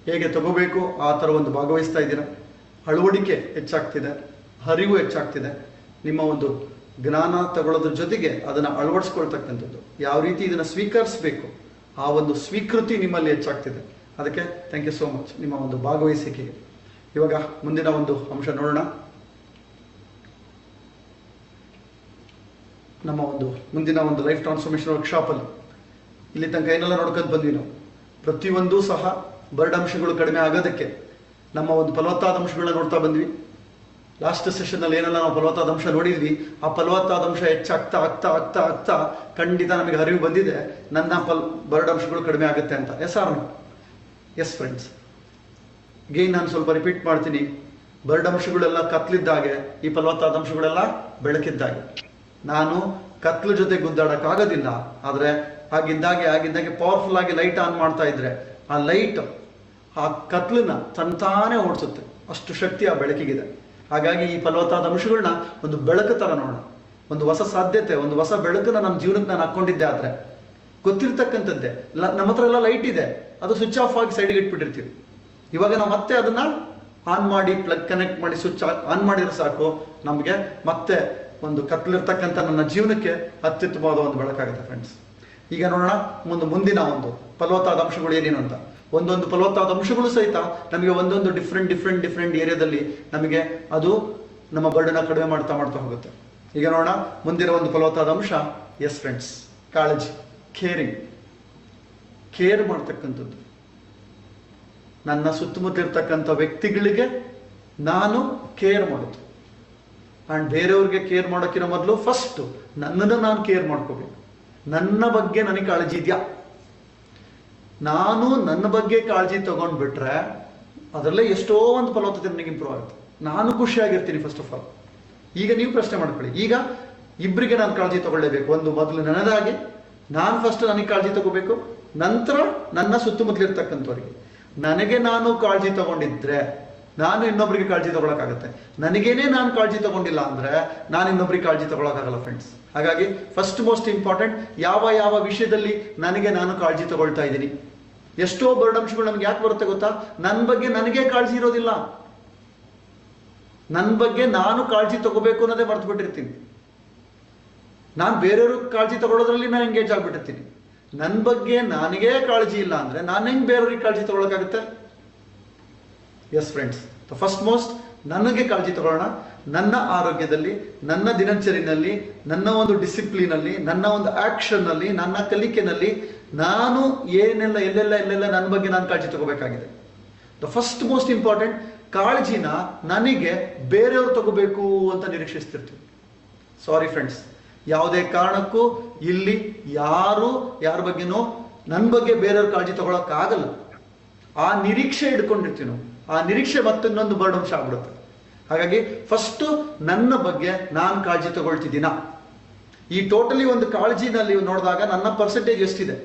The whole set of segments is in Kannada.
ಹೇಗೆ ತಗೋಬೇಕು ಆ ಥರ ಒಂದು ಭಾಗವಹಿಸ್ತಾ ಇದ್ದೀರಾ. ಅಳವಡಿಕೆ ಹೆಚ್ಚಾಗ್ತಿದೆ, ಅರಿವು ಹೆಚ್ಚಾಗ್ತಿದೆ. ನಿಮ್ಮ ಒಂದು ಜ್ಞಾನ ತಗೊಳ್ಳೋದ್ರ ಜೊತೆಗೆ ಅದನ್ನು ಅಳವಡಿಸ್ಕೊಳ್ತಕ್ಕಂಥದ್ದು, ಯಾವ ರೀತಿ ಇದನ್ನು ಸ್ವೀಕರಿಸಬೇಕು ಆ ಒಂದು ಸ್ವೀಕೃತಿ ನಿಮ್ಮಲ್ಲಿ ಹೆಚ್ಚಾಗ್ತಿದೆ. ಅದಕ್ಕೆ ಥ್ಯಾಂಕ್ ಯು ಸೋ ಮಚ್ ನಿಮ್ಮ ಒಂದು ಭಾಗವಹಿಸಿಕೆಗೆ. ಇವಾಗ ಮುಂದಿನ ಒಂದು ಅಂಶ ನೋಡೋಣ. ನಮ್ಮ ಒಂದು ಮುಂದಿನ ಒಂದು ಲೈಫ್ ಟ್ರಾನ್ಸ್ಫಾರ್ಮೇಷನ್ ವರ್ಕ್ಶಾಪಲ್ಲಿ ಇಲ್ಲಿ ತನಕ ಏನೆಲ್ಲ ನೋಡ್ಕೊಂಡು ಬಂದ್ವಿ ನಾವು, ಪ್ರತಿಯೊಂದು ಸಹ ಬರ್ಡ್ ಅಂಶಗಳು ಕಡಿಮೆ ಆಗೋದಕ್ಕೆ ನಮ್ಮ ಒಂದು ಫಲವತ್ತಾದ ಅಂಶಗಳನ್ನ ನೋಡ್ತಾ ಬಂದ್ವಿ. ಲಾಸ್ಟ್ ಸೆಷನ್ನಲ್ಲಿ ಏನೆಲ್ಲ ನಾವು ಫಲವತ್ತಾದ ಅಂಶ ನೋಡಿದ್ವಿ, ಆ ಫಲವತ್ತಾದ ಅಂಶ ಹೆಚ್ಚಾಗ್ತಾ ಆಗ್ತಾ ಆಗ್ತಾ ಆಗ್ತಾ ಖಂಡಿತ ನಮಗೆ ಅರಿವು ಬಂದಿದೆ ನನ್ನ ಬರ್ಡ್ ಅಂಶಗಳು ಕಡಿಮೆ ಆಗುತ್ತೆ ಅಂತ. Yes or no? Yes friends, again ನಾನು ಸ್ವಲ್ಪ ರಿಪೀಟ್ ಮಾಡ್ತೀನಿ. ಬರ್ಡ್ ಅಂಶಗಳೆಲ್ಲ ಕತ್ಲಿದ್ದಾಗೆ, ಈ ಫಲವತ್ತಾದ ಅಂಶಗಳೆಲ್ಲ ಬೆಳಕಿದ್ದಾಗೆ. ನಾನು ಕತ್ಲು ಜೊತೆ ಗುದ್ದಾಡಕ್ಕಾಗೋದಿಲ್ಲ, ಆದರೆ ಆಗಿದ್ದಾಗೆ ಪವರ್ಫುಲ್ ಆಗಿ ಲೈಟ್ ಆನ್ ಮಾಡ್ತಾ ಇದ್ರೆ ಆ ಲೈಟ್ ಆ ಕತ್ಲನ್ನ ತಂತಾನೆ ಓಡಿಸುತ್ತೆ, ಅಷ್ಟು ಶಕ್ತಿ ಆ ಬೆಳಕಿಗಿದೆ. ಹಾಗಾಗಿ ಈ ಫಲವತ್ತಾದ ಅಂಶಗಳನ್ನ ಒಂದು ಬೆಳಕು ತರ ನೋಡೋಣ, ಒಂದು ಹೊಸ ಸಾಧ್ಯತೆ, ಒಂದು ಹೊಸ ಬೆಳಕನ್ನ ನಮ್ಮ ಜೀವನಕ್ಕೆ ನಾನು ಹಾಕೊಂಡಿದ್ದೆ. ಆದ್ರೆ ಗೊತ್ತಿರ್ತಕ್ಕಂಥದ್ದೇ, ನಮ್ಮ ಹತ್ರ ಎಲ್ಲ ಲೈಟ್ ಇದೆ, ಅದು ಸ್ವಿಚ್ ಆಫ್ ಆಗಿ ಸೈಡ್ಗೆ ಇಟ್ಬಿಟ್ಟಿರ್ತೀವಿ. ಇವಾಗ ನಾವು ಮತ್ತೆ ಅದನ್ನ ಆನ್ ಮಾಡಿ ಪ್ಲಗ್ ಕನೆಕ್ಟ್ ಮಾಡಿ ಸ್ವಿಚ್ ಆನ್ ಮಾಡಿದ್ರೆ ಸಾಕು, ನಮಗೆ ಮತ್ತೆ ಒಂದು ಕತ್ಲಿರ್ತಕ್ಕಂಥ ನನ್ನ ಜೀವನಕ್ಕೆ ಅತ್ಯುತ್ತಮವಾದ ಒಂದು ಬೆಳಕಾಗುತ್ತೆ ಫ್ರೆಂಡ್ಸ್. ಈಗ ನೋಡೋಣ ಮುಂದಿನ ಒಂದು ಫಲವತ್ತಾದ ಅಂಶಗಳು ಏನೇನು ಅಂತ. ಒಂದೊಂದು ಫಲವತ್ತಾದ ಅಂಶಗಳು ಸಹಿತ ನಮಗೆ ಒಂದೊಂದು ಡಿಫ್ರೆಂಟ್ ಏರಿಯಾದಲ್ಲಿ ನಮಗೆ ಅದು ನಮ್ಮ ಬರ್ಡನ್ನ ಕಡಿಮೆ ಮಾಡ್ತಾ ಹೋಗುತ್ತೆ. ಈಗ ನೋಡೋಣ ಮುಂದಿನ ಒಂದು ಫಲವತ್ತಾದ ಅಂಶ. ಎಸ್ ಫ್ರೆಂಡ್ಸ್, ಕಾಳಜಿ, ಕೇರ್ ಮಾಡ್ತಕ್ಕಂಥದ್ದು. ನನ್ನ ಸುತ್ತಮುತ್ತಲಿರ್ತಕ್ಕಂಥ ವ್ಯಕ್ತಿಗಳಿಗೆ ನಾನು ಕೇರ್ ಮಾಡೋದು. ಆ್ಯಂಡ್ ಬೇರೆಯವ್ರಿಗೆ ಕೇರ್ ಮಾಡೋಕ್ಕಿಂತ ಮೊದಲು ಫಸ್ಟ್ ನನ್ನನ್ನು ನಾನು ಕೇರ್ ಮಾಡ್ಕೋಬೇಕು. ನನ್ನ ಬಗ್ಗೆ ನನಗೆ ಕಾಳಜಿ ಇದೆಯಾ? ನಾನು ನನ್ನ ಬಗ್ಗೆ ಕಾಳಜಿ ತಗೊಂಡ್ಬಿಟ್ರೆ ಅದರಲ್ಲೇ ಎಷ್ಟೋ ಒಂದು ಫಲವತ್ತತೆ ನನಗೆ ಇಂಪ್ರೂವ್ ಆಗುತ್ತೆ. ನಾನು ಖುಷಿಯಾಗಿರ್ತೀನಿ ಫಸ್ಟ್ ಆಫ್ ಆಲ್. ಈಗ ನೀವು ಪ್ರಶ್ನೆ ಮಾಡ್ಕೊಳ್ಳಿ, ಈಗ ಇಬ್ಬರಿಗೆ ನಾನು ಕಾಳಜಿ ತಗೊಳ್ಳೇಬೇಕು. ಒಂದು ಮೊದಲು ನನ್ನದಾಗಿ ನಾನು ಫಸ್ಟ್ ನನಗೆ ಕಾಳಜಿ ತಗೋಬೇಕು, ನಂತರ ನನ್ನ ಸುತ್ತಮುತ್ತಲಿರ್ತಕ್ಕಂಥವ್ರಿಗೆ. ನನಗೆ ನಾನು ಕಾಳಜಿ ತಗೊಂಡಿದ್ರೆ ನಾನು ಇನ್ನೊಬ್ರಿಗೆ ಕಾಳಜಿ ತಗೊಳಕಾಗತ್ತೆ. ನನಗೇನೆ ನಾನು ಕಾಳಜಿ ತಗೊಂಡಿಲ್ಲ ಅಂದ್ರೆ ನಾನು ಇನ್ನೊಬ್ರಿಗೆ ಕಾಳಜಿ ತಗೊಳಕಾಗಲ್ಲ ಫ್ರೆಂಡ್ಸ್. ಹಾಗಾಗಿ ಫಸ್ಟ್ ಮೋಸ್ಟ್ ಇಂಪಾರ್ಟೆಂಟ್, ಯಾವ ವಿಷಯದಲ್ಲಿ ನನಗೆ ನಾನು ಕಾಳಜಿ ತಗೊಳ್ತಾ ಇದ್ದೀನಿ. ಎಷ್ಟೋ ಬರ್ಡ್ ಅಂಶಗಳು ನಮ್ಗೆ ಯಾಕೆ ಬರುತ್ತೆ ಗೊತ್ತಾ? ನನ್ನ ಬಗ್ಗೆ ನನಗೆ ಕಾಳಜಿ ಇರೋದಿಲ್ಲ, ನನ್ನ ಬಗ್ಗೆ ನಾನು ಕಾಳಜಿ ತಗೋಬೇಕು ಅನ್ನೋದೇ ಮರ್ತು ಬಿಟ್ಟಿರ್ತೀನಿ. ನಾನು ಬೇರೆಯವ್ರಿಗೆ ಕಾಳಜಿ ತಗೊಳ್ಳೋದ್ರಲ್ಲಿ ನಾನು ಎಂಗೇಜ್ ಆಗ್ಬಿಟ್ಟಿರ್ತೀನಿ. ನನ್ನ ಬಗ್ಗೆ ನನಗೇ ಕಾಳಜಿ ಇಲ್ಲ ಅಂದ್ರೆ ನಾನು ಹೆಂಗ್ ಬೇರೆಯವ್ರಿಗೆ ಕಾಳಜಿ ತಗೊಳಕಾಗುತ್ತೆ? ಎಸ್ ಫ್ರೆಂಡ್ಸ್, ಫಸ್ಟ್ ಮೋಸ್ಟ್ ನನಗೆ ಕಾಳಜಿ ತಗೊಳ್ಳೋಣ. ನನ್ನ ಆರೋಗ್ಯದಲ್ಲಿ, ನನ್ನ ದಿನಚರಿನಲ್ಲಿ, ನನ್ನ ಒಂದು ಡಿಸಿಪ್ಲಿನಲ್ಲಿ, ನನ್ನ ಒಂದು ಆಕ್ಷನ್ ನಲ್ಲಿ, ನನ್ನ ಕಲಿಕೆನಲ್ಲಿ ನಾನು ಎಲ್ಲೆಲ್ಲ ನನ್ನ ಬಗ್ಗೆ ನಾನು ಕಾಳಜಿ ತಗೋಬೇಕಾಗಿದೆ. ದ ಫಸ್ಟ್ ಮೋಸ್ಟ್ ಇಂಪಾರ್ಟೆಂಟ್, ಕಾಳಜಿನ ನನಗೆ ಬೇರೆಯವರು ತಗೋಬೇಕು ಅಂತ ನಿರೀಕ್ಷಿಸ್ತಿರ್ತೀವಿ. ಸಾರಿ ಫ್ರೆಂಡ್ಸ್, ಯಾವುದೇ ಕಾರಣಕ್ಕೂ ಇಲ್ಲಿ ಯಾರ ಬಗ್ಗೆನೂ ನನ್ನ ಬಗ್ಗೆ ಬೇರೆಯವ್ರ ಕಾಳಜಿ ತಗೊಳಕ್ಕಾಗಲ್ಲ. ಆ ನಿರೀಕ್ಷೆ ಇಟ್ಕೊಂಡಿರ್ತೀವಿ ನಾವು, ಆ ನಿರೀಕ್ಷೆ ಮತ್ತೊಂದೊಂದು ಬರ್ಡ್ ಅಂಶ ಆಗ್ಬಿಡುತ್ತೆ. ಹಾಗಾಗಿ ಫಸ್ಟ್ ನನ್ನ ಬಗ್ಗೆ ನಾನು ಕಾಳಜಿ ತಗೊಳ್ತಿದ್ದೀನ. ಈ ಟೋಟಲಿ ಒಂದು ಕಾಳಜಿನಲ್ಲಿ ನೋಡಿದಾಗ ನನ್ನ ಪರ್ಸೆಂಟೇಜ್ ಎಷ್ಟಿದೆ,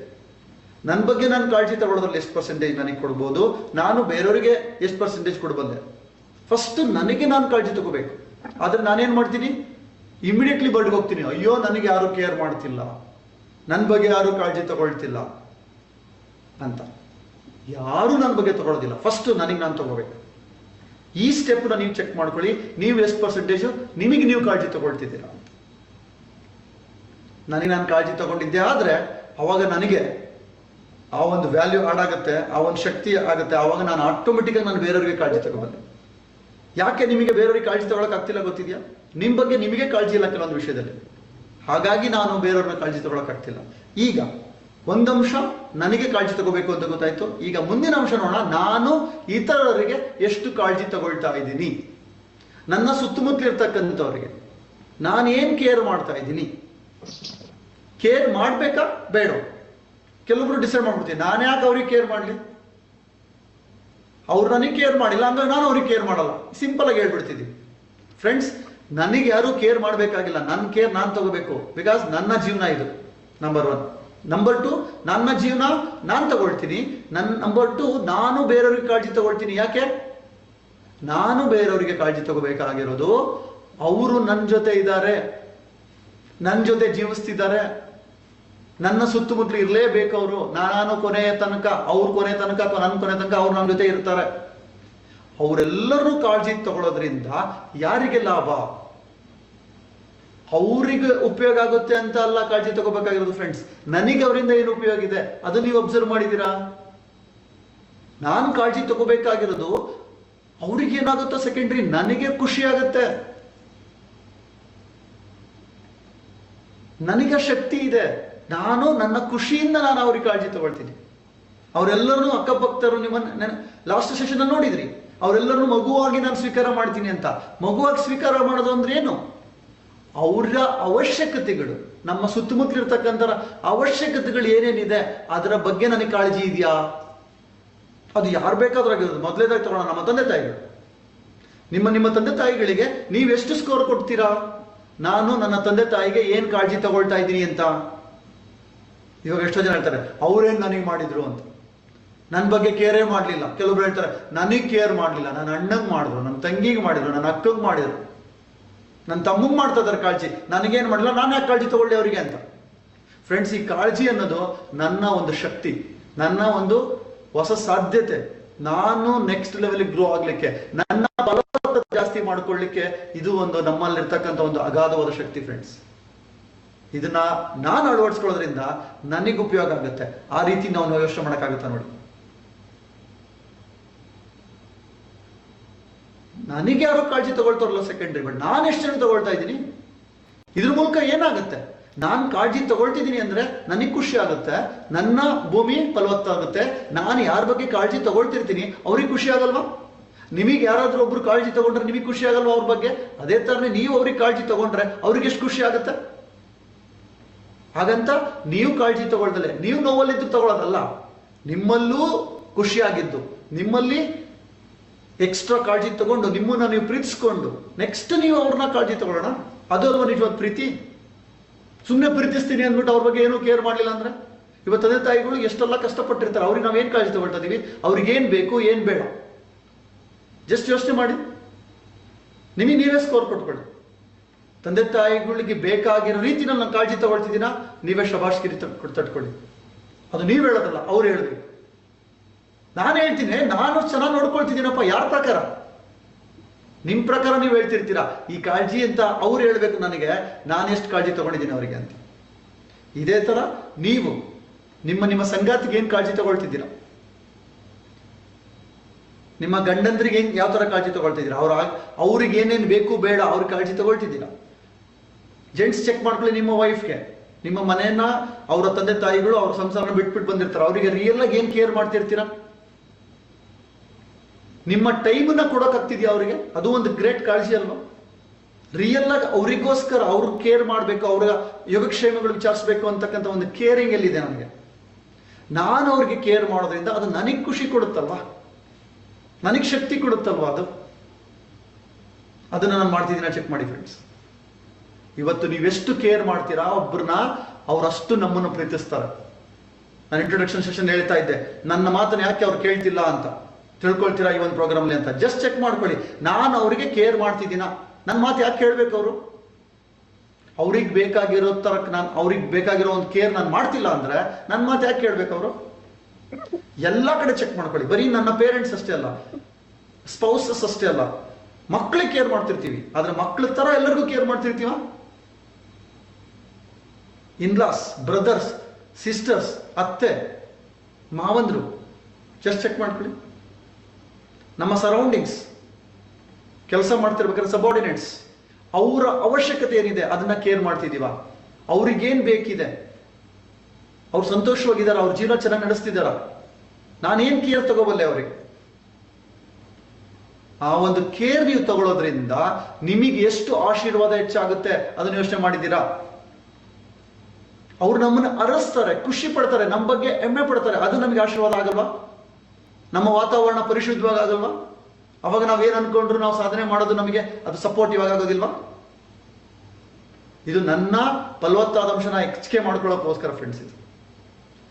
ನನ್ನ ಬಗ್ಗೆ ನಾನು ಕಾಳಜಿ ತಗೊಳ್ಳೋದ್ರಲ್ಲಿ ಎಷ್ಟು ಪರ್ಸೆಂಟೇಜ್ ನನಗೆ ಕೊಡ್ಬೋದು, ನಾನು ಬೇರೆಯವರಿಗೆ ಎಷ್ಟು ಪರ್ಸೆಂಟೇಜ್ ಕೊಡ್ಬಲ್ಲೆ. ಫಸ್ಟ್ ನನಗೆ ನಾನು ಕಾಳಜಿ ತಗೋಬೇಕು. ಆದ್ರೆ ನಾನೇನ್ ಮಾಡ್ತೀನಿ, ಇಮಿಡಿಯೇಟ್ಲಿ ಬರ್ಡ್ಗೆ ಹೋಗ್ತೀನಿ, ಅಯ್ಯೋ ನನಗೆ ಯಾರು ಕೇರ್ ಮಾಡ್ತಿಲ್ಲ, ನನ್ನ ಬಗ್ಗೆ ಯಾರು ಕಾಳಜಿ ತಗೊಳ್ತಿಲ್ಲ ಅಂತ. ಯಾರು ನನ್ನ ಬಗ್ಗೆ ತಗೊಳ್ಳೋದಿಲ್ಲ, ಫಸ್ಟ್ ನನಗೆ ನಾನು ತಗೋಬೇಕು. ಈ ಸ್ಟೆಪ್ನ ನೀವು ಚೆಕ್ ಮಾಡ್ಕೊಳ್ಳಿ, ನೀವು ಎಷ್ಟು ಪರ್ಸೆಂಟೇಜ್ ನಿಮಗೆ ನೀವು ಕಾಳಜಿ ತಗೊಳ್ತಿದ್ದೀರಾ ಅಂತ. ನನಗೆ ನಾನು ಕಾಳಜಿ ತಗೊಂಡಿದ್ದೆ ಆದ್ರೆ ಅವಾಗ ನನಗೆ ಆ ಒಂದು ವ್ಯಾಲ್ಯೂ ಆಡ್ ಆಗುತ್ತೆ, ಆ ಒಂದು ಶಕ್ತಿ ಆಗುತ್ತೆ. ಆವಾಗ ನಾನು ಆಟೋಮೆಟಿಕ್ ಆಗಿ ನಾನು ಬೇರೆಯವ್ರಿಗೆ ಕಾಳಜಿ ತಗೊಬಲ್ಲೆ. ಯಾಕೆ ನಿಮಗೆ ಬೇರೆಯವ್ರಿಗೆ ಕಾಳಜಿ ತಗೊಳಕ್ ಆಗ್ತಿಲ್ಲ ಗೊತ್ತಿದೆಯಾ? ನಿಮ್ಮ ಬಗ್ಗೆ ನಿಮಗೆ ಕಾಳಜಿ ಇಲ್ಲ ಕೆಲವೊಂದು ವಿಷಯದಲ್ಲಿ, ಹಾಗಾಗಿ ನಾನು ಬೇರೆಯವ್ರನ್ನ ಕಾಳಜಿ ತಗೊಳಕ್ ಆಗ್ತಿಲ್ಲ. ಈಗ ಒಂದಂಶ ನನಗೆ ಕಾಳಜಿ ತಗೋಬೇಕು ಅಂತ ಗೊತ್ತಾಯ್ತು. ಈಗ ಮುಂದಿನ ಅಂಶ ನೋಡೋಣ, ನಾನು ಇತರರಿಗೆ ಎಷ್ಟು ಕಾಳಜಿ ತಗೊಳ್ತಾ ಇದ್ದೀನಿ. ನನ್ನ ಸುತ್ತಮುತ್ತಲಿರ್ತಕ್ಕಂಥವ್ರಿಗೆ ನಾನು ಏನ್ ಕೇರ್ ಮಾಡ್ತಾ ಇದ್ದೀನಿ, ಕೇರ್ ಮಾಡ್ಬೇಕಾ ಬೇಡ? ಕೆಲವೊಬ್ರು ಡಿಸೈಡ್ ಮಾಡ್ಬಿಡ್ತೀನಿ, ನಾನು ಯಾಕೆ ಅವ್ರಿಗೆ ಕೇರ್ ಮಾಡಲಿ, ಅವ್ರು ನನಗೆ ಕೇರ್ ಮಾಡಿಲ್ಲ ಅಂದ್ರೆ ನಾನು ಅವ್ರಿಗೆ ಕೇರ್ ಮಾಡಲ್ಲ. ಸಿಂಪಲ್ ಆಗಿ ಹೇಳ್ಬಿಡ್ತಿದ್ದೀನಿ ಫ್ರೆಂಡ್ಸ್. ನನಗೆ ಯಾರು ಕೇರ್ ಮಾಡಬೇಕಾಗಿಲ್ಲ, ನನ್ನ ಕೇರ್ ನಾನು ತಗೋಬೇಕು. ಬಿಕಾಸ್ ನನ್ನ ಜೀವನ ಇದು ನಂಬರ್ 1. ನಂಬರ್ 2, ನನ್ನ ಜೀವನ ನಾನು ತಗೊಳ್ತೀನಿ. ನಂಬರ್ 2, ನಾನು ಬೇರೆಯವ್ರಿಗೆ ಕಾಳಜಿ ತಗೊಳ್ತೀನಿ. ಯಾಕೆ? ನಾನು ಬೇರೆಯವರಿಗೆ ಕಾಳಜಿ ತಗೋಬೇಕಾಗಿರೋದು ಅವರು ನನ್ನ ಜೊತೆ ಇದ್ದಾರೆ, ನನ್ನ ಜೊತೆ ಜೀವಿಸ್ತಿದ್ದಾರೆ, ನನ್ನ ಸುತ್ತಮುತ್ತಲು ಇರಲೇಬೇಕು ಅವರು. ನಾನು ಕೊನೆಯ ತನಕ, ಅವ್ರ ಕೊನೆ ತನಕ, ನನ್ನ ಕೊನೆ ತನಕ ಅವ್ರು ನನ್ನ ಜೊತೆ ಇರ್ತಾರೆ. ಅವರೆಲ್ಲರೂ ಕಾಳಜಿ ತಗೊಳ್ಳೋದ್ರಿಂದ ಯಾರಿಗೆ ಲಾಭ? ಅವ್ರಿಗೆ ಉಪಯೋಗ ಆಗುತ್ತೆ ಅಂತ ಅಲ್ಲ ಕಾಳಜಿ ತಗೋಬೇಕಾಗಿರೋದು ಫ್ರೆಂಡ್ಸ್. ನನಗೆ ಅವರಿಂದ ಏನು ಉಪಯೋಗ ಇದೆ ಅದು ನೀವು ಅಬ್ಸರ್ವ್ ಮಾಡಿದ್ದೀರಾ? ನಾನು ಕಾಳಜಿ ತಗೋಬೇಕಾಗಿರೋದು ಅವ್ರಿಗೆ ಏನಾಗುತ್ತೋ ಸೆಕೆಂಡ್ರಿ, ನನಗೆ ಖುಷಿ ಆಗುತ್ತೆ, ನನಗೆ ಶಕ್ತಿ ಇದೆ, ನಾನು ನನ್ನ ಖುಷಿಯಿಂದ ನಾನು ಅವ್ರಿಗೆ ಕಾಳಜಿ ತಗೊಳ್ತೀನಿ. ಅವರೆಲ್ಲರೂ ಅಕ್ಕಪಕ್ಕರು, ನಿಮ್ಮ ಲಾಸ್ಟ್ ಸೆಷನ್ ನೋಡಿದ್ರಿ, ಅವರೆಲ್ಲರೂ ಮಗುವಾಗಿ ನಾನು ಸ್ವೀಕಾರ ಮಾಡ್ತೀನಿ ಅಂತ. ಮಗುವಾಗಿ ಸ್ವೀಕಾರ ಮಾಡೋದು ಅಂದ್ರೆ ಏನು? ಅವರ ಅವಶ್ಯಕತೆಗಳು, ನಮ್ಮ ಸುತ್ತಮುತ್ತಲಿರ್ತಕ್ಕಂಥ ಅವಶ್ಯಕತೆಗಳು ಏನೇನಿದೆ ಅದರ ಬಗ್ಗೆ ನನಗೆ ಕಾಳಜಿ ಇದೆಯಾ? ಅದು ಯಾರು ಬೇಕಾದ್ರೂ ಆಗಿರೋದು. ಮೊದಲೇದಾಗಿ ತಗೊಳ್ಳೋಣ, ನಮ್ಮ ತಂದೆ ತಾಯಿಗಳು. ನಿಮ್ಮ ತಂದೆ ತಾಯಿಗಳಿಗೆ ನೀವೆಷ್ಟು ಸ್ಕೋರ್ ಕೊಡ್ತೀರಾ? ನಾನು ನನ್ನ ತಂದೆ ತಾಯಿಗೆ ಏನ್ ಕಾಳಜಿ ತಗೊಳ್ತಾ ಇದ್ದೀನಿ ಅಂತ. ಇವಾಗ ಎಷ್ಟೋ ಜನ ಹೇಳ್ತಾರೆ ಅವ್ರೇನ್ ನನಗೆ ಮಾಡಿದ್ರು ಅಂತ, ನನ್ನ ಬಗ್ಗೆ ಕೇರೇ ಮಾಡ್ಲಿಲ್ಲ. ಕೆಲವೊಬ್ರು ಹೇಳ್ತಾರೆ ನನಗೆ ಕೇರ್ ಮಾಡ್ಲಿಲ್ಲ, ನನ್ನ ಅಣ್ಣಂಗ್ ಮಾಡಿದ್ರು, ನನ್ನ ತಂಗಿಗೆ ಮಾಡಿದ್ರು, ನನ್ನ ಅಕ್ಕಂಗ್ ಮಾಡಿದ್ರು, ನನ್ನ ತಮ್ಮಂಗ್ ಮಾಡ್ತಾ ಇದಾರೆ ಕಾಳಜಿ, ನನಗೇನ್ ಮಾಡಿಲ್ಲ, ನಾನು ಯಾಕೆ ಕಾಳಜಿ ತಗೊಳ್ಳಿ ಅವರಿಗೆ ಅಂತ. ಫ್ರೆಂಡ್ಸ್, ಈ ಕಾಳಜಿ ಅನ್ನೋದು ನನ್ನ ಒಂದು ಶಕ್ತಿ, ನನ್ನ ಒಂದು ಹೊಸ ಸಾಧ್ಯತೆ, ನಾನು ನೆಕ್ಸ್ಟ್ ಲೆವೆಲ್ ಗ್ರೋ ಆಗ್ಲಿಕ್ಕೆ, ನನ್ನ ಫಲವತ್ತತೆ ಜಾಸ್ತಿ ಮಾಡ್ಕೊಳ್ಳಿಕ್ಕೆ ಇದು ಒಂದು ನಮ್ಮಲ್ಲಿರ್ತಕ್ಕಂಥ ಒಂದು ಅಗಾಧವಾದ ಶಕ್ತಿ ಫ್ರೆಂಡ್ಸ್. ಇದನ್ನ ನಾನು ಅಳವಡಿಸ್ಕೊಳ್ಳೋದ್ರಿಂದ ನನಗೆ ಉಪಯೋಗ ಆಗುತ್ತೆ. ಆ ರೀತಿ ನಾವು ಯೋಚನೆ ಮಾಡೋಕ್ಕಾಗುತ್ತಾ ನೋಡಿ? ನನಗೆ ಯಾರೋ ಕಾಳಜಿ ತಗೊಳ್ತಾರಲ್ಲ ಸೆಕೆಂಡ್ರಿ, ಬಟ್ ನಾನು ಎಷ್ಟು ಜನ ತಗೊಳ್ತಾ ಇದ್ದೀನಿ? ಇದ್ರ ಮೂಲಕ ಏನಾಗುತ್ತೆ? ನಾನು ಕಾಳಜಿ ತಗೊಳ್ತಿದ್ದೀನಿ ಅಂದ್ರೆ ನನಗೆ ಖುಷಿ ಆಗುತ್ತೆ, ನನ್ನ ಭೂಮಿ ಫಲವತ್ತಾಗುತ್ತೆ. ನಾನು ಯಾರ ಬಗ್ಗೆ ಕಾಳಜಿ ತಗೊಳ್ತಿರ್ತೀನಿ ಅವ್ರಿಗೆ ಖುಷಿ ಆಗಲ್ವಾ? ನಿಮಗೆ ಯಾರಾದ್ರೂ ಒಬ್ರು ಕಾಳಜಿ ತಗೊಂಡ್ರೆ ನಿಮಗೆ ಖುಷಿ ಆಗಲ್ವಾ ಅವ್ರ ಬಗ್ಗೆ? ಅದೇ ತರನೇ ನೀವು ಅವ್ರಿಗೆ ಕಾಳಜಿ ತಗೊಂಡ್ರೆ ಅವ್ರಿಗೆ ಎಷ್ಟು ಖುಷಿ ಆಗುತ್ತೆ? ಹಾಗಂತ ನೀವು ಕಾಳಜಿ ತಗೊಳ್ದಲೆ ನೀವು ನೋವಲ್ಲಿದ್ದು ತಗೊಳ್ಳೋದಲ್ಲ, ನಿಮ್ಮಲ್ಲೂ ಖುಷಿಯಾಗಿದ್ದು, ನಿಮ್ಮಲ್ಲಿ ಎಕ್ಸ್ಟ್ರಾ ಕಾಳಜಿ ತಗೊಂಡು, ನಿಮ್ಮನ್ನ ನೀವು ಪ್ರೀತಿಸ್ಕೊಂಡು ನೆಕ್ಸ್ಟ್ ನೀವು ಅವ್ರನ್ನ ಕಾಳಜಿ ತಗೊಳ್ಳೋಣ. ಅದು ಅಲ್ವಾ ನಿಜವಾದ ಪ್ರೀತಿ? ಸುಮ್ಮನೆ ಪ್ರೀತಿಸ್ತೀನಿ ಅಂದ್ಬಿಟ್ಟು ಅವ್ರ ಬಗ್ಗೆ ಏನೂ ಕೇರ್ ಮಾಡಲಿಲ್ಲ ಅಂದ್ರೆ, ಇವತ್ತು ತಂದೆ ತಾಯಿಗಳು ಎಷ್ಟೆಲ್ಲ ಕಷ್ಟಪಟ್ಟಿರ್ತಾರೆ, ಅವ್ರಿಗೆ ನಾವೇನು ಕಾಳಜಿ ತಗೊಳ್ತಾ ಇದೀವಿ, ಅವ್ರಿಗೆ ಏನ್ ಬೇಕು ಏನ್ ಬೇಡ ಜಸ್ಟ್ ಯೋಚನೆ ಮಾಡಿ. ನಿಮಗೆ ನೀವೇ ಸ್ಕೋರ್ ಕೊಟ್ಕೊಳ್ಳಿ. ತಂದೆ ತಾಯಿಗಳಿಗೆ ಬೇಕಾಗಿರೋ ರೀತಿನಲ್ಲಿ ನಾನು ಕಾಳಜಿ ತಗೊಳ್ತಿದ್ದೀನ, ನೀವೇ ಶಬಾಷ್ಗಿರಿ ತಟ್ಕೊಳ್ಳಿ. ಅದು ನೀವು ಹೇಳೋದಲ್ಲ, ಅವ್ರು ಹೇಳ್ಬೇಕು. ನಾನು ಹೇಳ್ತೀನಿ ನಾನು ಚೆನ್ನಾಗಿ ನೋಡ್ಕೊಳ್ತಿದ್ದೀನಪ್ಪ, ಯಾರ ಪ್ರಕಾರ? ನಿಮ್ ಪ್ರಕಾರ ನೀವು ಹೇಳ್ತಿರ್ತೀರಾ ಈ ಕಾಳಜಿ ಅಂತ. ಅವ್ರು ಹೇಳ್ಬೇಕು ನನಗೆ ನಾನು ಎಷ್ಟು ಕಾಳಜಿ ತಗೊಂಡಿದ್ದೀನಿ ಅವರಿಗೆ ಅಂತ. ಇದೇ ತರ ನೀವು ನಿಮ್ಮ ಸಂಗಾತಿಗೆ ಏನ್ ಕಾಳಜಿ ತಗೊಳ್ತಿದ್ದೀರಾ? ನಿಮ್ಮ ಗಂಡಂದ್ರಿಗೆ ಯಾವ ತರ ಕಾಳಜಿ ತಗೊಳ್ತಿದ್ದೀರಾ? ಅವ್ರಿಗೆ ಏನೇನ್ ಬೇಕು ಬೇಡ ಅವ್ರಿಗೆ ಕಾಳಜಿ ತಗೊಳ್ತಿದ್ದೀರಾ? ಜೆಂಟ್ಸ್ ಚೆಕ್ ಮಾಡ್ಕೊಳ್ಳಿ ನಿಮ್ಮ ವೈಫ್ಗೆ. ನಿಮ್ಮ ಮನೆಯನ್ನ ಅವರ ತಂದೆ ತಾಯಿಗಳು ಅವ್ರ ಸಂಸಾರನ ಬಿಟ್ಬಿಟ್ಟು ಬಂದಿರ್ತಾರೆ, ಅವರಿಗೆ ರಿಯಲ್ ಆಗಿ ಏನ್ ಕೇರ್ ಮಾಡ್ತಿರ್ತೀರಾ? ನಿಮ್ಮ ಟೈಮನ್ನ ಕೊಡೋಕ್ಕಾಗ್ತಿದ್ಯಾ ಅವರಿಗೆ? ಅದು ಒಂದು ಗ್ರೇಟ್ ಕಾಳಜಿ ಅಲ್ವಾ? ರಿಯಲ್ ಆಗಿ ಅವರಿಗೋಸ್ಕರ ಅವ್ರು ಕೇರ್ ಮಾಡಬೇಕು, ಅವರ ಯೋಗಕ್ಷೇಮಗಳು ವಿಚಾರಿಸಬೇಕು ಅಂತಕ್ಕಂಥ ಒಂದು ಕೇರಿಂಗ್ ಎಲ್ಲಿದೆ ನನಗೆ? ನಾನು ಅವ್ರಿಗೆ ಕೇರ್ ಮಾಡೋದ್ರಿಂದ ಅದು ನನಗೆ ಖುಷಿ ಕೊಡುತ್ತಲ್ವಾ, ನನಗೆ ಶಕ್ತಿ ಕೊಡುತ್ತಲ್ವಾ? ಅದನ್ನ ನಾನು ಮಾಡ್ತಿದ್ದೀನ ಚೆಕ್ ಮಾಡಿ ಫ್ರೆಂಡ್ಸ್. ಇವತ್ತು ನೀವೆಷ್ಟು ಕೇರ್ ಮಾಡ್ತೀರಾ ಒಬ್ಬರನ್ನ, ಅವರಷ್ಟು ನಮ್ಮನ್ನು ಪ್ರೀತಿಸ್ತಾರೆ. ನಾನು ಇಂಟ್ರೊಡಕ್ಷನ್ ಸೆಷನ್ ಹೇಳ್ತಾ ಇದ್ದೆ, ನನ್ನ ಮಾತನ್ನ ಯಾಕೆ ಅವ್ರು ಕೇಳ್ತಿಲ್ಲ ಅಂತ ತಿಳ್ಕೊಳ್ತೀರಾ ಈ ಒಂದು ಪ್ರೋಗ್ರಾಮ್ಲಿ ಅಂತ. ಜಸ್ಟ್ ಚೆಕ್ ಮಾಡ್ಕೊಳ್ಳಿ, ನಾನು ಅವರಿಗೆ ಕೇರ್ ಮಾಡ್ತಿದ್ದೀನ, ನನ್ನ ಮಾತು ಯಾಕೆ ಕೇಳ್ಬೇಕು ಅವರು? ಅವ್ರಿಗೆ ಬೇಕಾಗಿರೋ ತರ ನಾನು ಅವ್ರಿಗೆ ಬೇಕಾಗಿರೋ ಒಂದು ಕೇರ್ ನಾನು ಮಾಡ್ತಿಲ್ಲ ಅಂದ್ರೆ ನನ್ನ ಮಾತು ಯಾಕೆ ಕೇಳ್ಬೇಕು ಅವರು? ಎಲ್ಲಾ ಕಡೆ ಚೆಕ್ ಮಾಡ್ಕೊಳ್ಳಿ. ಬರೀ ನನ್ನ ಪೇರೆಂಟ್ಸ್ ಅಷ್ಟೇ ಅಲ್ಲ, ಸ್ಪೌಸಸ್ ಅಷ್ಟೇ ಅಲ್ಲ, ಮಕ್ಳಿಗೆ ಕೇರ್ ಮಾಡ್ತಿರ್ತೀವಿ, ಆದ್ರೆ ಮಕ್ಳ ತರ ಎಲ್ಲರಿಗೂ ಕೇರ್ ಮಾಡ್ತಿರ್ತೀವ? ಇನ್ಲಾಸ್, ಬ್ರದರ್ಸ್, ಸಿಸ್ಟರ್ಸ್, ಅತ್ತೆ, ಮಾವಂದ್ರು, ಜಸ್ಟ್ ಚೆಕ್ ಮಾಡ್ಕೊಳ್ಳಿ. ನಮ್ಮ ಸರೌಂಡಿಂಗ್ಸ್, ಕೆಲಸ ಮಾಡ್ತಿರ್ಬೇಕಾದ್ರೆ ಸಬಾರ್ಡಿನೇಟ್ಸ್, ಅವರ ಅವಶ್ಯಕತೆ ಏನಿದೆ ಅದನ್ನ ಕೇರ್ ಮಾಡ್ತಿದೀವ? ಅವ್ರಿಗೇನ್ ಬೇಕಿದೆ, ಅವ್ರು ಸಂತೋಷವಾಗಿದ್ದಾರ, ಅವ್ರ ಜೀವನ ಚೆನ್ನಾಗಿ ನಡೆಸ್ತಿದ್ದಾರ, ನಾನೇನ್ ಕೇರ್ ತಗೋಬಲ್ಲೆ ಅವ್ರಿಗೆ? ಆ ಒಂದು ಕೇರ್ ನೀವು ತಗೊಳ್ಳೋದ್ರಿಂದ ನಿಮಗೆ ಎಷ್ಟು ಆಶೀರ್ವಾದ ಹೆಚ್ಚಾಗುತ್ತೆ ಅದನ್ನ ಯೋಚನೆ ಮಾಡಿದ್ದೀರಾ? ಅವ್ರು ನಮ್ಮನ್ನ ಅರಸ್ತಾರೆ, ಖುಷಿ ಪಡ್ತಾರೆ, ನಮ್ಮ ಬಗ್ಗೆ ಹೆಮ್ಮೆ ಪಡ್ತಾರೆ, ಅದು ನಮಗೆ ಆಶೀರ್ವಾದ ಆಗಲ್ವಾ? ನಮ್ಮ ವಾತಾವರಣ ಪರಿಶುದ್ಧವಾಗಿ ಆಗಲ್ವಾ? ಅವಾಗ ನಾವೇನ್ ಅನ್ಕೊಂಡ್ರು ನಾವು ಸಾಧನೆ ಮಾಡೋದು ನಮಗೆ ಅದು ಸಪೋರ್ಟಿವ್ ಆಗೋದಿಲ್ವಾ? ಇದು ನನ್ನ ಫಲವತ್ತಾದ ಅಂಶನ ಹೆಚ್ಚಿಗೆ ಮಾಡ್ಕೊಳ್ಳೋಕ್ಕೋಸ್ಕರ ಫ್ರೆಂಡ್ಸ್. ಇದು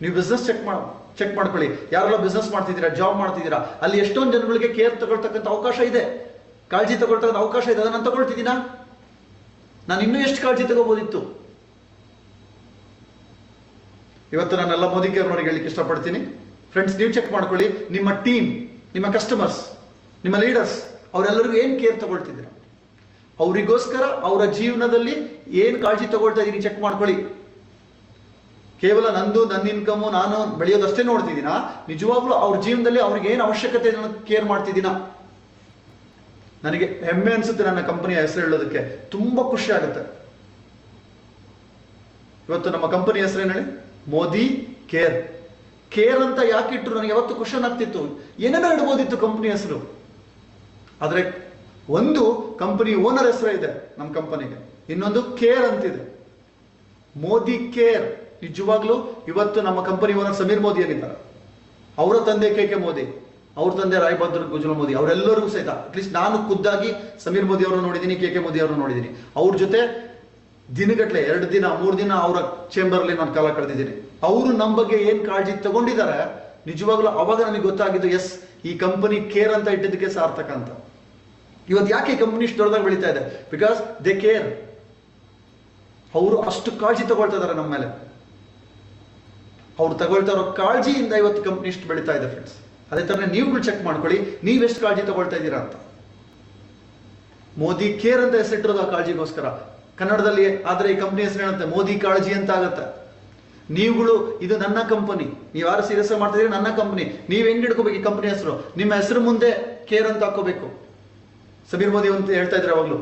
ನೀವು ಬಿಸ್ನೆಸ್ ಚೆಕ್ ಮಾಡ್ಕೊಳ್ಳಿ. ಯಾರೆಲ್ಲ ಬಿಸ್ನೆಸ್ ಮಾಡ್ತಿದ್ದೀರಾ, ಜಾಬ್ ಮಾಡ್ತಿದ್ದೀರಾ, ಅಲ್ಲಿ ಎಷ್ಟೊಂದು ಜನಗಳಿಗೆ ಕೇರ್ ತಗೊಳ್ತಕ್ಕಂಥ ಅವಕಾಶ ಇದೆ, ಕಾಳಜಿ ತಗೊಳ್ತಕ್ಕಂಥ ಅವಕಾಶ ಇದೆ. ಅದನ್ನ ತಗೊಳ್ತಿದ್ದೀನಾ? ನಾನು ಇನ್ನೂ ಎಷ್ಟು ಕಾಳಜಿ ತಗೋಬೋದಿತ್ತು? ಇವತ್ತು ನಾನೆಲ್ಲ ಮೋದಿ ಕೇರ್ನವರಿಗೆ ಹೇಳಲಿಕ್ಕೆ ಇಷ್ಟಪಡ್ತೀನಿ. ಫ್ರೆಂಡ್ಸ್, ನೀವು ಚೆಕ್ ಮಾಡ್ಕೊಳ್ಳಿ, ನಿಮ್ಮ ಟೀಮ್, ನಿಮ್ಮ ಕಸ್ಟಮರ್ಸ್, ನಿಮ್ಮ ಲೀಡರ್ಸ್ ಅವರೆಲ್ಲರಿಗೂ ಏನು ಕೇರ್ ತಗೊಳ್ತಿದ್ದೀರಾ, ಅವರಿಗೋಸ್ಕರ ಅವರ ಜೀವನದಲ್ಲಿ ಏನು ಕಾಳಜಿ ತಗೊಳ್ತಾ ಇದ್ದೀನಿ ಚೆಕ್ ಮಾಡ್ಕೊಳ್ಳಿ. ಕೇವಲ ನನ್ನ ಇನ್ಕಮ್ ನಾನು ಬೆಳೆಯೋದಷ್ಟೇ ನೋಡ್ತಿದ್ದೀನಾ, ನಿಜವಾಗ್ಲೂ ಅವ್ರ ಜೀವನದಲ್ಲಿ ಅವ್ರಿಗೆ ಏನು ಅವಶ್ಯಕತೆ ಕೇರ್ ಮಾಡ್ತಿದ್ದೀನಾ? ನನಗೆ ಹೆಮ್ಮೆ ಅನ್ಸುತ್ತೆ ನನ್ನ ಕಂಪನಿಯ ಹೆಸರು ಹೇಳೋದಕ್ಕೆ, ತುಂಬಾ ಖುಷಿ ಆಗುತ್ತೆ. ಇವತ್ತು ನಮ್ಮ ಕಂಪನಿ ಹೆಸರು ಏನು ಹೇಳಿ? ಮೋದಿ ಕೇರ್. ಕೇರ್ ಅಂತ ಯಾಕೆ ಇಟ್ಟರು ನನಗೆ ಯಾವತ್ತು ಕ್ವಶನ್ ಆಗ್ತಿತ್ತು, ಏನೇನೋ ಇಡ್ಬೋದಿತ್ತು ಕಂಪನಿ ಹೆಸರು. ಆದ್ರೆ ಒಂದು ಕಂಪನಿ ಓನರ್ ಹೆಸರು ಇದೆ ನಮ್ಮ ಕಂಪನಿಗೆ, ಇನ್ನೊಂದು ಕೇರ್ ಅಂತಿದೆ, ಮೋದಿ ಕೇರ್. ನಿಜವಾಗ್ಲೂ ಇವತ್ತು ನಮ್ಮ ಕಂಪನಿ ಓನರ್ ಸಮೀರ್ ಮೋದಿ ಏನಿದ್ದಾರೆ, ಅವರ ತಂದೆ ಕೆ ಮೋದಿ, ಅವ್ರ ತಂದೆ ರಾಯ್ ಬಹದ್ದೂರ್ ಗುಜರಾಲ್ ಮೋದಿ, ಅವರೆಲ್ಲರಿಗೂ ಸಹಿತ ಅಟ್ಲೀಸ್ಟ್ ನಾನು ಖುದ್ದಾಗಿ ಸಮೀರ್ ಮೋದಿ ಅವರು ನೋಡಿದ್ದೀನಿ, ಕೆ ಮೋದಿ ಅವರು ನೋಡಿದ್ದೀನಿ. ಅವ್ರ ಜೊತೆ ದಿನಗಟ್ಲೆ 2 ದಿನ 3 ದಿನ ಅವರ ಚೇಂಬರ್ ಅಲ್ಲಿ ನಾನು ಕಾಲ ಕಳೆದಿದ್ದೀನಿ. ಅವರು ನಮ್ಮ ಬಗ್ಗೆ ಏನ್ ಕಾಳಜಿ ತಗೊಂಡಿದ್ದಾರೆ, ನಿಜವಾಗ್ಲೂ ಅವಾಗ ನನಗೆ ಗೊತ್ತಾಗಿದ್ದು, ಎಸ್, ಈ ಕಂಪನಿ ಕೇರ್ ಅಂತ ಇಟ್ಟಿದ್ದಕ್ಕೆ ಸಾರ್ಥಕ ಅಂತ. ಇವತ್ತು ಯಾಕೆ ಈ ಕಂಪನಿ ಇಷ್ಟು ದೊಡ್ಡದಾಗಿ ಬೆಳೀತಾ ಇದೆ? Because they care. ಅವರು ಅಷ್ಟು ಕಾಳಜಿ ತಗೊಳ್ತಾ ಇದ್ದಾರೆ ನಮ್ಮ ಮೇಲೆ. ಅವ್ರು ತಗೊಳ್ತಾ ಇರೋ ಕಾಳಜಿಯಿಂದ ಇವತ್ತು ಕಂಪನಿ ಇಷ್ಟು ಬೆಳೀತಾ ಇದೆ ಫ್ರೆಂಡ್ಸ್. ಅದೇ ತರ ನೀವುಗಳು ಚೆಕ್ ಮಾಡ್ಕೊಳ್ಳಿ, ನೀವೆಷ್ಟು ಕಾಳಜಿ ತಗೊಳ್ತಾ ಇದ್ದೀರಾ ಅಂತ. ಮೋದಿ ಕೇರ್ ಅಂತ ಹೆಸರಿಟ್ಟಿರೋದು ಆ ಕಾಳಜಿಗೋಸ್ಕರ. ಕನ್ನಡದಲ್ಲಿ ಆದ್ರೆ ಈ ಕಂಪನಿ ಹೆಸರು ಹೇಳುತ್ತೆ ಮೋದಿ ಕಾಳಜಿ ಅಂತ ಆಗತ್ತೆ. ನೀವುಗಳು ಇದು ನನ್ನ ಕಂಪನಿ, ನೀವು ಯಾರು ಸೀರಿಯಸ್ ಮಾಡ್ತಿದ್ದೀರಿ, ನನ್ನ ಕಂಪನಿ, ನೀವ್ ಹೆಂಗ್ ಹಿಡ್ಕೋಬೇಕು ಈ ಕಂಪನಿ ಹೆಸರು? ನಿಮ್ಮ ಹೆಸರು ಮುಂದೆ ಕೇರ್ ಅಂತ ಹಾಕೋಬೇಕು. ಸಮೀರ್ ಮೋದಿ ಅಂತ ಹೇಳ್ತಾ ಇದ್ರೆ ಅವಾಗ್ಲು,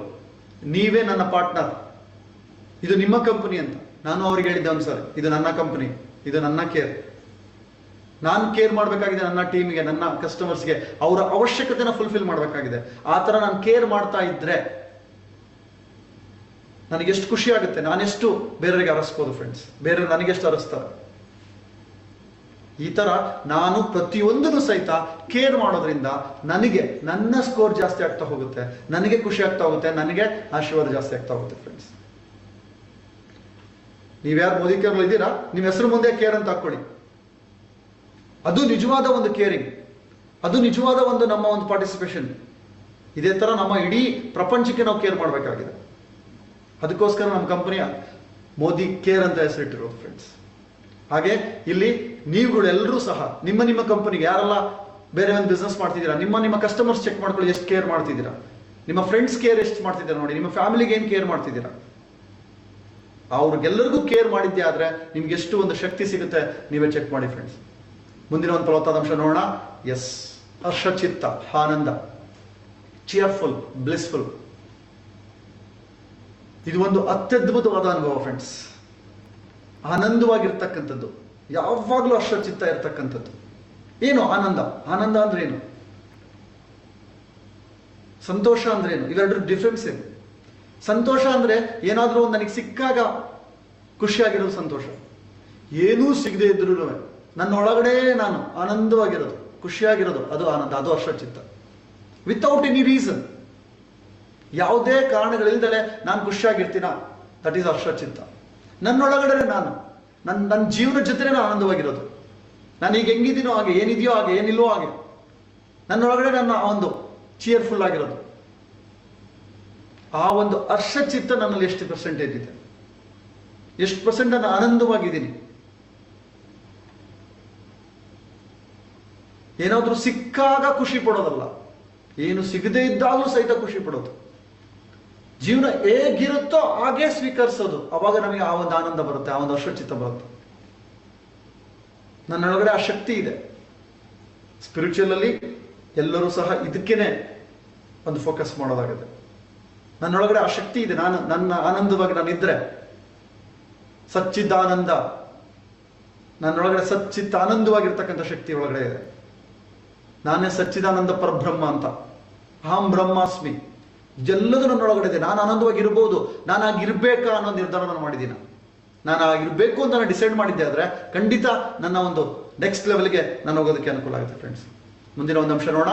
ನೀವೇ ನನ್ನ ಪಾರ್ಟ್ನರ್, ಇದು ನಿಮ್ಮ ಕಂಪನಿ ಅಂತ. ನಾನು ಅವ್ರಿಗೆ ಹೇಳಿದ್ದೆ ಒಂದ್ಸರಿ, ಇದು ನನ್ನ ಕಂಪನಿ, ಇದು ನನ್ನ ಕೇರ್. ನಾನು ಕೇರ್ ಮಾಡಬೇಕಾಗಿದೆ ನನ್ನ ಟೀಮ್ಗೆ, ನನ್ನ ಕಸ್ಟಮರ್ಸ್ಗೆ, ಅವರ ಅವಶ್ಯಕತೆನ ಫುಲ್ಫಿಲ್ ಮಾಡಬೇಕಾಗಿದೆ. ಆ ತರ ನಾನು ಕೇರ್ ಮಾಡ್ತಾ ಇದ್ರೆ ನನಗೆ ಎಷ್ಟು ಖುಷಿ ಆಗುತ್ತೆ, ನಾನೆಷ್ಟು ಬೇರೆಯವರಿಗೆ ಅರಸ್ಬೋದು ಫ್ರೆಂಡ್ಸ್, ಬೇರೆ ನನಗೆಷ್ಟು ಅರಸ್ತಾರೆ. ಈ ತರ ನಾನು ಪ್ರತಿಯೊಂದನ್ನು ಸಹಿತ ಕೇರ್ ಮಾಡೋದ್ರಿಂದ ನನಗೆ ನನ್ನ ಸ್ಕೋರ್ ಜಾಸ್ತಿ ಆಗ್ತಾ ಹೋಗುತ್ತೆ, ನನಗೆ ಖುಷಿ ಆಗ್ತಾ ಹೋಗುತ್ತೆ, ನನಗೆ ಆಶೀರ್ವಾದ ಜಾಸ್ತಿ ಆಗ್ತಾ ಹೋಗುತ್ತೆ ಫ್ರೆಂಡ್ಸ್. ನೀವ್ಯಾರು ಮೋದಿ ಕೇರ್ ಇದ್ದೀರಾ, ನಿಮ್ಮ ಹೆಸರು ಮುಂದೆ ಕೇರ್ ಅಂತ ಹಾಕೊಳ್ಳಿ. ಅದು ನಿಜವಾದ ಒಂದು ಕೇರಿಂಗ್, ಅದು ನಿಜವಾದ ಒಂದು ನಮ್ಮ ಒಂದು ಪಾರ್ಟಿಸಿಪೇಷನ್. ಇದೇ ತರ ನಮ್ಮ ಇಡೀ ಪ್ರಪಂಚಕ್ಕೆ ನಾವು ಕೇರ್ ಮಾಡಬೇಕಾಗಿದೆ. ಅದಕ್ಕೋಸ್ಕರ ನಮ್ಮ ಕಂಪನಿಯ ಮೋದಿ ಕೇರ್ ಅಂತ ಹೆಸರಿಟ್ಟಿರೋದು ಫ್ರೆಂಡ್ಸ್. ಹಾಗೆ ಇಲ್ಲಿ ನೀವುಗಳು ಎಲ್ಲರೂ ಸಹ ನಿಮ್ಮ ಕಂಪನಿಗೆ ಯಾರೆಲ್ಲ ಬೇರೆ ಒಂದು ಬಿಸ್ನೆಸ್ ಮಾಡ್ತಿದ್ದೀರಾ, ನಿಮ್ಮ ಕಸ್ಟಮರ್ಸ್ ಚೆಕ್ ಮಾಡ್ಕೊಳ್ಳಿ, ಎಷ್ಟು ಕೇರ್ ಮಾಡ್ತಿದ್ದೀರಾ, ನಿಮ್ಮ ಫ್ರೆಂಡ್ಸ್ ಕೇರ್ ಎಷ್ಟು ಮಾಡ್ತಿದ್ದೀರಾ ನೋಡಿ, ನಿಮ್ಮ ಫ್ಯಾಮಿಲಿಗೆ ಏನು ಕೇರ್ ಮಾಡ್ತಿದ್ದೀರಾ. ಅವ್ರಿಗೆಲ್ಲರಿಗೂ ಕೇರ್ ಮಾಡಿದ್ದೆ ಆದ್ರೆ ನಿಮ್ಗೆ ಎಷ್ಟು ಒಂದು ಶಕ್ತಿ ಸಿಗುತ್ತೆ ನೀವೇ ಚೆಕ್ ಮಾಡಿ ಫ್ರೆಂಡ್ಸ್. ಮುಂದಿನ ಒಂದು ಫಲವತ್ತಾದ ನೋಡೋಣ. ಎಸ್, ಹರ್ಷಚಿತ್ತ, ಆನಂದ, ಚಿಯರ್ಫುಲ್, ಬ್ಲಿಸ್ಫುಲ್. ಇದು ಒಂದು ಅತ್ಯದ್ಭುತವಾದ ಅನುಭವ ಫ್ರೆಂಡ್ಸ್. ಆನಂದವಾಗಿರ್ತಕ್ಕಂಥದ್ದು, ಯಾವಾಗಲೂ ಹರ್ಷಚಿತ್ತ ಇರ್ತಕ್ಕಂಥದ್ದು. ಏನು ಆನಂದ? ಆನಂದ ಅಂದ್ರೆ ಏನು? ಸಂತೋಷ ಅಂದ್ರೆ ಏನು? ಇವೆರಡರ ಡಿಫ್ರೆನ್ಸ್ ಏನು? ಸಂತೋಷ ಅಂದ್ರೆ ಏನಾದ್ರೂ ನನಗೆ ಸಿಕ್ಕಾಗ ಖುಷಿಯಾಗಿರೋದು ಸಂತೋಷ. ಏನೂ ಸಿಗದೆ ಇದ್ರು ನನ್ನ ಒಳಗಡೆ ನಾನು ಆನಂದವಾಗಿರೋದು, ಖುಷಿಯಾಗಿರೋದು, ಅದು ಆನಂದ, ಅದು ಹರ್ಷಚಿತ್ತ. ವಿತೌಟ್ ಎನಿ ರೀಸನ್, ಯಾವುದೇ ಕಾರಣಗಳಿಲ್ದಲೆ ನಾನು ಖುಷಿಯಾಗಿರ್ತೀನ, ದಟ್ ಈಸ್ ಹರ್ಷಚಿತ್ತ. ನನ್ನೊಳಗಡೆ ನನ್ನ ಜೀವನ ಜೊತೆ ನಾನು ಆನಂದವಾಗಿರೋದು. ನಾನು ಈಗ ಹೆಂಗಿದ್ದೀನೋ ಹಾಗೆ, ಏನಿದೆಯೋ ಹಾಗೆ, ಏನಿಲ್ಲೋ ಹಾಗೆ, ನನ್ನೊಳಗಡೆ ನನ್ನ ಒಂದು ಚಿಯರ್ಫುಲ್ ಆಗಿರೋದು. ಆ ಒಂದು ಹರ್ಷಚಿತ್ತ ನನ್ನಲ್ಲಿ ಎಷ್ಟು ಪರ್ಸೆಂಟೇಜ್ ಇದೆ, ಎಷ್ಟು ಪರ್ಸೆಂಟ್ ನಾನು ಆನಂದವಾಗಿದ್ದೀನಿ. ಏನಾದ್ರೂ ಸಿಕ್ಕಾಗ ಖುಷಿ ಪಡೋದಲ್ಲ, ಏನು ಸಿಗದೇ ಇದ್ದಾಗಲೂ ಸಹಿತ ಖುಷಿ ಪಡೋದು. ಜೀವನ ಹೇಗಿರುತ್ತೋ ಹಾಗೆ ಸ್ವೀಕರಿಸೋದು. ಅವಾಗ ನಮಗೆ ಆ ಒಂದು ಆನಂದ ಬರುತ್ತೆ, ಆ ಒಂದು ಹರ್ಷಚಿತ್ತ ಬರುತ್ತೆ. ನನ್ನೊಳಗಡೆ ಆ ಶಕ್ತಿ ಇದೆ. ಸ್ಪಿರಿಚುವಲ್ ಅಲ್ಲಿ ಎಲ್ಲರೂ ಸಹ ಇದಕ್ಕೇನೆ ಒಂದು ಫೋಕಸ್ ಮಾಡೋದಾಗಿದೆ. ನನ್ನೊಳಗಡೆ ಆ ಶಕ್ತಿ ಇದೆ. ನನ್ನ ಆನಂದವಾಗಿ ನಾನಿದ್ರೆ ಸಚ್ಚಿದಾನಂದ, ನನ್ನೊಳಗಡೆ ಸಚ್ಚಿತ್ತ ಆನಂದವಾಗಿರ್ತಕ್ಕಂಥ ಶಕ್ತಿ ಒಳಗಡೆ ಇದೆ. ನಾನೇ ಸಚ್ಚಿದಾನಂದ ಪರಬ್ರಹ್ಮ ಅಂತ, ಅಹಂ ಬ್ರಹ್ಮಾಸ್ಮಿ. ಎಲ್ಲದೂ ನನ್ನೊಳಗಡೆ ಇದೆ. ನಾನು ಆನಂದವಾಗಿರ್ಬೋದು, ನಾನು ಆಗಿರ್ಬೇಕಾ ಅನ್ನೋ ನಿರ್ಧಾರ ನಾನು ಮಾಡಿದ್ದೀನಿ. ನಾನು ಆಗಿರ್ಬೇಕು ಅಂತ ನಾನು ಡಿಸೈಡ್ ಮಾಡಿದ್ದೆ ಆದ್ರೆ ಖಂಡಿತ ನನ್ನ ಒಂದು ನೆಕ್ಸ್ಟ್ ಲೆವೆಲ್ಗೆ ನಾನು ಹೋಗೋದಕ್ಕೆ ಅನುಕೂಲ ಆಗುತ್ತೆ ಫ್ರೆಂಡ್ಸ್. ಮುಂದಿನ ಒಂದು ಅಂಶ ನೋಡೋಣ.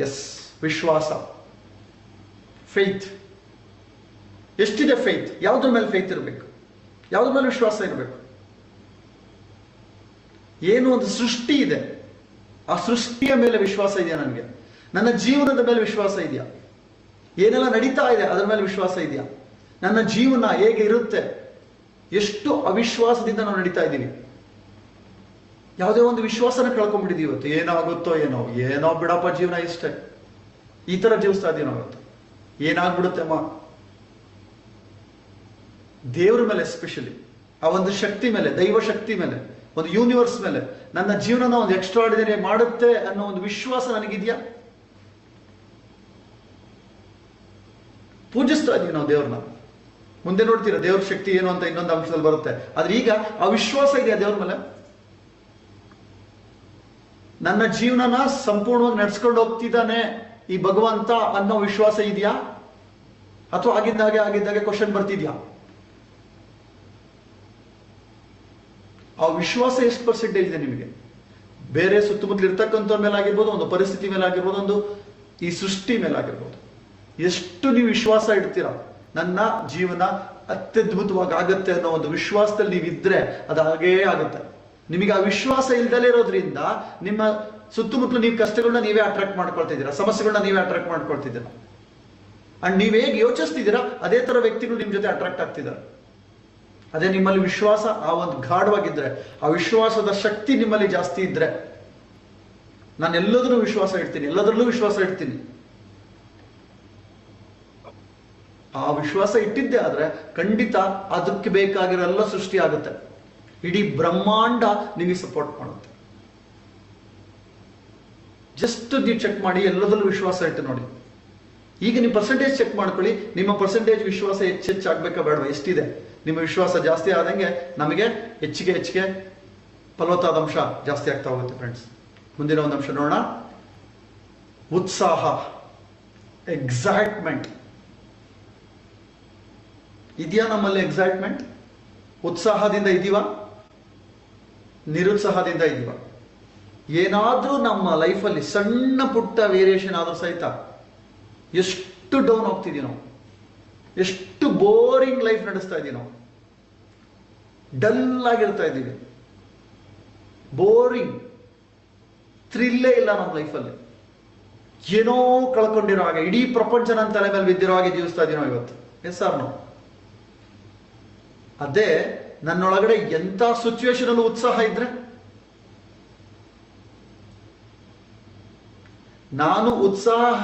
ಎಸ್, ವಿಶ್ವಾಸ, ಫೇತ್. ಎಷ್ಟಿದೆ ಫೇತ್? ಯಾವುದ್ರ ಮೇಲೆ ಫೇತ್ ಇರಬೇಕು, ಯಾವುದ್ರ ಮೇಲೆ ವಿಶ್ವಾಸ ಇರಬೇಕು? ಏನು ಒಂದು ಸೃಷ್ಟಿ ಇದೆ, ಆ ಸೃಷ್ಟಿಯ ಮೇಲೆ ವಿಶ್ವಾಸ ಇದೆಯಾ ನನಗೆ? ನನ್ನ ಜೀವನದ ಮೇಲೆ ವಿಶ್ವಾಸ ಇದೆಯಾ? ಏನೆಲ್ಲ ನಡೀತಾ ಇದೆ ಅದರ ಮೇಲೆ ವಿಶ್ವಾಸ ಇದೆಯಾ? ನನ್ನ ಜೀವನ ಹೇಗೆ ಇರುತ್ತೆ? ಎಷ್ಟು ಅವಿಶ್ವಾಸದಿಂದ ನಾವು ನಡೀತಾ ಇದ್ದೀವಿ. ಯಾವುದೇ ಒಂದು ವಿಶ್ವಾಸನ ಕಳ್ಕೊಂಡ್ಬಿಟ್ಟಿದೀವಿ ಇವತ್ತು. ಏನಾಗುತ್ತೋ ಏನೋ, ಏನೋ ಬಿಡಪ್ಪ ಜೀವನ ಇಷ್ಟೇ, ಈ ತರ ಜೀವಿಸ್ತಾ ಇದೀವಿ ನಾವತ್ತು. ಏನಾಗ್ಬಿಡುತ್ತೆ ಅಮ್ಮ. ದೇವ್ರ ಮೇಲೆ ಎಸ್ಪೆಷಲಿ, ಆ ಒಂದು ಶಕ್ತಿ ಮೇಲೆ, ದೈವ ಶಕ್ತಿ ಮೇಲೆ, ಒಂದು ಯೂನಿವರ್ಸ್ ಮೇಲೆ ನನ್ನ ಜೀವನನ ಒಂದು ಎಕ್ಸ್ಟ್ರಾರ್ಡಿನರಿ ಮಾಡುತ್ತೆ ಅನ್ನೋ ಒಂದು ವಿಶ್ವಾಸ ನನಗಿದೆಯಾ? ಪೂಜಿಸ್ತಾ ಇದೀವಿ ನಾವು ದೇವ್ರನ್ನ. ಮುಂದೆ ನೋಡ್ತೀರಾ ದೇವ್ರ ಶಕ್ತಿ ಏನು ಅಂತ ಇನ್ನೊಂದು ಅಂಶದಲ್ಲಿ ಬರುತ್ತೆ. ಆದ್ರೆ ಈಗ ಆ ವಿಶ್ವಾಸ ಇದೆಯಾ ದೇವ್ರ ಮೇಲೆ? ನನ್ನ ಜೀವನನ ಸಂಪೂರ್ಣವಾಗಿ ನಡ್ಸ್ಕೊಂಡು ಹೋಗ್ತಿದ್ದಾನೆ ಈ ಭಗವಂತ ಅನ್ನೋ ವಿಶ್ವಾಸ ಇದೆಯಾ? ಅಥವಾ ಆಗಿದ್ದಾಗೆ ಕ್ವಶನ್ ಬರ್ತಿದ್ಯಾ? ಆ ವಿಶ್ವಾಸ ಎಷ್ಟು ಪರ್ಸೆಂಟೇಜ್ ಇದೆ ನಿಮಗೆ? ಬೇರೆ ಸುತ್ತಮುತ್ತಲು ಇರ್ತಕ್ಕಂಥವ್ರ ಮೇಲೆ ಆಗಿರ್ಬೋದು, ಒಂದು ಪರಿಸ್ಥಿತಿ ಮೇಲೆ ಆಗಿರ್ಬೋದು, ಒಂದು ಈ ಸೃಷ್ಟಿ ಮೇಲೆ ಆಗಿರ್ಬೋದು, ಎಷ್ಟು ನೀವು ವಿಶ್ವಾಸ ಇಡ್ತೀರಾ ನನ್ನ ಜೀವನ ಅತ್ಯದ್ಭುತವಾಗಿ ಆಗತ್ತೆ ಅನ್ನೋ ಒಂದು ವಿಶ್ವಾಸದಲ್ಲಿ ನೀವಿದ್ರೆ ಅದು ಹಾಗೇ ಆಗುತ್ತೆ. ನಿಮಗೆ ಆ ವಿಶ್ವಾಸ ಇಲ್ದಲೇ ಇರೋದ್ರಿಂದ ನಿಮ್ಮ ಸುತ್ತಮುತ್ತಲು ನೀವು ಕಷ್ಟಗಳನ್ನ ನೀವೇ ಅಟ್ರಾಕ್ಟ್ ಮಾಡ್ಕೊಳ್ತಿದ್ದೀರಾ, ಸಮಸ್ಯೆಗಳನ್ನ ನೀವೇ ಅಟ್ರಾಕ್ಟ್ ಮಾಡ್ಕೊಳ್ತಿದ್ದೀರಾ. ಅಂಡ್ ನೀವ್ ಹೇಗೆ ಯೋಚಿಸ್ತಿದ್ದೀರಾ ಅದೇ ತರ ವ್ಯಕ್ತಿಗಳು ನಿಮ್ ಜೊತೆ ಅಟ್ರಾಕ್ಟ್ ಆಗ್ತಿದ್ದಾರೆ. ಅದೇ ನಿಮ್ಮಲ್ಲಿ ವಿಶ್ವಾಸ ಆ ಒಂದು ಗಾಢವಾಗಿದ್ರೆ, ಆ ವಿಶ್ವಾಸದ ಶಕ್ತಿ ನಿಮ್ಮಲ್ಲಿ ಜಾಸ್ತಿ ಇದ್ರೆ, ನಾನು ಎಲ್ಲದರಲ್ಲೂ ವಿಶ್ವಾಸ ಇಡ್ತೀನಿ, ಎಲ್ಲದರಲ್ಲೂ ವಿಶ್ವಾಸ ಇಡ್ತೀನಿ, ಆ ವಿಶ್ವಾಸ ಇಟ್ಟಿದ್ದೆ ಆದ್ರೆ ಖಂಡಿತ ಅದಕ್ಕೆ ಬೇಕಾಗಿರೋ ಎಲ್ಲ ಸೃಷ್ಟಿ ಆಗುತ್ತೆ. ಇಡೀ ಬ್ರಹ್ಮಾಂಡ ನಿಮಗೆ ಸಪೋರ್ಟ್ ಮಾಡುತ್ತೆ. ಜಸ್ಟ್ ನೀವು ಚೆಕ್ ಮಾಡಿ, ಎಲ್ಲದರಲ್ಲೂ ವಿಶ್ವಾಸ ಇಟ್ಟು ನೋಡಿ. ಈಗ ನೀವು ಪರ್ಸೆಂಟೇಜ್ ಚೆಕ್ ಮಾಡ್ಕೊಳ್ಳಿ, ನಿಮ್ಮ ಪರ್ಸೆಂಟೇಜ್ ವಿಶ್ವಾಸ ಹೆಚ್ಚಾಗ್ಬೇಕಾ ಬೇಡವಾ, ಎಷ್ಟಿದೆ? ನಿಮ್ಮ ವಿಶ್ವಾಸ ಜಾಸ್ತಿ ಆದಂಗೆ ನಮಗೆ ಹೆಚ್ಚಿಗೆ ಫಲವತ್ತಾದ ಅಂಶ ಜಾಸ್ತಿ ಆಗ್ತಾ ಹೋಗುತ್ತೆ ಫ್ರೆಂಡ್ಸ್. ಮುಂದಿನ ಒಂದು ಅಂಶ ನೋಡೋಣ. ಉತ್ಸಾಹ, ಎಕ್ಸೈಟ್ಮೆಂಟ್ ಇದೆಯಾ ನಮ್ಮಲ್ಲಿ? ಎಕ್ಸೈಟ್ಮೆಂಟ್, ಉತ್ಸಾಹದಿಂದ ಇದೀವಾ, ನಿರುತ್ಸಾಹದಿಂದ ಇದೀವ? ಏನಾದ್ರೂ ನಮ್ಮ ಲೈಫಲ್ಲಿ ಸಣ್ಣ ಪುಟ್ಟ ವೇರಿಯೇಷನ್ ಆದ್ರೂ ಸಹಿತ ಎಷ್ಟು ಡೌನ್ ಹೋಗ್ತಿದೀವಿ ನಾವು, ಎಷ್ಟು ಬೋರಿಂಗ್ ಲೈಫ್ ನಡೆಸ್ತಾ ಇದೀವಿ ನಾವು, ಡಲ್ ಆಗಿರ್ತಾ ಇದ್ದೀವಿ, ಬೋರಿಂಗ್, ಥ್ರಿಲ್ಲೇ ಇಲ್ಲ ನಮ್ಮ ಲೈಫಲ್ಲಿ, ಏನೋ ಕಳ್ಕೊಂಡಿರೋ ಹಾಗೆ, ಇಡೀ ಪ್ರಪಂಚ ನನ್ನ ತಲೆ ಮೇಲೆ ಬಿದ್ದಿರೋ ಹಾಗೆ ಜೀವಿಸ್ತಾ ಇದೀವಿ ನಾವು ಇವತ್ತು. Yes or no? ಅದೇ ನನ್ನೊಳಗಡೆ ಎಂಥ ಸಿಚುವೇಶನ್ ಅಲ್ಲೂ ಉತ್ಸಾಹ ಇದ್ರೆ, ನಾನು ಉತ್ಸಾಹ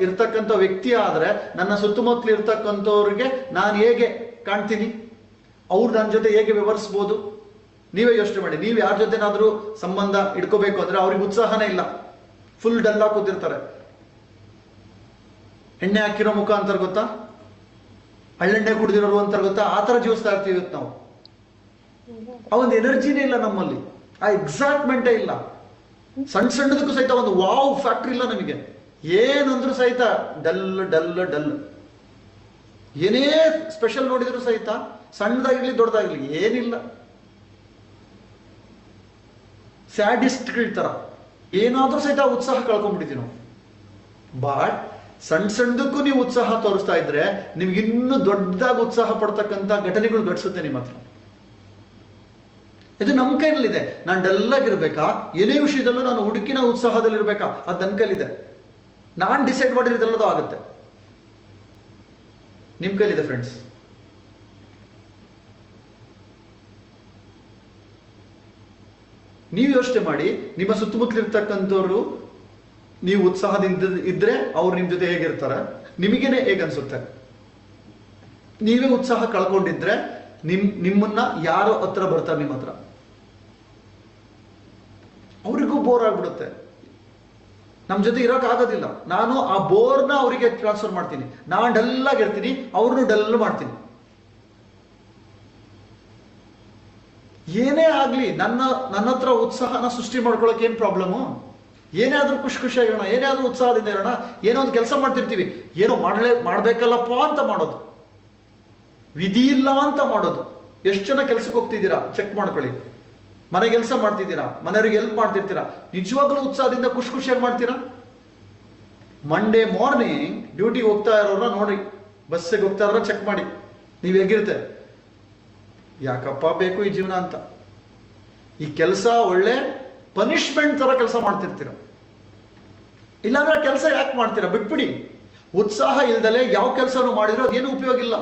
ಇರ್ತಕ್ಕಂಥ ವ್ಯಕ್ತಿ ಆದ್ರೆ ನನ್ನ ಸುತ್ತಮುತ್ತಲು ಇರ್ತಕ್ಕಂಥವ್ರಿಗೆ ನಾನು ಹೇಗೆ ಕಾಣ್ತೀನಿ, ಅವ್ರು ನನ್ನ ಜೊತೆ ಹೇಗೆ ವ್ಯವಹರಿಸ್ಬೋದು? ನೀವೇ ಯೋಚನೆ ಮಾಡಿ. ನೀವು ಯಾರ ಜೊತೆನಾದ್ರೂ ಸಂಬಂಧ ಇಟ್ಕೋಬೇಕು ಅಂದ್ರೆ ಅವ್ರಿಗೆ ಉತ್ಸಾಹನೇ ಇಲ್ಲ, ಫುಲ್ ಡಲ್ ಆಗಿ ಕೂತಿರ್ತಾರೆ. ಎಣ್ಣೆ ಹಾಕಿರೋ ಮುಖ ಅಂತಾರೆ ಗೊತ್ತಾ, ಹಳ್ಳೆಣ್ಣೆ ಕುಡಿದಿರೋರು ಅಂತಾರೆ ಗೊತ್ತಾ, ಆ ತರ ಜೀವಿಸ್ತಾ ಇರ್ತೀವಿ ಇವತ್ತು ನಾವು. ಆ ಒಂದು ಎನರ್ಜಿನೇ ಇಲ್ಲ ನಮ್ಮಲ್ಲಿ, ಆ ಎಕ್ಸೈಟ್ಮೆಂಟೇ ಇಲ್ಲ. ಸಣ್ಣ ಸಣ್ಣದಕ್ಕೂ ಸಹಿತ ಒಂದು ವಾವ್ ಫ್ಯಾಕ್ಟ್ರಿ ಇಲ್ಲ ನಮಗೆ. ಏನಂದ್ರೂ ಸಹಿತ ಡಲ್ ಡಲ್ ಡಲ್. ಏನೇ ಸ್ಪೆಷಲ್ ನೋಡಿದ್ರು ಸಹಿತ, ಸಣ್ಣದಾಗಿರ್ಲಿ ದೊಡ್ಡದಾಗಿರ್ಲಿ ಏನಿಲ್ಲ. ಸ್ಯಾಡಿಸ್ಟ್ಗಳ ತರ ಏನಾದ್ರೂ ಸಹಿತ ಉತ್ಸಾಹ ಕಳ್ಕೊಂಡ್ಬಿಟ್ಟಿದ್ದೀವಿ ನಾವು. ಬಟ್ ಸಣ್ಣದಕ್ಕೂ ನೀವು ಉತ್ಸಾಹ ತೋರಿಸ್ತಾ ಇದ್ರೆ ನಿಮ್ಗೆ ಇನ್ನೂ ದೊಡ್ಡದಾಗಿ ಉತ್ಸಾಹ ಪಡ್ತಕ್ಕಂಥ ಘಟನೆಗಳು ಘಟಿಸುತ್ತೆ ನಿಮ್ಮ ಹತ್ರ. ಇದು ನಮ್ಮ ಕೈನಲ್ಲಿದೆ. ನಾನು ಡಲ್ ಆಗಿರ್ಬೇಕಾ, ಏನೇ ವಿಷಯದಲ್ಲೂ ನಾನು ಹುಡುಕಿನ ಉತ್ಸಾಹದಲ್ಲಿರ್ಬೇಕಾ, ಅದು ನನ್ನ ಕೈಲಿದೆ. ನಾನು ಡಿಸೈಡ್ ಮಾಡಿರೋದೆಲ್ಲದೂ ಆಗುತ್ತೆ. ನಿಮ್ ಕೈಲಿದೆ ಫ್ರೆಂಡ್ಸ್. ನೀವು ಯೋಚನೆ ಮಾಡಿ, ನಿಮ್ಮ ಸುತ್ತಮುತ್ತಲಿರ್ತಕ್ಕಂಥವ್ರು ನೀವು ಉತ್ಸಾಹದಿಂದ ಇದ್ರೆ ಅವ್ರು ನಿಮ್ ಜೊತೆ ಹೇಗಿರ್ತಾರೆ, ನಿಮಗೇನೆ ಹೇಗನ್ಸುತ್ತೆ? ನೀವೇ ಉತ್ಸಾಹ ಕಳ್ಕೊಂಡಿದ್ರೆ ನಿಮ್ಮನ್ನ ಯಾರೋ ಹತ್ರ ಬರ್ತಾರೆ, ನಿಮ್ಮ ಹತ್ರ, ಅವರಿಗೂ ಬೋರ್ ಆಗ್ಬಿಡುತ್ತೆ. ನಮ್ಮ ಜೊತೆ ಇರೋಕ್ ಆಗೋದಿಲ್ಲ. ನಾನು ಆ ಬೋರ್ನ ಅವರಿಗೆ ಟ್ರಾನ್ಸ್ಫರ್ ಮಾಡ್ತೀನಿ. ನಾನು ಡಲ್ ಆಗಿರ್ತೀನಿ, ಅವ್ರನ್ನು ಡಲ್ ಮಾಡ್ತೀನಿ. ಏನೇ ಆಗ್ಲಿ ನನ್ನ ಹತ್ರ ಉತ್ಸಾಹನ ಸೃಷ್ಟಿ ಮಾಡ್ಕೊಳಕ್ ಏನ್ ಪ್ರಾಬ್ಲಮ್ಮು? ಏನೇ ಆದ್ರೂ ಖುಷಿಯಾಗಿರೋಣ, ಏನೇ ಆದ್ರೂ ಉತ್ಸಾಹದಿಂದ ಇರೋಣ. ಏನೋ ಒಂದು ಕೆಲಸ ಮಾಡ್ತಿರ್ತೀವಿ, ಏನೋ ಮಾಡ್ಬೇಕಲ್ಲಪ್ಪ ಅಂತ ಮಾಡೋದು, ವಿಧಿ ಇಲ್ಲ ಅಂತ ಮಾಡೋದು. ಎಷ್ಟು ಜನ ಕೆಲ್ಸಕ್ಕೆ ಹೋಗ್ತಿದ್ದೀರಾ ಚೆಕ್ ಮಾಡ್ಕೊಳ್ಳಿ. ಮನೆ ಕೆಲಸ ಮಾಡ್ತಿದ್ದೀರಾ, ಮನೆಯವ್ರಿಗೆ ಹೆಲ್ಪ್ ಮಾಡ್ತಿರ್ತೀರಾ, ನಿಜವಾಗ್ಲೂ ಉತ್ಸಾಹದಿಂದ ಖುಷಿಯಾಗಿ ಮಾಡ್ತೀರಾ? ಮಂಡೇ ಮಾರ್ನಿಂಗ್ ಡ್ಯೂಟಿಗೆ ಹೋಗ್ತಾ ಇರೋರನ್ನ ನೋಡಿ, ಬಸ್ಸಿಗೆ ಹೋಗ್ತಾ ಇರೋರ ಚೆಕ್ ಮಾಡಿ, ನೀವು ಹೇಗಿರುತ್ತೆ? ಯಾಕಪ್ಪ ಬೇಕು ಈ ಜೀವನ ಅಂತ. ಈ ಕೆಲಸ ಒಳ್ಳೆ ಪನಿಷ್ಮೆಂಟ್ ತರ ಕೆಲಸ ಮಾಡ್ತಿರ್ತೀರ. ಇಲ್ಲಾಂದ್ರೆ ಕೆಲಸ ಯಾಕೆ ಮಾಡ್ತೀರಾ? ಬಿಟ್ಬಿಡಿ. ಉತ್ಸಾಹ ಇಲ್ದಲೆ ಯಾವ ಕೆಲಸನೂ ಮಾಡಿದ್ರೆ ಅದೇನು ಉಪಯೋಗ ಇಲ್ಲ.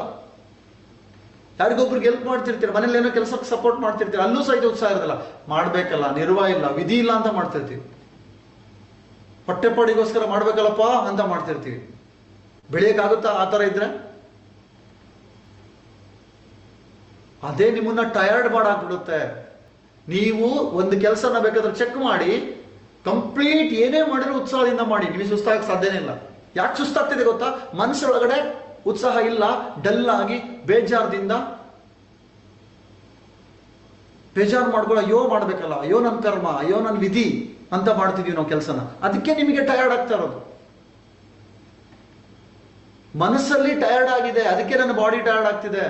ಯಾರಿಗೊಬ್ರಿಗೆ ಹೆಲ್ಪ್ ಮಾಡ್ತಿರ್ತೀರ, ಮನೇಲಿ ಏನೋ ಕೆಲಸಕ್ಕೆ ಸಪೋರ್ಟ್ ಮಾಡ್ತಿರ್ತೀರ, ಅಲ್ಲೂ ಸಹಿತ ಉತ್ಸಾಹ ಇರೋದಿಲ್ಲ. ಮಾಡ್ಬೇಕಲ್ಲ, ನಿರ್ವಾಹ ಇಲ್ಲ, ವಿಧಿ ಇಲ್ಲ ಅಂತ ಮಾಡ್ತಿರ್ತೀವಿ. ಹೊಟ್ಟೆಪಾಡಿಗೋಸ್ಕರ ಮಾಡ್ಬೇಕಲ್ಲಪ್ಪ ಅಂತ ಮಾಡ್ತಿರ್ತೀವಿ. ಬೆಳೆಯಕ್ಕಾಗುತ್ತಾ ಆ ಥರ ಇದ್ರೆ? ಅದೇ ನಿಮ್ಮನ್ನ ಟಯರ್ಡ್ ಮಾಡಾಕ್ಬಿಡುತ್ತೆ. ನೀವು ಒಂದು ಕೆಲಸನ ಬೇಕಾದ್ರೆ ಚೆಕ್ ಮಾಡಿ, ಕಂಪ್ಲೀಟ್ ಏನೇ ಮಾಡಿದ್ರು ಉತ್ಸಾಹದಿಂದ ಮಾಡಿ, ನಿಮಗೆ ಸುಸ್ತಾಗಕ್ಕೆ ಸಾಧ್ಯನೇ ಇಲ್ಲ. ಯಾಕೆ ಸುಸ್ತಾಗ್ತಿದೆ ಗೊತ್ತಾ? ಮನಸ್ಸೊಳಗಡೆ ಉತ್ಸಾಹ ಇಲ್ಲ, ಡಲ್ ಆಗಿ ಬೇಜಾರದಿಂದ ಬೇಜಾರು ಮಾಡ್ಕೊಳ್ಳೋ, ಅಯ್ಯೋ ಮಾಡ್ಬೇಕಲ್ಲ, ಅಯ್ಯೋ ನನ್ನ ಕರ್ಮ, ಅಯ್ಯೋ ನನ್ನ ವಿಧಿ ಅಂತ ಮಾಡ್ತಿದೀವಿ ನಾವು ಕೆಲಸನ. ಅದಕ್ಕೆ ನಿಮಗೆ ಟಯರ್ಡ್ ಆಗ್ತಾ ಇರೋದು. ಮನಸ್ಸಲ್ಲಿ ಟಯರ್ಡ್ ಆಗಿದೆ, ಅದಕ್ಕೆ ನನ್ನ ಬಾಡಿ ಟಯರ್ಡ್ ಆಗ್ತಿದೆ.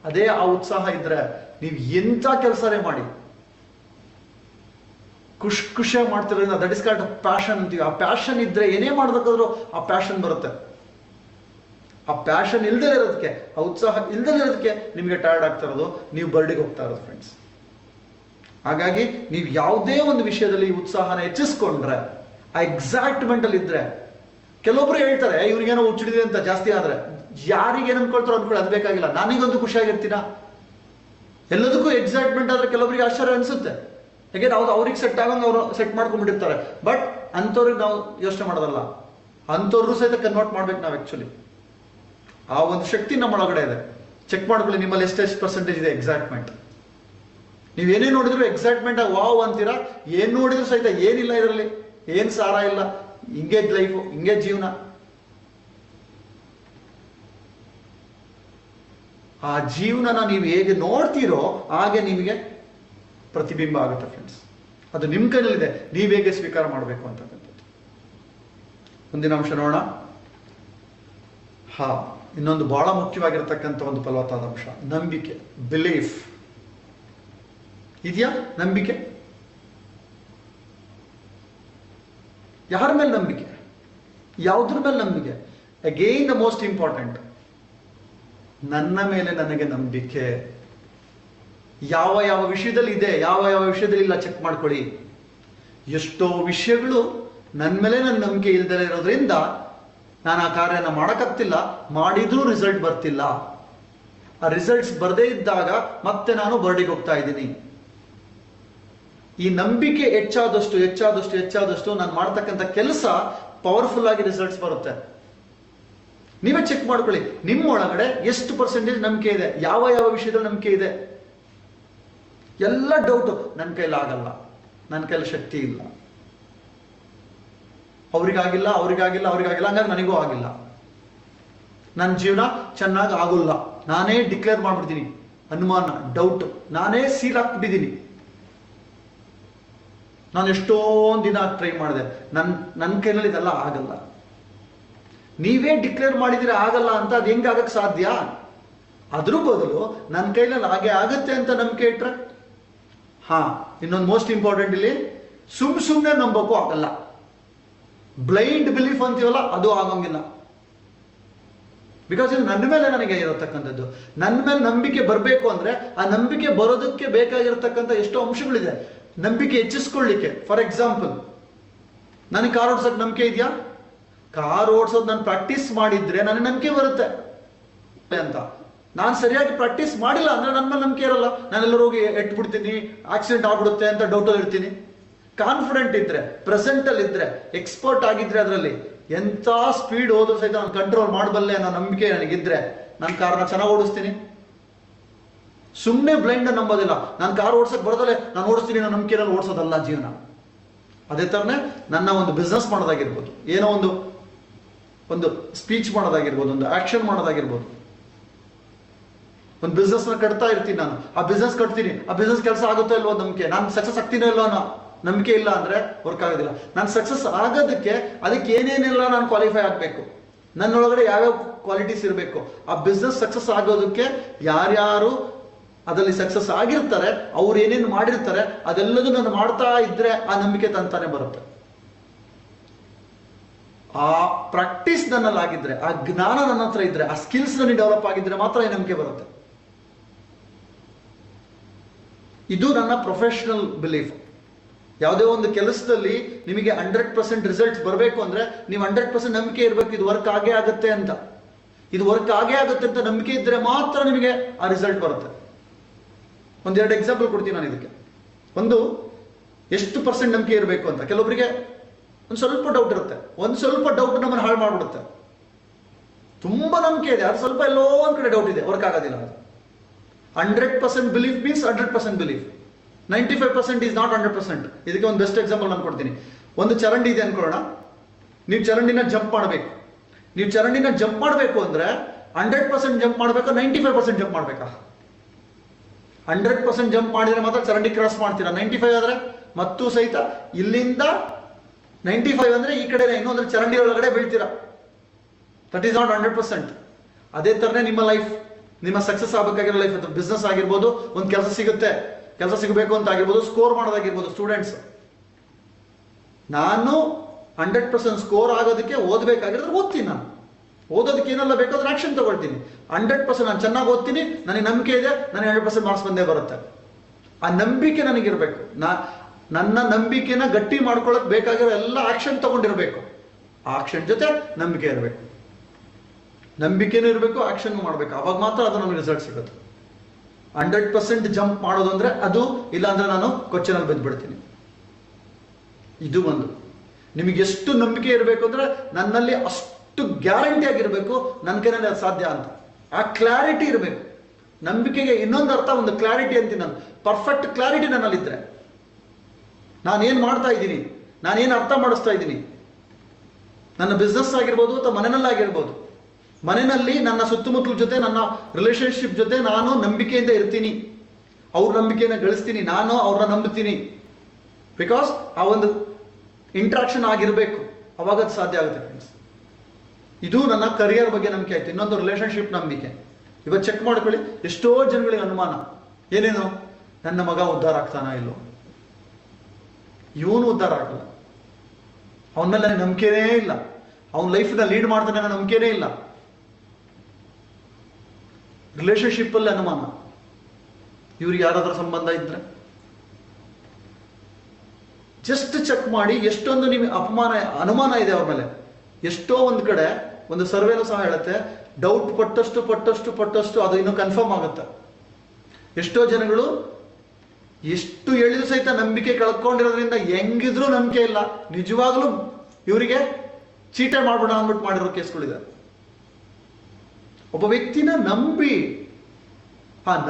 ಅದೇ ಆ ಉತ್ಸಾಹ ಇದ್ರೆ ನೀವು ಎಂಥ ಕೆಲಸನೇ ಮಾಡಿ ಖುಷಿಯಾಗಿ ಮಾಡ್ತಿರೋದ್ರಿಂದ, ದಟ್ ಇಸ್ ಕಾಲ್ಡ್ ಪ್ಯಾಷನ್ ಅಂತೀವಿ. ಆ ಪ್ಯಾಷನ್ ಇದ್ರೆ ಏನೇ ಮಾಡ್ಬೇಕಾದ್ರೂ ಆ ಪ್ಯಾಷನ್ ಬರುತ್ತೆ. ಆ ಪ್ಯಾಷನ್ ಇಲ್ದೇ ಇರೋದಕ್ಕೆ, ಆ ಉತ್ಸಾಹ ಇಲ್ದೇ ಇರೋದಕ್ಕೆ ನಿಮಗೆ ಟಯರ್ಡ್ ಆಗ್ತಾ ಇರೋದು, ನೀವು ಬರ್ಡಿಗೆ ಹೋಗ್ತಾ ಇರೋದು ಫ್ರೆಂಡ್ಸ್. ಹಾಗಾಗಿ ನೀವು ಯಾವುದೇ ಒಂದು ವಿಷಯದಲ್ಲಿ ಉತ್ಸಾಹನ ಹೆಚ್ಚಿಸ್ಕೊಂಡ್ರೆ, ಆ ಎಕ್ಸಾಕ್ಟ್ಮೆಂಟ್ ಅಲ್ಲಿ ಇದ್ರೆ, ಕೆಲವೊಬ್ರು ಹೇಳ್ತಾರೆ ಇವ್ರಿಗೇನೋ ಹುಚ್ಚಿಡಿದೆ ಅಂತ ಜಾಸ್ತಿ ಆದ್ರೆ, ಯಾರಿಗೆ ಏನ್ ಅನ್ಕೊಳ್ತಾರೋ ಅನ್ಕೊಳ್ಳಿ, ಅದು ಬೇಕಾಗಿಲ್ಲ. ನಾನೀಗಂತೂ ಖುಷಿಯಾಗಿರ್ತೀನ. ಎಲ್ಲದಕ್ಕೂ ಎಕ್ಸೈಟ್ಮೆಂಟ್ ಆದ್ರೆ ಕೆಲವರಿಗೆ ಆಶ್ಚರ್ಯ ಅನ್ಸುತ್ತೆ. ಯಾಕೆಂದ್ರೆ ಅವ್ರಿಗೆ ಸೆಟ್ ಆಗಂಗೆ ಅವರು ಸೆಟ್ ಮಾಡ್ಕೊಂಡ್ಬಿಟ್ಟಿರ್ತಾರೆ. ಬಟ್ ಅಂಥವ್ರಿಗೆ ನಾವು ಯೋಚನೆ ಮಾಡೋದಲ್ಲ, ಅಂಥವ್ರು ಸಹಿತ ಕನ್ವರ್ಟ್ ಮಾಡ್ಬೇಕು ನಾವು. ಆಕ್ಚುಲಿ ಆ ಒಂದು ಶಕ್ತಿ ನಮ್ಮೊಳಗಡೆ ಇದೆ. ಚೆಕ್ ಮಾಡ್ಕೊಳ್ಳಿ, ನಿಮ್ಮಲ್ಲಿ ಎಷ್ಟೆಷ್ಟು ಪರ್ಸೆಂಟೇಜ್ ಇದೆ ಎಕ್ಸೈಟ್ಮೆಂಟ್. ನೀವೇನೇ ನೋಡಿದ್ರು ಎಕ್ಸೈಟ್ಮೆಂಟ್ ಆಗಿ ವಾವ್ ಅಂತೀರಾ, ಏನ್ ನೋಡಿದ್ರು ಸಹಿತ ಏನಿಲ್ಲ ಇದರಲ್ಲಿ, ಏನ್ ಸಾರ ಇಲ್ಲ, ಹಿಂಗೆ ಲೈಫು, ಹಿಂಗೆ ಜೀವನ. ಆ ಜೀವನನ ನೀವು ಹೇಗೆ ನೋಡ್ತೀರೋ ಹಾಗೆ ನಿಮಗೆ ಪ್ರತಿಬಿಂಬ ಆಗುತ್ತೆ ಫ್ರೆಂಡ್ಸ್. ಅದು ನಿಮ್ಮ ಕೈನಲ್ಲಿದೆ, ನೀವು ಹೇಗೆ ಸ್ವೀಕಾರ ಮಾಡಬೇಕು ಅಂತಕ್ಕಂಥದ್ದು. ಮುಂದಿನ ಅಂಶ ನೋಡೋಣ. ಇನ್ನೊಂದು ಬಹಳ ಮುಖ್ಯವಾಗಿರ್ತಕ್ಕಂಥ ಒಂದು ಫಲವತ್ತಾದ ಅಂಶ, ನಂಬಿಕೆ, ಬಿಲೀಫ್. ಇದೆಯಾ ನಂಬಿಕೆ? ಯಾರ ಮೇಲೆ ನಂಬಿಕೆ? ಯಾವುದ್ರ ಮೇಲೆ ನಂಬಿಕೆ? ಅಗೈನ್ ದ ಮೋಸ್ಟ್ ಇಂಪಾರ್ಟೆಂಟ್, ನನ್ನ ಮೇಲೆ ನನಗೆ ನಂಬಿಕೆ. ಯಾವ ಯಾವ ವಿಷಯದಲ್ಲಿ ಇದೆ, ಯಾವ ಯಾವ ವಿಷಯದಲ್ಲಿ ಇಲ್ಲ ಚೆಕ್ ಮಾಡ್ಕೊಳ್ಳಿ. ಎಷ್ಟೋ ವಿಷಯಗಳು ನನ್ನ ಮೇಲೆ ನನ್ನ ನಂಬಿಕೆ ಇಲ್ಲದೆ ಇರೋದ್ರಿಂದ ನಾನು ಆ ಕಾರ್ಯನ ಮಾಡೋಕ್ಕಾಗ್ತಿಲ್ಲ, ಮಾಡಿದ್ರೂ ರಿಸಲ್ಟ್ ಬರ್ತಿಲ್ಲ. ಆ ರಿಸಲ್ಟ್ಸ್ ಬರದೇ ಇದ್ದಾಗ ಮತ್ತೆ ನಾನು ಬರ್ಡಿಗೆ ಹೋಗ್ತಾ ಇದ್ದೀನಿ. ಈ ನಂಬಿಕೆ ಹೆಚ್ಚಾದಷ್ಟು ಹೆಚ್ಚಾದಷ್ಟು ಹೆಚ್ಚಾದಷ್ಟು ನಾನು ಮಾಡ್ತಕ್ಕಂಥ ಕೆಲಸ ಪವರ್ಫುಲ್ ಆಗಿ ರಿಸಲ್ಟ್ಸ್ ಬರುತ್ತೆ. ನೀವೇ ಚೆಕ್ ಮಾಡ್ಕೊಳ್ಳಿ, ನಿಮ್ಮ ಒಳಗಡೆ ಎಷ್ಟು ಪರ್ಸೆಂಟೇಜ್ ನಂಬಿಕೆ ಇದೆ, ಯಾವ ಯಾವ ವಿಷಯದಲ್ಲಿ ನಂಬಿಕೆ ಇದೆ. ಎಲ್ಲ ಡೌಟು, ನನ್ನ ಕೈಲಿ ಆಗಲ್ಲ, ನನ್ನ ಕೈಲಿ ಶಕ್ತಿ ಇಲ್ಲ, ಅವ್ರಿಗಾಗಿಲ್ಲ ಅವ್ರಿಗಾಗಿಲ್ಲ ಅವ್ರಿಗಾಗಿಲ್ಲ, ಹಂಗಾಗಿ ನನಗೂ ಆಗಿಲ್ಲ, ನನ್ನ ಜೀವನ ಚೆನ್ನಾಗಿ ಆಗೋಲ್ಲ, ನಾನೇ ಡಿಕ್ಲೇರ್ ಮಾಡ್ಬಿಡ್ತೀನಿ, ಅನುಮಾನ, ಡೌಟ್, ನಾನೇ ಸೀಲ್ ಹಾಕ್ಬಿಟ್ಟಿದ್ದೀನಿ. ನಾನು ಎಷ್ಟೊಂದು ದಿನ ಟ್ರೈ ಮಾಡಿದೆ, ನನ್ನ ಕೈನಲ್ಲಿ ಇದೆಲ್ಲ ಆಗಲ್ಲ. ನೀವೇ ಡಿಕ್ಲೇರ್ ಮಾಡಿದ್ರೆ ಆಗಲ್ಲ ಅಂತ, ಅದು ಹೆಂಗೆ ಆಗಕ್ಕೆ ಸಾಧ್ಯ? ಅದ್ರ ಬದಲು ನನ್ನ ಕೈನಲ್ಲಿ ಹಾಗೆ ಆಗತ್ತೆ ಅಂತ ನಂಬಿಕೆ ಇಟ್ರೆ. ಇನ್ನೊಂದು ಮೋಸ್ಟ್ ಇಂಪಾರ್ಟೆಂಟ್ ಇಲ್ಲಿ, ಸುಮ್ಮನೆ ನಂಬಕ್ಕೂ ಆಗಲ್ಲ. ಬ್ಲೈಂಡ್ ಬಿಲೀಫ್ ಅಂತೀವಲ್ಲ, ಅದು ಆಗಂಗಿಲ್ಲ. ಬಿಕಾಸ್ ಇದು ನನ್ನ ಮೇಲೆ ನನಗೆ ಇರತಕ್ಕಂಥದ್ದು. ನನ್ನ ಮೇಲೆ ನಂಬಿಕೆ ಬರಬೇಕು ಅಂದ್ರೆ, ಆ ನಂಬಿಕೆ ಬರೋದಕ್ಕೆ ಬೇಕಾಗಿರತಕ್ಕಂಥ ಎಷ್ಟೋ ಅಂಶಗಳಿದೆ ನಂಬಿಕೆ ಹೆಚ್ಚಿಸ್ಕೊಳ್ಳಿಕ್ಕೆ. ಫಾರ್ ಎಕ್ಸಾಂಪಲ್, ನನಗೆ ಕಾರ್ ಓಡಿಸೋಕೆ ನಂಬಿಕೆ ಇದೆಯಾ? ಕಾರ್ ಓಡಿಸೋದು ನಾನು ಪ್ರಾಕ್ಟೀಸ್ ಮಾಡಿದ್ರೆ ನನಗೆ ನಂಬಿಕೆ ಬರುತ್ತೆ ಅಂತ. ನಾನು ಸರಿಯಾಗಿ ಪ್ರಾಕ್ಟೀಸ್ ಮಾಡಿಲ್ಲ ಅಂದ್ರೆ ನನ್ನ ಮೇಲೆ ನಂಬಿಕೆ ಇರಲ್ಲ. ನಾನೆಲ್ಲರೂ ಹೋಗಿ ಎಟ್ಬಿಡ್ತೀನಿ, ಆಕ್ಸಿಡೆಂಟ್ ಆಗ್ಬಿಡುತ್ತೆ ಅಂತ ಡೌಟಲ್ಲಿ ಇರ್ತೀನಿ. ಕಾನ್ಫಿಡೆಂಟ್ ಇದ್ರೆ, ಪ್ರೆಸೆಂಟ್ ಅಲ್ಲಿ ಇದ್ರೆ, ಎಕ್ಸ್ಪರ್ಟ್ ಆಗಿದ್ರೆ, ಅದರಲ್ಲಿ ಎಂಥ ಸ್ಪೀಡ್ ಹೋದ್ರೂ ಸಹಿತ ನಾನು ಕಂಟ್ರೋಲ್ ಮಾಡಬಲ್ಲೆ ಅನ್ನೋ ನಂಬಿಕೆ ನನಗಿದ್ರೆ ನಾನು ಕಾರ್ನ ಚೆನ್ನಾಗಿ ಓಡಿಸ್ತೀನಿ. ಸುಮ್ಮನೆ ಬ್ಲೈಂಡ್ ನಂಬೋದಿಲ್ಲ. ನಾನು ಕಾರ್ ಓಡಿಸಕ್ ಬರೋದಲ್ಲೇ ನಾನು ಓಡಿಸ್ತೀನಿ ಅನ್ನೋ ನಂಬಿಕೆನಲ್ಲಿ ಓಡಿಸೋದಲ್ಲ ಜೀವನ. ಅದೇ ಥರನೇ ನನ್ನ ಒಂದು ಬಿಸ್ನೆಸ್ ಮಾಡೋದಾಗಿರ್ಬೋದು, ಏನೋ ಒಂದು ಸ್ಪೀಚ್ ಮಾಡೋದಾಗಿರ್ಬೋದು, ಒಂದು ಆಕ್ಷನ್ ಮಾಡೋದಾಗಿರ್ಬೋದು, ಒಂದು ಬಿಸ್ನೆಸ್ ನ ಕಟ್ತಾ ಇರ್ತೀನಿ ನಾನು. ಆ ಬಿಸ್ನೆಸ್ ಕಟ್ತೀನಿ, ಆ ಬಿಸ್ನೆಸ್ ಕೆಲಸ ಆಗುತ್ತೋ ಇಲ್ವೋ ನಂಬಿಕೆ, ನಾನು ಸಕ್ಸಸ್ ಆಗ್ತೀನೋ ಇಲ್ವೋ ಅನ್ನೋ ನಂಬಿಕೆ ಇಲ್ಲ ಅಂದ್ರೆ ವರ್ಕ್ ಆಗೋದಿಲ್ಲ. ನಾನು ಸಕ್ಸಸ್ ಆಗೋದಕ್ಕೆ ಅದಕ್ಕೆ ಏನೇನೆಲ್ಲ ನಾನು ಕ್ವಾಲಿಫೈ ಆಗಬೇಕು, ನನ್ನೊಳಗಡೆ ಯಾವ್ಯಾವ ಕ್ವಾಲಿಟೀಸ್ ಇರಬೇಕು, ಆ ಬಿಸ್ನೆಸ್ ಸಕ್ಸಸ್ ಆಗೋದಕ್ಕೆ ಯಾರ್ಯಾರು ಅದರಲ್ಲಿ ಸಕ್ಸಸ್ ಆಗಿರ್ತಾರೆ, ಅವ್ರು ಏನೇನು ಮಾಡಿರ್ತಾರೆ, ಅದೆಲ್ಲದೂ ನಾನು ಮಾಡ್ತಾ ಇದ್ರೆ ಆ ನಂಬಿಕೆ ತಂತಾನೆ ಬರುತ್ತೆ. ಆ ಪ್ರಾಕ್ಟೀಸ್ ನನ್ನಲ್ಲಿ ಆಗಿದ್ರೆ, ಆ ಜ್ಞಾನ ನನ್ನ ಹತ್ರ ಇದ್ರೆ, ಆ ಸ್ಕಿಲ್ಸ್ ನನಗೆ ಡೆವಲಪ್ ಆಗಿದ್ರೆ ಮಾತ್ರ ಈ ನಂಬಿಕೆ ಬರುತ್ತೆ. ಇದು ನನ್ನ ಪ್ರೊಫೆಷನಲ್ ಬಿಲೀಫ್. ಯಾವುದೇ ಒಂದು ಕೆಲಸದಲ್ಲಿ ನಿಮಗೆ 100% ರಿಸಲ್ಟ್ಸ್ ಬರಬೇಕು ಅಂದ್ರೆ ನೀವು 100% ನಂಬಿಕೆ ಇರಬೇಕು, ಇದು ವರ್ಕ್ ಆಗೇ ಆಗುತ್ತೆ ಅಂತ. ಇದು ವರ್ಕ್ ಆಗೇ ಆಗುತ್ತೆ ಅಂತ ನಂಬಿಕೆ ಇದ್ದರೆ ಮಾತ್ರ ನಿಮಗೆ ಆ ರಿಸಲ್ಟ್ ಬರುತ್ತೆ. ಒಂದೆರಡು ಎಕ್ಸಾಂಪಲ್ ಕೊಡ್ತೀನಿ ನಾನು ಇದಕ್ಕೆ. ಒಂದು, ಎಷ್ಟು ಪರ್ಸೆಂಟ್ ನಂಬಿಕೆ ಇರಬೇಕು ಅಂತ. ಕೆಲವೊಬ್ಬರಿಗೆ ಒಂದು ಸ್ವಲ್ಪ ಡೌಟ್ ಇರುತ್ತೆ, ಒಂದು ಸ್ವಲ್ಪ ಡೌಟ್ ನಮ್ಮನ್ನು ಹಾಳು ಮಾಡಿಬಿಡುತ್ತೆ. ತುಂಬಾ ನಂಬಿಕೆ ಇದೆ, ಅದು ಸ್ವಲ್ಪ ಎಲ್ಲೋ ಒಂದು ಕಡೆ ಡೌಟ್ ಇದೆ, ವರ್ಕ್ ಆಗೋದಿಲ್ಲ. ಅದು 100% belief means 100% belief. 95% is not 100%. ಇದಕ್ಕೆ ಒಂದು ಬೆಸ್ಟ್ ಎಕ್ಸಾಂಪಲ್ ನಾನು ಕೊಡ್ತೀನಿ. ಒಂದು ಚರಂಡಿ ಇದೆ ಅನ್ಕೊಳ್ಳೋಣ, ನೀವು ಚರಂಡಿನ ಜಂಪ್ ಮಾಡಬೇಕು. ನೀವು ಚರಂಡಿನ ಜಂಪ್ ಮಾಡಬೇಕು ಅಂದ್ರೆ 100% ಜಂಪ್ ಮಾಡಬೇಕಾ, 95% ಜಂಪ್ ಮಾಡಬೇಕಾ? 100% ಜಂಪ್ ಮಾಡಿದ್ರೆ ಮಾತ್ರ ಚರಂಡಿ ಕ್ರಾಸ್ ಮಾಡ್ತೀರಾ. 95 ಆದ್ರೆ ಮತ್ತು ಸಹಿತ ಇಲ್ಲಿಂದ 95 ಅಂದ್ರೆ ಈ ಕಡೆ ಇನ್ನೊಂದ್ರೆ ಚರಂಡಿ ಒಳಗಡೆ ಬೀಳ್ತೀರಾ. That is not 100%. ಅದೇ ತರನೇ ನಿಮ್ಮ ಲೈಫ್, ನಿಮ್ಮ ಸಕ್ಸಸ್ ಆಗಬೇಕಾಗಿರೋ ಲೈಫ್, ಅದು ಬಿಸ್ನೆಸ್ ಆಗಿರ್ಬೋದು, ಒಂದು ಕೆಲಸ ಸಿಗುತ್ತೆ, ಕೆಲಸ ಸಿಗಬೇಕು ಅಂತ ಆಗಿರ್ಬೋದು, ಸ್ಕೋರ್ ಮಾಡೋದಾಗಿರ್ಬೋದು. ಸ್ಟೂಡೆಂಟ್ಸ್, ನಾನು 100% ಸ್ಕೋರ್ ಆಗೋದಕ್ಕೆ ಓದಬೇಕಾಗಿರೋದ್ರೆ ಓದ್ತೀನಿ. ನಾನು ಓದೋದಕ್ಕೆ ಏನೆಲ್ಲ ಬೇಕೋ ಅದನ್ನ ಆಕ್ಷನ್ ತಗೊಳ್ತೀನಿ. 100% ನಾನು ಚೆನ್ನಾಗಿ ಓದ್ತೀನಿ, ನನಗೆ ನಂಬಿಕೆ ಇದೆ, ನನಗೆ 100% ಮಾರ್ಕ್ಸ್ ಬಂದೇ ಬರುತ್ತೆ. ಆ ನಂಬಿಕೆ ನನಗಿರ್ಬೇಕು. ನನ್ನ ನಂಬಿಕೆನ ಗಟ್ಟಿ ಮಾಡ್ಕೊಳ್ಳೋಕೆ ಬೇಕಾಗಿರೋ ಎಲ್ಲ ಆಕ್ಷನ್ ತಗೊಂಡಿರ್ಬೇಕು. ಆ ಆಕ್ಷನ್ ಜೊತೆ ನಂಬಿಕೆ ಇರಬೇಕು, ನಂಬಿಕೆನೂ ಇರಬೇಕು, ಆಕ್ಷನ್ ಮಾಡಬೇಕು. ಅವಾಗ ಮಾತ್ರ ಅದು ನಮಗೆ ರಿಸಲ್ಟ್ ಸಿಗುತ್ತೆ. 100% ಜಂಪ್ ಮಾಡೋದು ಅಂದ್ರೆ ಅದು, ಇಲ್ಲ ಅಂದ್ರೆ ನಾನು ಕೊಚ್ಚನಲ್ಲಿ ಬಿದ್ದುಬಿಡ್ತೀನಿ. ಇದು ಒಂದು. ನಿಮಗೆ ಎಷ್ಟು ನಂಬಿಕೆ ಇರಬೇಕು ಅಂದ್ರೆ ನನ್ನಲ್ಲಿ ಅಷ್ಟು ಗ್ಯಾರಂಟಿ ಆಗಿರ್ಬೇಕು, ನನ್ನ ಕೈನಲ್ಲಿ ಅದು ಸಾಧ್ಯ ಅಂತ. ಆ ಕ್ಲಾರಿಟಿ ಇರಬೇಕು. ನಂಬಿಕೆಗೆ ಇನ್ನೊಂದು ಅರ್ಥ, ಒಂದು ಕ್ಲಾರಿಟಿ ಅಂತೀನಿ ನಾನು. ಪರ್ಫೆಕ್ಟ್ ಕ್ಲಾರಿಟಿ ನನ್ನಲ್ಲಿದ್ದರೆ, ನಾನೇನು ಮಾಡ್ತಾ ಇದ್ದೀನಿ, ನಾನೇನು ಅರ್ಥ ಮಾಡಿಸ್ತಾ ಇದ್ದೀನಿ, ನನ್ನ ಬಿಸ್ನೆಸ್ ಆಗಿರ್ಬೋದು ಅಥವಾ ಮನೆಯಲ್ಲಾಗಿರ್ಬೋದು, ಮನೆಯಲ್ಲಿ ನನ್ನ ಸುತ್ತಮುತ್ತಲ ಜೊತೆ, ನನ್ನ ರಿಲೇಶನ್ಶಿಪ್ ಜೊತೆ ನಾನು ನಂಬಿಕೆಯಿಂದ ಇರ್ತೀನಿ, ಅವ್ರ ನಂಬಿಕೆಯನ್ನು ಗಳಿಸ್ತೀನಿ, ನಾನು ಅವ್ರನ್ನ ನಂಬುತ್ತೀನಿ. ಬಿಕಾಸ್ ಆ ಒಂದು ಇಂಟ್ರಾಕ್ಷನ್ ಆಗಿರಬೇಕು, ಅವಾಗ ಅದು ಸಾಧ್ಯ ಆಗುತ್ತೆ ಫ್ರೆಂಡ್ಸ್. ಇದು ನನ್ನ ಕರಿಯರ್ ಬಗ್ಗೆ ನಂಬಿಕೆ ಆಯ್ತು. ಇನ್ನೊಂದು ರಿಲೇಶನ್ಶಿಪ್ ನಂಬಿಕೆ. ಇವತ್ತು ಚೆಕ್ ಮಾಡ್ಕೊಳ್ಳಿ, ಎಷ್ಟೋ ಜನಗಳಿಗೆ ಅನುಮಾನ, ಏನೇನು, ನನ್ನ ಮಗ ಉದ್ಧಾರ ಆಗ್ತಾನ ಇಲ್ಲೋ, ಇವನು ಉದ್ಧಾರ ಆಗಲ್ಲ, ಅವನ ಮೇಲೆ ನನಗೆ ನಂಬಿಕೆನೇ ಇಲ್ಲ, ಅವನ ಲೈಫ್ನ ಲೀಡ್ ಮಾಡ್ತಾನೆ ಅನ್ನೋ ನಂಬಿಕೆನೇ ಇಲ್ಲ. ರಿಲೇಶನ್ಶಿಪ್ ಅಲ್ಲಿ ಅನುಮಾನ, ಇವ್ರಿಗೆ ಯಾರಾದ್ರೂ ಸಂಬಂಧ ಇದ್ರೆ ಜಸ್ಟ್ ಚೆಕ್ ಮಾಡಿ. ಎಷ್ಟೊಂದು ನಿಮಗೆ ಅನುಮಾನ ಇದೆ ಅವ್ರ ಮೇಲೆ. ಎಷ್ಟೋ ಒಂದು ಕಡೆ ಒಂದು ಸರ್ವೇನೂ ಸಹ ಹೇಳುತ್ತೆ, ಡೌಟ್ ಪಟ್ಟಷ್ಟು ಅದು ಇನ್ನೂ ಕನ್ಫರ್ಮ್ ಆಗುತ್ತೆ. ಎಷ್ಟೋ ಜನಗಳು ಎಷ್ಟು ಹೇಳಿದ್ರು ಸಹಿತ ನಂಬಿಕೆ ಕಳ್ಕೊಂಡಿರೋದ್ರಿಂದ ಹೆಂಗಿದ್ರು ನಂಬಿಕೆ ಇಲ್ಲ, ನಿಜವಾಗ್ಲೂ ಇವರಿಗೆ ಚೀಟೆ ಮಾಡ್ಬಿಡ ಅಂದ್ಬಿಟ್ಟು ಮಾಡಿರೋ ಕೇಸ್ಗಳಿದೆ. ಒಬ್ಬ ವ್ಯಕ್ತಿನ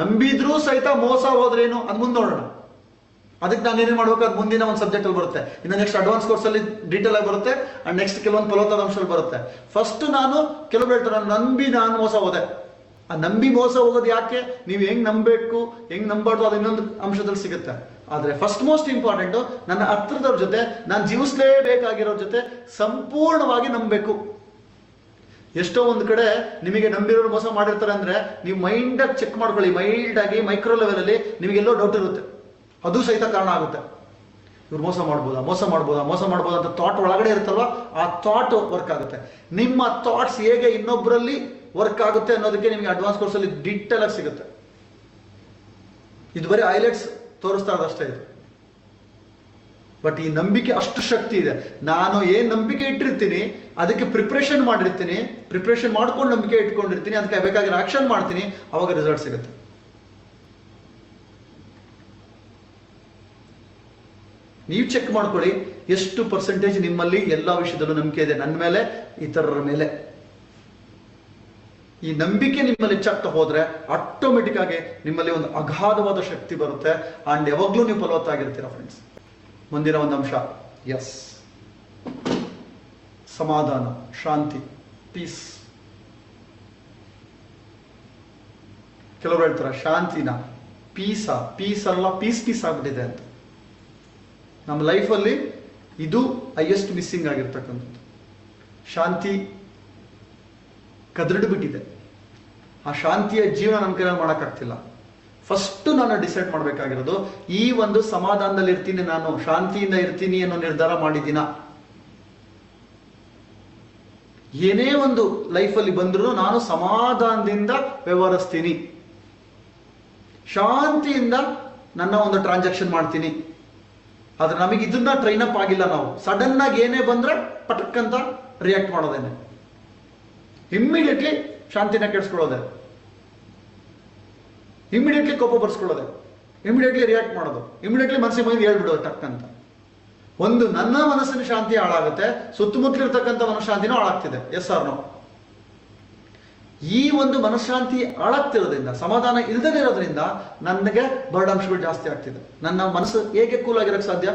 ನಂಬಿದ್ರೂ ಸಹಿತ ಮೋಸ ಹೋದ್ರೇನು, ಅದು ಮುಂದೆ ನೋಡೋಣ. ಅದಕ್ಕೆ ನಾನು ಏನೇನು ಮಾಡ್ಬೇಕು, ಅದು ಮುಂದಿನ ಒಂದು ಸಬ್ಜೆಕ್ಟ್ ಅಲ್ಲಿ ಬರುತ್ತೆ. ಇನ್ನು ನೆಕ್ಸ್ಟ್ ಅಡ್ವಾನ್ಸ್ ಕೋರ್ಸ್ ಅಲ್ಲಿ ಡೀಟೇಲ್ ಆಗಿ ಬರುತ್ತೆ, ಅಂಡ್ ನೆಕ್ಸ್ಟ್ ಕೆಲವೊಂದು ಫಲವತ್ತಾದ ಅಂಶಗಳು ಬರುತ್ತೆ. ಫಸ್ಟ್ ನಾನು ಕೆಲವರು ಹೇಳ್ತಾರೆ, ನಾನು ಮೋಸ ಹೋದೆ. ಆ ನಂಬಿ ಮೋಸ ಹೋಗೋದು ಯಾಕೆ, ನೀವು ಹೆಂಗ್ ನಂಬಬೇಕು ಹೆಂಗ್ ನಂಬಾರ್ದು, ಅದು ಇನ್ನೊಂದು ಅಂಶದಲ್ಲಿ ಸಿಗುತ್ತೆ. ಆದ್ರೆ ಫಸ್ಟ್ ಮೋಸ್ಟ್ ಇಂಪಾರ್ಟೆಂಟ್, ನನ್ನ ಹತ್ರದವ್ರ ಜೊತೆ ನಾನು ಜೀವಿಸಲೇಬೇಕಾಗಿರೋ ಜೊತೆ ಸಂಪೂರ್ಣವಾಗಿ ನಂಬಬೇಕು. ಎಷ್ಟೋ ಒಂದು ಕಡೆ ನಿಮಗೆ ನಂಬಿರೋರು ಮೋಸ ಮಾಡಿರ್ತಾರೆ ಅಂದ್ರೆ, ನೀವು ಮೈಂಡಾಗಿ ಚೆಕ್ ಮಾಡ್ಕೊಳ್ಳಿ, ಮೈಲ್ಡ್ ಆಗಿ ಮೈಕ್ರೋ ಲೆವೆಲ್ ಅಲ್ಲಿ ನಿಮಗೆಲ್ಲೋ ಡೌಟ್ ಇರುತ್ತೆ. ಅದು ಸಹಿತ ಕಾರಣ ಆಗುತ್ತೆ. ಇವ್ರು ಮೋಸ ಮಾಡ್ಬೋದಾ ಅಂತ ಥಾಟ್ ಒಳಗಡೆ ಇರುತ್ತಲ್ವ, ಆ ಥಾಟ್ ವರ್ಕ್ ಆಗುತ್ತೆ. ನಿಮ್ಮ ಥಾಟ್ಸ್ ಹೇಗೆ ಇನ್ನೊಬ್ಬರಲ್ಲಿ ವರ್ಕ್ ಆಗುತ್ತೆ ಅನ್ನೋದಕ್ಕೆ ನಿಮಗೆ ಅಡ್ವಾನ್ಸ್ ಕೋರ್ಸ್ ಅಲ್ಲಿ ಡೀಟೇಲ್ ಆಗಿ ಸಿಗುತ್ತೆ. ಇದು ಬರೀ ಹೈಲೈಟ್ಸ್ ತೋರಿಸ್ತಾ ಇರೋದಷ್ಟೇ ಇದು. ಬಟ್ ಈ ನಂಬಿಕೆ ಅಷ್ಟು ಶಕ್ತಿ ಇದೆ. ನಾನು ಏನ್ ನಂಬಿಕೆ ಇಟ್ಟಿರ್ತೀನಿ ಅದಕ್ಕೆ ಪ್ರಿಪ್ರೇಷನ್ ಮಾಡಿರ್ತೀನಿ, ಪ್ರಿಪ್ರೇಷನ್ ಮಾಡ್ಕೊಂಡು ನಂಬಿಕೆ ಇಟ್ಕೊಂಡಿರ್ತೀನಿ, ಅದಕ್ಕೆ ಬೇಕಾಗಿರೋ ಆಕ್ಷನ್ ಮಾಡ್ತೀನಿ, ಅವಾಗ ರಿಸಲ್ಟ್ ಸಿಗುತ್ತೆ. ನೀವು ಚೆಕ್ ಮಾಡ್ಕೊಳ್ಳಿ, ಎಷ್ಟು ಪರ್ಸೆಂಟೇಜ್ ನಿಮ್ಮಲ್ಲಿ ಎಲ್ಲ ವಿಷಯದಲ್ಲೂ ನಂಬಿಕೆ ಇದೆ, ನನ್ನ ಮೇಲೆ, ಇತರರ ಮೇಲೆ. ಈ ನಂಬಿಕೆ ನಿಮ್ಮಲ್ಲಿ ಹೆಚ್ಚಾಗ್ತಾ ಹೋದ್ರೆ ಆಟೋಮೆಟಿಕ್ ಆಗಿ ನಿಮ್ಮಲ್ಲಿ ಒಂದು ಅಗಾಧವಾದ ಶಕ್ತಿ ಬರುತ್ತೆ, ಅಂಡ್ ಯಾವಾಗ್ಲೂ ನೀವು ಫಲವತ್ತಾಗಿರ್ತೀರ ಫ್ರೆಂಡ್ಸ್. ಮುಂದಿನ ಒಂದು ಅಂಶ, ಎಸ್, ಸಮಾಧಾನ, ಶಾಂತಿ, ಪೀಸ್. ಕೆಲವರು ಹೇಳ್ತಾರೆ ಶಾಂತಿನ ಪೀಸ್ ಅಲ್ಲ, ಪೀಸ್ ಆಗ್ಬಿಟ್ಟಿದೆ ಅಂತ. ನಮ್ಮ ಲೈಫಲ್ಲಿ ಇದು ಹೈಯೆಸ್ಟ್ ಮಿಸ್ಸಿಂಗ್ ಆಗಿರ್ತಕ್ಕಂಥದ್ದು. ಶಾಂತಿ ಕದರಿಡು ಬಿಟ್ಟಿದೆ. ಆ ಶಾಂತಿಯ ಜೀವನ ನಮ್ಮ ಕೈಯಲ್ಲಿ ಮಾಡೋಕ್ಕಾಗ್ತಿಲ್ಲ. ಫಸ್ಟ್ ನಾನು ಡಿಸೈಡ್ ಮಾಡಬೇಕಾಗಿರೋದು, ಈ ಒಂದು ಸಮಾಧಾನದಲ್ಲಿ ಇರ್ತೀನಿ, ನಾನು ಶಾಂತಿಯಿಂದ ಇರ್ತೀನಿ ಅನ್ನೋ ನಿರ್ಧಾರ ಮಾಡಿದ್ದೀನ. ಏನೇ ಒಂದು ಲೈಫಲ್ಲಿ ಬಂದರೂ ನಾನು ಸಮಾಧಾನದಿಂದ ವ್ಯವಹರಿಸ್ತೀನಿ, ಶಾಂತಿಯಿಂದ ನನ್ನ ಒಂದು ಟ್ರಾನ್ಸಾಕ್ಷನ್ ಮಾಡ್ತೀನಿ. ಆದ್ರೆ ನಮಗೆ ಇದನ್ನ ಟ್ರೈನ್ ಅಪ್ ಆಗಿಲ್ಲ. ನಾವು ಸಡನ್ ಆಗಿ ಏನೇ ಬಂದ್ರೆ ಪಟಕ್ಕಂತ ರಿಯಾಕ್ಟ್ ಮಾಡೋದೇನೆ. ಇಮ್ಮಿಡಿಯೇಟ್ಲಿ ಶಾಂತಿನ ಕೆಡಿಸ್ಕೊಳ್ಳೋದೆ, ಇಮಿಡಿಯೇಟ್ಲಿ ಕೋಪ ಬರ್ಸ್ಕೊಳ್ಳೋದೆ, ಇಮಿಡಿಯೇಟ್ಲಿ ರಿಯಾಕ್ಟ್ ಮಾಡೋದು, ಇಮಿಡಿಯೇಟ್ಲಿ ಮನಸ್ಸಿಗೆ ಬಂದು ಹೇಳ್ಬಿಡೋದು ಟಕ್ಕಂತ. ಒಂದು ನನ್ನ ಮನಸ್ಸಿನ ಶಾಂತಿ ಹಾಳಾಗುತ್ತೆ, ಸುತ್ತಮುತ್ತಲಿರ್ತಕ್ಕಂಥ ಮನಃಶಾಂತಿನೂ ಹಾಳಾಗ್ತಿದೆ. Yes or no? ಈ ಒಂದು ಮನಃಶಾಂತಿ ಹಾಳಾಗ್ತಿರೋದ್ರಿಂದ, ಸಮಾಧಾನ ಇಲ್ಲದೇ ಇರೋದ್ರಿಂದ ನನಗೆ ಬರಡಾಂಶಗಳು ಜಾಸ್ತಿ ಆಗ್ತಿದೆ. ನನ್ನ ಮನಸ್ಸು ಹೇಗೆ ಕೂಲ್ ಆಗಿರಕ್ಕೆ ಸಾಧ್ಯ?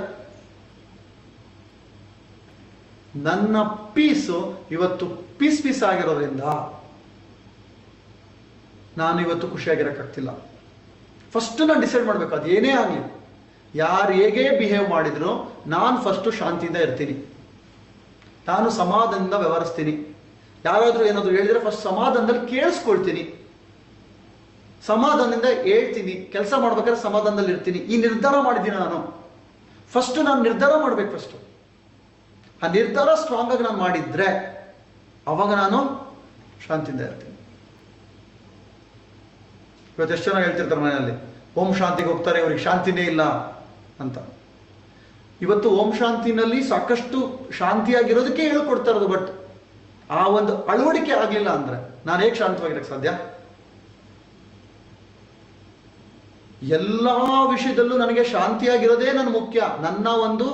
ನನ್ನ ಪೀಸು ಇವತ್ತು ಪೀಸ್ ಆಗಿರೋದ್ರಿಂದ ನಾನು ಇವತ್ತು ಖುಷಿಯಾಗಿರಕ್ಕಾಗ್ತಿಲ್ಲ. ಫಸ್ಟ್ ನಾನು ಡಿಸೈಡ್ ಮಾಡ್ಬೇಕು, ಅದು ಏನೇ ಆಗಲಿ, ಯಾರು ಹೇಗೆ ಬಿಹೇವ್ ಮಾಡಿದ್ರು ನಾನು ಫಸ್ಟು ಶಾಂತಿಯಿಂದ ಇರ್ತೀನಿ, ನಾನು ಸಮಾಧಾನದಿಂದ ವ್ಯವಹರಿಸ್ತೀನಿ. ಯಾರಾದ್ರೂ ಏನಾದ್ರು ಹೇಳಿದ್ರೆ ಫಸ್ಟ್ ಸಮಾಧಾನದಲ್ಲಿ ಕೇಳಿಸ್ಕೊಳ್ತೀನಿ, ಸಮಾಧಾನದಿಂದ ಹೇಳ್ತೀನಿ, ಕೆಲಸ ಮಾಡ್ಬೇಕಾದ್ರೆ ಸಮಾಧಾನದಲ್ಲಿ ಇರ್ತೀನಿ. ಈ ನಿರ್ಧಾರ ಮಾಡಿದ್ದೀನಿ ನಾನು. ಫಸ್ಟ್ ನಾನು ನಿರ್ಧಾರ ಮಾಡ್ಬೇಕು. ಫಸ್ಟ್ ಆ ನಿರ್ಧಾರ ಸ್ಟ್ರಾಂಗ್ ಆಗಿ ನಾನು ಮಾಡಿದ್ರೆ ಅವಾಗ ನಾನು ಶಾಂತಿಯಿಂದ ಇರ್ತೀನಿ. ಇವತ್ತು ಎಷ್ಟು ಜನ ಹೇಳ್ತಿರ್ತಾರೆ ಮನೆಯಲ್ಲಿ, ಓಂ ಶಾಂತಿಗೆ ಹೋಗ್ತಾರೆ, ಇವ್ರಿಗೆ ಶಾಂತಿನೇ ಇಲ್ಲ ಅಂತ. ಇವತ್ತು ಓಂ ಶಾಂತಿನಲ್ಲಿ ಸಾಕಷ್ಟು ಶಾಂತಿಯಾಗಿರೋದಕ್ಕೆ ಹೇಳ್ಕೊಡ್ತಾ ಇರೋದು. ಬಟ್ ಆ ಒಂದು ಅಳವಡಿಕೆ ಆಗ್ಲಿಲ್ಲ ಅಂದ್ರೆ ನಾನು ಹೇಗೆ ಶಾಂತವಾಗಿರಕ್ಕೆ ಸಾಧ್ಯ? ಎಲ್ಲಾ ವಿಷಯದಲ್ಲೂ ನನಗೆ ಶಾಂತಿಯಾಗಿರೋದೇ ನನ್ನ ಮುಖ್ಯ. ನನ್ನ ಒಂದು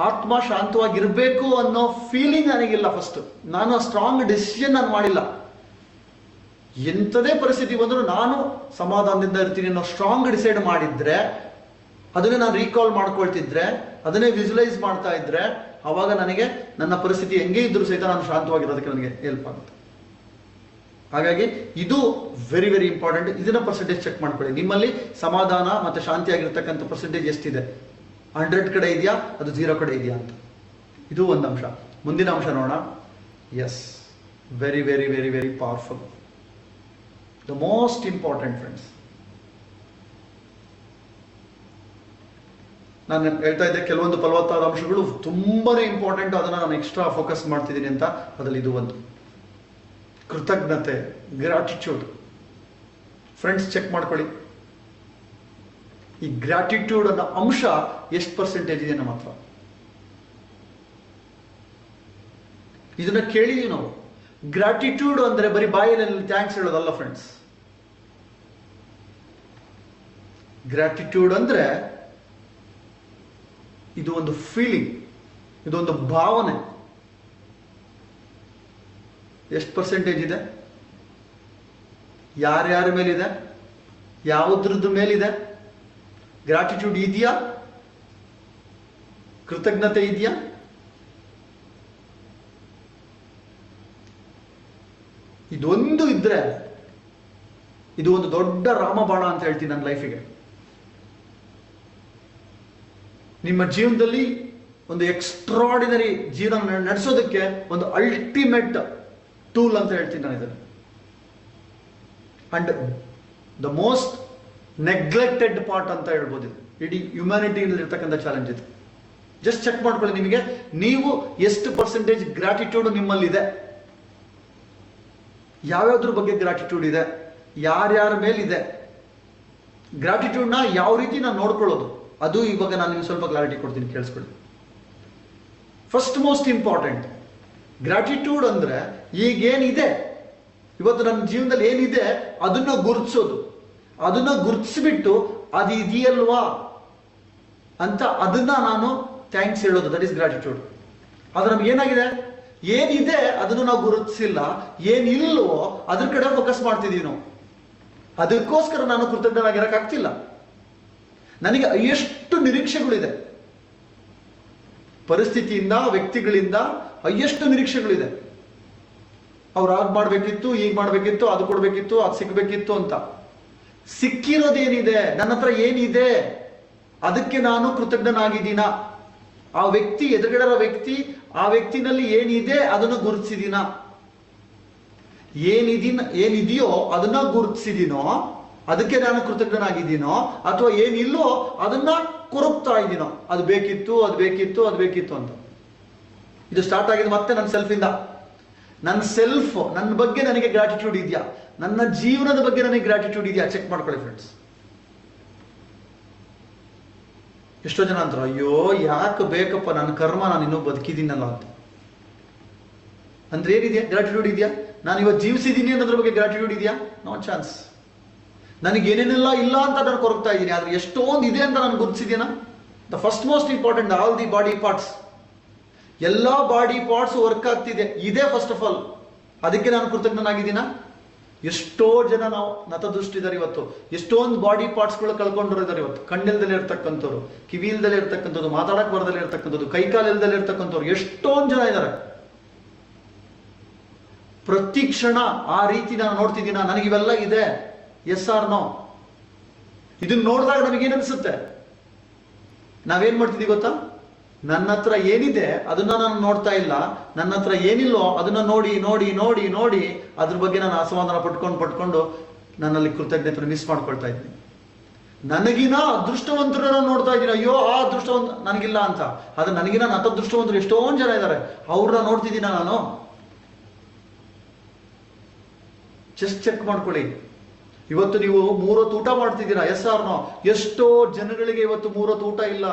ಆತ್ಮ ಶಾಂತವಾಗಿರ್ಬೇಕು ಅನ್ನೋ ಫೀಲಿಂಗ್ ನನಗಿಲ್ಲ. ಫಸ್ಟ್ ನಾನು ಸ್ಟ್ರಾಂಗ್ ಡಿಸಿಷನ್ ನಾನು ಮಾಡಿಲ್ಲ. ಎಂಥದೇ ಪರಿಸ್ಥಿತಿ ಬಂದರೂ ನಾನು ಸಮಾಧಾನದಿಂದ ಇರ್ತೀನಿ ಅನ್ನೋ ಸ್ಟ್ರಾಂಗ್ ಡಿಸೈಡ್ ಮಾಡಿದ್ರೆ, ಅದನ್ನೇ ನಾನು ರೀಕಾಲ್ ಮಾಡ್ಕೊಳ್ತಿದ್ರೆ, ಅದನ್ನೇ ವಿಜುವಲೈಸ್ ಮಾಡ್ತಾ ಇದ್ರೆ, ಅವಾಗ ನನಗೆ ನನ್ನ ಪರಿಸ್ಥಿತಿ ಹೆಂಗೆ ಇದ್ರೂ ಸಹಿತ ನಾನು ಶಾಂತವಾಗಿರೋದಕ್ಕೆ ನನಗೆ ಹೆಲ್ಪ್ ಆಗುತ್ತೆ. ಹಾಗಾಗಿ ಇದು ವೆರಿ ವೆರಿ ಇಂಪಾರ್ಟೆಂಟ್. ಇದನ್ನ ಪರ್ಸೆಂಟೇಜ್ ಚೆಕ್ ಮಾಡ್ಕೊಳ್ಳಿ. ನಿಮ್ಮಲ್ಲಿ ಸಮಾಧಾನ ಮತ್ತೆ ಶಾಂತಿಯಾಗಿರ್ತಕ್ಕಂಥ ಪರ್ಸೆಂಟೇಜ್ ಎಷ್ಟಿದೆ? 100 ಕಡೆ ಇದೆಯಾ, ಅದು 0 ಕಡೆ ಇದೆಯಾ ಅಂತ. ಇದು ಒಂದು ಅಂಶ. ಮುಂದಿನ ಅಂಶ ನೋಡೋಣ. Yes, very very very very powerful, the most important friends. ನಾನು ಹೇಳ್ತಾ ಇದ್ದೆ ಕೆಲವೊಂದು ಫಲವತ್ತಾದ ಅಂಶಗಳು ತುಂಬಾನೇ ಇಂಪಾರ್ಟೆಂಟ್, ಅದನ್ನ ನಾನು ಎಕ್ಸ್ಟ್ರಾ ಫೋಕಸ್ ಮಾಡ್ತಿದ್ದೀನಿ ಅಂತ. ಅದರಲ್ಲಿ ಇದು ಒಂದು ಕೃತಜ್ಞತೆ, ಗ್ರಾಟಿಟ್ಯೂಡ್. ಫ್ರೆಂಡ್ಸ್, ಚೆಕ್ ಮಾಡ್ಕೊಳ್ಳಿ, ಈ ಗ್ರಾಟಿಟ್ಯೂಡ್ ಅನ್ನೋ ಅಂಶ ಎಷ್ಟು ಪರ್ಸೆಂಟೇಜ್ ಇದೆ ನಮ್ಮ ಹತ್ರ. ಇದನ್ನ ಕೇಳಿದೀವಿ ನಾವು. ಗ್ರಾಟಿಟ್ಯೂಡ್ ಅಂದ್ರೆ ಬರೀ ಬಾಯಿನಲ್ಲಿ ಥ್ಯಾಂಕ್ಸ್ ಹೇಳೋದಲ್ಲ ಫ್ರೆಂಡ್ಸ್. ಗ್ರಾಟಿಟ್ಯೂಡ್ ಅಂದ್ರೆ ಇದು ಒಂದು ಫೀಲಿಂಗ್, ಇದೊಂದು ಭಾವನೆ. ಎಷ್ಟು ಪರ್ಸೆಂಟೇಜ್ ಇದೆ? ಯಾರ್ಯಾರ ಮೇಲಿದೆ? ಯಾವುದ್ರದ್ದು ಮೇಲಿದೆ? ಗ್ರಾಟಿಟ್ಯೂಡ್ ಇದೆಯಾ? ಕೃತಜ್ಞತೆ ಇದೆಯಾ? ಇದೊಂದು ಇದ್ರೆ ಇದು ಒಂದು ದೊಡ್ಡ ರಾಮಬಾಣ ಅಂತ ಹೇಳ್ತೀನಿ ನನ್ನ ಲೈಫಿಗೆ. ನಿಮ್ಮ ಜೀವನದಲ್ಲಿ ಒಂದು ಎಕ್ಸ್ಟ್ರಾರ್ಡಿನರಿ ಜೀವನ ನಡೆಸೋದಕ್ಕೆ ಒಂದು ಅಲ್ಟಿಮೇಟ್ ಟೂಲ್ ಅಂತ ಹೇಳ್ತೀನಿ ನಾನು ಇದನ್ನು. And the most neglected part ಅಂತ ಹೇಳ್ಬೋದು ಇದು. ಇಡೀ ಹ್ಯುಮ್ಯಾನಿಟಿಯಲ್ಲಿ ಇರ್ತಕ್ಕಂಥ ಚಾಲೆಂಜ್ ಇದು. ಜಸ್ಟ್ ಚೆಕ್ ಮಾಡ್ಕೊಳ್ಳಿ, ನಿಮಗೆ ನೀವು ಎಷ್ಟು ಪರ್ಸೆಂಟೇಜ್ ಗ್ರಾಟಿಟ್ಯೂಡ್ ನಿಮ್ಮಲ್ಲಿದೆ, ಯಾವ್ಯಾವ್ದ್ರ ಬಗ್ಗೆ ಗ್ರಾಟಿಟ್ಯೂಡ್ ಇದೆ, ಯಾರ್ಯಾರ ಮೇಲಿದೆ, ಗ್ರಾಟಿಟ್ಯೂಡ್ನ ಯಾವ ರೀತಿ ನಾನು ನೋಡ್ಕೊಳ್ಳೋದು, ಅದು ಇವಾಗ ನಾನು ನಿಮ್ಗೆ ಸ್ವಲ್ಪ ಕ್ಲಾರಿಟಿ ಕೊಡ್ತೀನಿ, ಕೇಳಿಸ್ಕೊಳ್ಳಿ. ಫಸ್ಟ್ ಮೋಸ್ಟ್ ಇಂಪಾರ್ಟೆಂಟ್, ಗ್ರಾಟಿಟ್ಯೂಡ್ ಅಂದ್ರೆ ಈಗೇನಿದೆ, ಇವತ್ತು ನನ್ನ ಜೀವನದಲ್ಲಿ ಏನಿದೆ ಅದನ್ನ ಗುರುತಿಸೋದು. ಅದನ್ನ ಗುರುತಿಸ್ಬಿಟ್ಟು ಅದು ಇದೆಯಲ್ವಾ ಅಂತ ಅದನ್ನ ನಾನು ಥ್ಯಾಂಕ್ಸ್ ಹೇಳೋದು. That is gratitude. ಆದ್ರೆ ನಮ್ಗೆ ಏನಾಗಿದೆ, ಏನಿದೆ ಅದನ್ನು ನಾವು ಗುರುತಿಸಿಲ್ಲ, ಏನಿಲ್ವೋ ಅದ್ರ ಕಡೆ ಫೋಕಸ್ ಮಾಡ್ತಿದೀವಿ ನಾವು. ಅದಕ್ಕೋಸ್ಕರ ನಾನು ಕೃತಜ್ಞನಾಗಿರಕ್ಕಾಗ್ತಿಲ್ಲ. ನನಗೆ ಎಷ್ಟು ನಿರೀಕ್ಷೆಗಳಿದೆ, ಪರಿಸ್ಥಿತಿಯಿಂದ, ವ್ಯಕ್ತಿಗಳಿಂದ ಎಷ್ಟು ನಿರೀಕ್ಷೆಗಳಿದೆ. ಅವ್ರು ಆಗ್ ಮಾಡ್ಬೇಕಿತ್ತು, ಈಗ ಮಾಡ್ಬೇಕಿತ್ತು, ಅದು ಕೊಡ್ಬೇಕಿತ್ತು, ಅದು ಸಿಗ್ಬೇಕಿತ್ತು ಅಂತ. ಸಿಕ್ಕಿರೋದೇನಿದೆ, ನನ್ನ ಹತ್ರ ಏನಿದೆ ಅದಕ್ಕೆ ನಾನು ಕೃತಜ್ಞನಾಗಿದ್ದೀನ. ಆ ವ್ಯಕ್ತಿ, ಎದುರುಗಡೆ ವ್ಯಕ್ತಿ, ಆ ವ್ಯಕ್ತಿನಲ್ಲಿ ಏನಿದೆ ಅದನ್ನು ಗುರುತಿಸಿದೀನ. ಏನಿದೆಯೋ ಅದನ್ನ ಗುರುತಿಸಿದೀನೋ ಅದಕ್ಕೆ ನಾನು ಕೃತಜ್ಞನಾಗಿದ್ದೀನೋ, ಅಥವಾ ಏನಿಲ್ಲೋ ಅದನ್ನ ಕೊರಗ್ತಾ ಇದ್ದೀನೋ, ಅದು ಬೇಕಿತ್ತು, ಅದು ಬೇಕಿತ್ತು, ಅದು ಬೇಕಿತ್ತು ಅಂತ. ಇದು ಸ್ಟಾರ್ಟ್ ಆಗಿದೆ ಮತ್ತೆ ನನ್ನ ಸೆಲ್ಫಿಂದ. ನನ್ನ ಸೆಲ್ಫ್, ನನ್ನ ಬಗ್ಗೆ ನನಗೆ ಗ್ರಾಟಿಟ್ಯೂಡ್ ಇದೆಯಾ, ನನ್ನ ಜೀವನದ ಬಗ್ಗೆ ನನಗೆ ಗ್ರಾಟಿಟ್ಯೂಡ್ ಇದೆಯಾ, ಚೆಕ್ ಮಾಡ್ಕೊಳ್ಳಿ ಫ್ರೆಂಡ್ಸ್. ಎಷ್ಟೋ ಜನ ಅಂತಾರೆ, ಅಯ್ಯೋ ಯಾಕೆ ಬೇಕಪ್ಪ ನನ್ನ ಕರ್ಮ, ನಾನು ಇನ್ನೂ ಬದುಕಿದ್ದೀನಲ್ಲ ಅಂತ. ಅಂದ್ರೆ ಏನಿದೆಯಾ? ಗ್ರಾಟಿಟ್ಯೂಡ್ ಇದೆಯಾ? ನಾನು ಇವತ್ತು ಜೀವಿಸಿದ್ದೀನಿ ಅನ್ನೋದ್ರ ಬಗ್ಗೆ ಗ್ರಾಟಿಟ್ಯೂಡ್ ಇದೆಯಾ? No chance. ನನಗೆ ಏನೇನೆಲ್ಲ ಇಲ್ಲ ಅಂತ ನಾನು ಕೊರಗ್ತಾ ಇದ್ದೀನಿ, ಆದ್ರೆ ಎಷ್ಟೊಂದು ಇದೆ ಅಂತ ನಾನು ಗುರುತಿಸಿದ್ದೀನ? The first most important, all the body parts, ಎಲ್ಲ ಬಾಡಿ ಪಾರ್ಟ್ಸ್ ವರ್ಕ್ ಆಗ್ತಿದೆ, ಇದೇ ಫಸ್ಟ್ ಆಫ್ ಆಲ್. ಅದಕ್ಕೆ ನಾನು ಕೃತಜ್ಞನಾಗಿದ್ದೀನ? ಎಷ್ಟೋ ಜನ ನಾವು ನತದೃಷ್ಟಿದ್ದಾರೆ ಇವತ್ತು, ಎಷ್ಟೊಂದು ಬಾಡಿ ಪಾರ್ಟ್ಸ್ಗಳು ಕಳ್ಕೊಂಡಿದ್ದಾರೆ ಇವತ್ತು. ಕಣ್ಣಿಲ್ದಲ್ಲೇ ಇರ್ತಕ್ಕಂಥವ್ರು, ಕಿವಿಲ್ದಲ್ಲೇ ಇರ್ತಕ್ಕಂಥದ್ದು, ಮಾತಾಡಕ್ ಬರದಲ್ಲೇ ಇರ್ತಕ್ಕಂಥದ್ದು, ಕೈಕಾಲಿಲ್ದಲ್ಲೇ ಇರ್ತಕ್ಕಂಥವ್ರು ಎಷ್ಟೊಂದು ಜನ ಇದ್ದಾರೆ. ಪ್ರತಿ ಕ್ಷಣ ಆ ರೀತಿ ನಾನು ನೋಡ್ತಿದ್ದೀನ? ನನಗಿವೆಲ್ಲ ಇದೆ, ಎಸ್ ಆರ್ ನೋ? ಇದನ್ನ ನೋಡಿದಾಗ ನಮಗೇನ್ ಅನ್ಸುತ್ತೆ? ನಾವೇನ್ ಮಾಡ್ತಿದ್ದೀವಿ ಗೊತ್ತಾ? ನನ್ನ ಹತ್ರ ಏನಿದೆ ಅದನ್ನ ನಾನು ನೋಡ್ತಾ ಇಲ್ಲ, ನನ್ನ ಹತ್ರ ಏನಿಲ್ಲೋ ಅದನ್ನ ನೋಡಿ ನೋಡಿ ನೋಡಿ ನೋಡಿ ಅದ್ರ ಬಗ್ಗೆ ನಾನು ಅಸಮಾಧಾನ ಪಟ್ಕೊಂಡು ನನ್ನಲ್ಲಿ ಕೃತಜ್ಞತೆ ಮಿಸ್ ಮಾಡ್ಕೊಳ್ತಾ ಇದ್ದೀನಿ. ನನಗಿನ ಅದೃಷ್ಟವಂತರನ್ನ ನೋಡ್ತಾ ಇದ್ದೀನಿ, ಅಯ್ಯೋ ಆ ಅದೃಷ್ಟವಂತ ನನಗಿಲ್ಲ ಅಂತ. ಆದ್ರೆ ನನಗಿನ ನತದೃಷ್ಟವಂತರು ಎಷ್ಟೊಂದು ಜನ ಇದ್ದಾರೆ, ಅವ್ರನ್ನ ನೋಡ್ತಿದ್ದೀನ ನಾನು? ಜಸ್ಟ್ ಚೆಕ್ ಮಾಡ್ಕೊಳ್ಳಿ. ಇವತ್ತು ನೀವು 3 ಹೊತ್ತು ಊಟ ಮಾಡ್ತಿದ್ದೀರಾ, ಎಸ್ ಆರ್ ನೋ? ಎಷ್ಟೋ ಜನಗಳಿಗೆ ಇವತ್ತು 3 ಹೊತ್ತು ಊಟ ಇಲ್ಲ.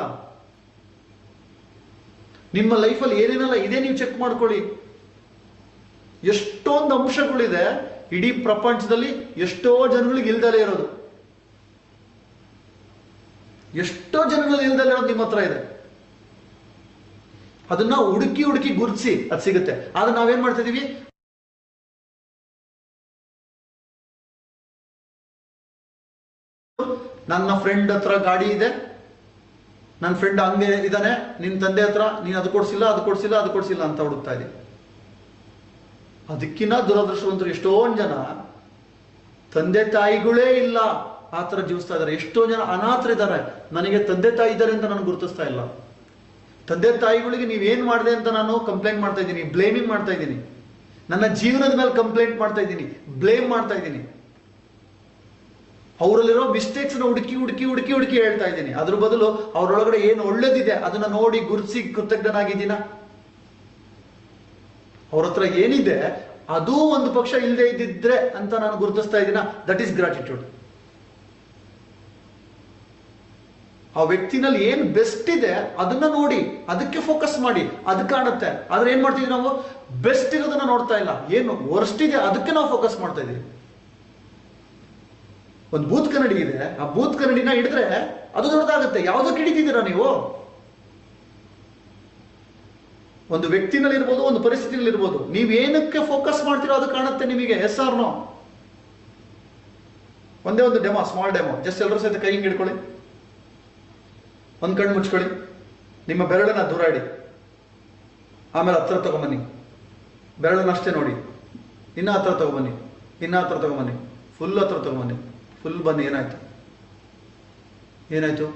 ನಿಮ್ಮ ಲೈಫಲ್ಲಿ ಏನೇನೆಲ್ಲ ಇದೆ ನೀವು ಚೆಕ್ ಮಾಡ್ಕೊಳ್ಳಿ. ಎಷ್ಟೊಂದು ಅಂಶಗಳಿದೆ ಇಡೀ ಪ್ರಪಂಚದಲ್ಲಿ, ಎಷ್ಟೋ ಜನಗಳಿಗೆ ಇಲ್ದಲೇ ಇರೋದು, ಎಷ್ಟೋ ಜನಗಳಿಗೆ ಇಲ್ದಲೇ ಇರೋದು ನಿಮ್ಮ ಹತ್ರ ಇದೆ. ಅದನ್ನ ಹುಡುಕಿ ಹುಡುಕಿ ಗುರುತಿಸಿ ಅದು ಸಿಗುತ್ತೆ. ಆದ್ರೆ ನಾವೇನ್ ಮಾಡ್ತಾ ಇದೀವಿ? ನನ್ನ ಫ್ರೆಂಡ್ ಹತ್ರ ಗಾಡಿ ಇದೆ, ನನ್ನ ಫ್ರೆಂಡ್ ಹಂಗೆ ಇದ್ದಾನೆ, ನಿನ್ ತಂದೆ ಹತ್ರ ನೀನ್ ಅದು ಕೊಡ್ಸಿಲ್ಲ ಅಂತ ಹುಡುಕ್ತಾ ಇದೆ. ಅದಕ್ಕಿನ್ನ ದುರದೃಷ್ಟವಂತರು ಎಷ್ಟೊಂದು ಜನ ತಂದೆ ತಾಯಿಗಳೇ ಇಲ್ಲ, ಆ ತರ ಜೀವಿಸ್ತಾ ಇದ್ದಾರೆ. ಎಷ್ಟೋ ಜನ ಅನಾಥರಿದ್ದಾರೆ, ನನಗೆ ತಂದೆ ತಾಯಿ ಇದ್ದಾರೆ ಅಂತ ನಾನು ಗುರುತಿಸ್ತಾ ಇಲ್ಲ. ತಂದೆ ತಾಯಿಗಳಿಗೆ ನೀವೇನ್ ಮಾಡಿದೆ ಅಂತ ನಾನು ಕಂಪ್ಲೇಂಟ್ ಮಾಡ್ತಾ ಇದ್ದೀನಿ, ಬ್ಲೇಮಿಂಗ್ ಮಾಡ್ತಾ ಇದ್ದೀನಿ. ನನ್ನ ಜೀವನದ ಮೇಲೆ ಕಂಪ್ಲೇಂಟ್ ಮಾಡ್ತಾ ಇದ್ದೀನಿ, ಬ್ಲೇಮ್ ಮಾಡ್ತಾ ಇದ್ದೀನಿ. ಅವರಲ್ಲಿರೋ ಮಿಸ್ಟೇಕ್ಸ್ ಹುಡುಕಿ ಹುಡುಕಿ ಹುಡುಕಿ ಹುಡುಕಿ ಹೇಳ್ತಾ ಇದ್ದೀನಿ. ಅದ್ರ ಬದಲು ಅವರೊಳಗಡೆ ಏನು ಒಳ್ಳೇದಿದೆ ಅದನ್ನ ನೋಡಿ ಗುರುತಿಸಿ ಕೃತಜ್ಞನಾಗಿದ್ದೀನ? ಅವ್ರ ಹತ್ರ ಏನಿದೆ ಅದೂ ಒಂದು ಪಕ್ಷ ಇಲ್ಲದೆ ಇದ್ದಿದ್ರೆ ಅಂತ ನಾನು ಗುರುತಿಸ್ತಾ ಇದ್ದೀನ? That is gratitude. ಆ ವ್ಯಕ್ತಿನಲ್ಲಿ ಏನ್ ಬೆಸ್ಟ್ ಇದೆ ಅದನ್ನ ನೋಡಿ, ಅದಕ್ಕೆ ಫೋಕಸ್ ಮಾಡಿ, ಅದು ಕಾಣುತ್ತೆ. ಆದ್ರೆ ಏನ್ ಮಾಡ್ತೀವಿ ನಾವು? ಬೆಸ್ಟ್ ಇರೋದನ್ನ ನೋಡ್ತಾ ಇಲ್ಲ, ಏನು ವರ್ಸ್ಟ್ ಇದೆ ಅದಕ್ಕೆ ನಾವು ಫೋಕಸ್ ಮಾಡ್ತಾ ಇದೀವಿ. ಒಂದು ಬೂತ್ ಕನ್ನಡಿ ಇದೆ, ಆ ಬೂತ್ ಕನ್ನಡಿನ ಹಿಡಿದ್ರೆ ಅದು ದೊಡ್ಡದಾಗುತ್ತೆ. ಯಾವ್ದಕ್ಕೆ ಹಿಡಿತಿದ್ದೀರಾ ನೀವು? ಒಂದು ವ್ಯಕ್ತಿನಲ್ಲಿ ಇರ್ಬೋದು, ಒಂದು ಪರಿಸ್ಥಿತಿನಲ್ಲಿ ಇರ್ಬೋದು, ನೀವೇನಕ್ಕೆ ಫೋಕಸ್ ಮಾಡ್ತೀರೋ ಅದು ಕಾಣುತ್ತೆ ನಿಮಗೆ, ಎಸ್ ಆರ್ ನೋ? ಒಂದೇ ಒಂದು ಡೆಮೋ, ಸ್ಮಾಲ್ ಡೆಮೋ. ಜಸ್ಟ್ ಎಲ್ಲರೂ ಸಹಿತ ಕೈ ಹಿಂಗೆ ಹಿಡ್ಕೊಳ್ಳಿ, ಒಂದ್ ಕಣ್ಣು ಮುಚ್ಕೊಳ್ಳಿ, ನಿಮ್ಮ ಬೆರಳನ್ನ ದೂರ ಇಡಿ, ಆಮೇಲೆ ಹತ್ರ ತಗೊಂಬನ್ನಿ, ಬೆರಳನ್ನ ಅಷ್ಟೇ ನೋಡಿ, ಇನ್ನ ಹತ್ರ ತಗೊಂಬನ್ನಿ, ಇನ್ನ ಹತ್ರ ತಗೊಂಬನ್ನಿ, ಫುಲ್ ಹತ್ರ ತಗೊಂಬನ್ನಿ, ಫುಲ್ ಬನ್ನಿ. ಏನಾಯ್ತು?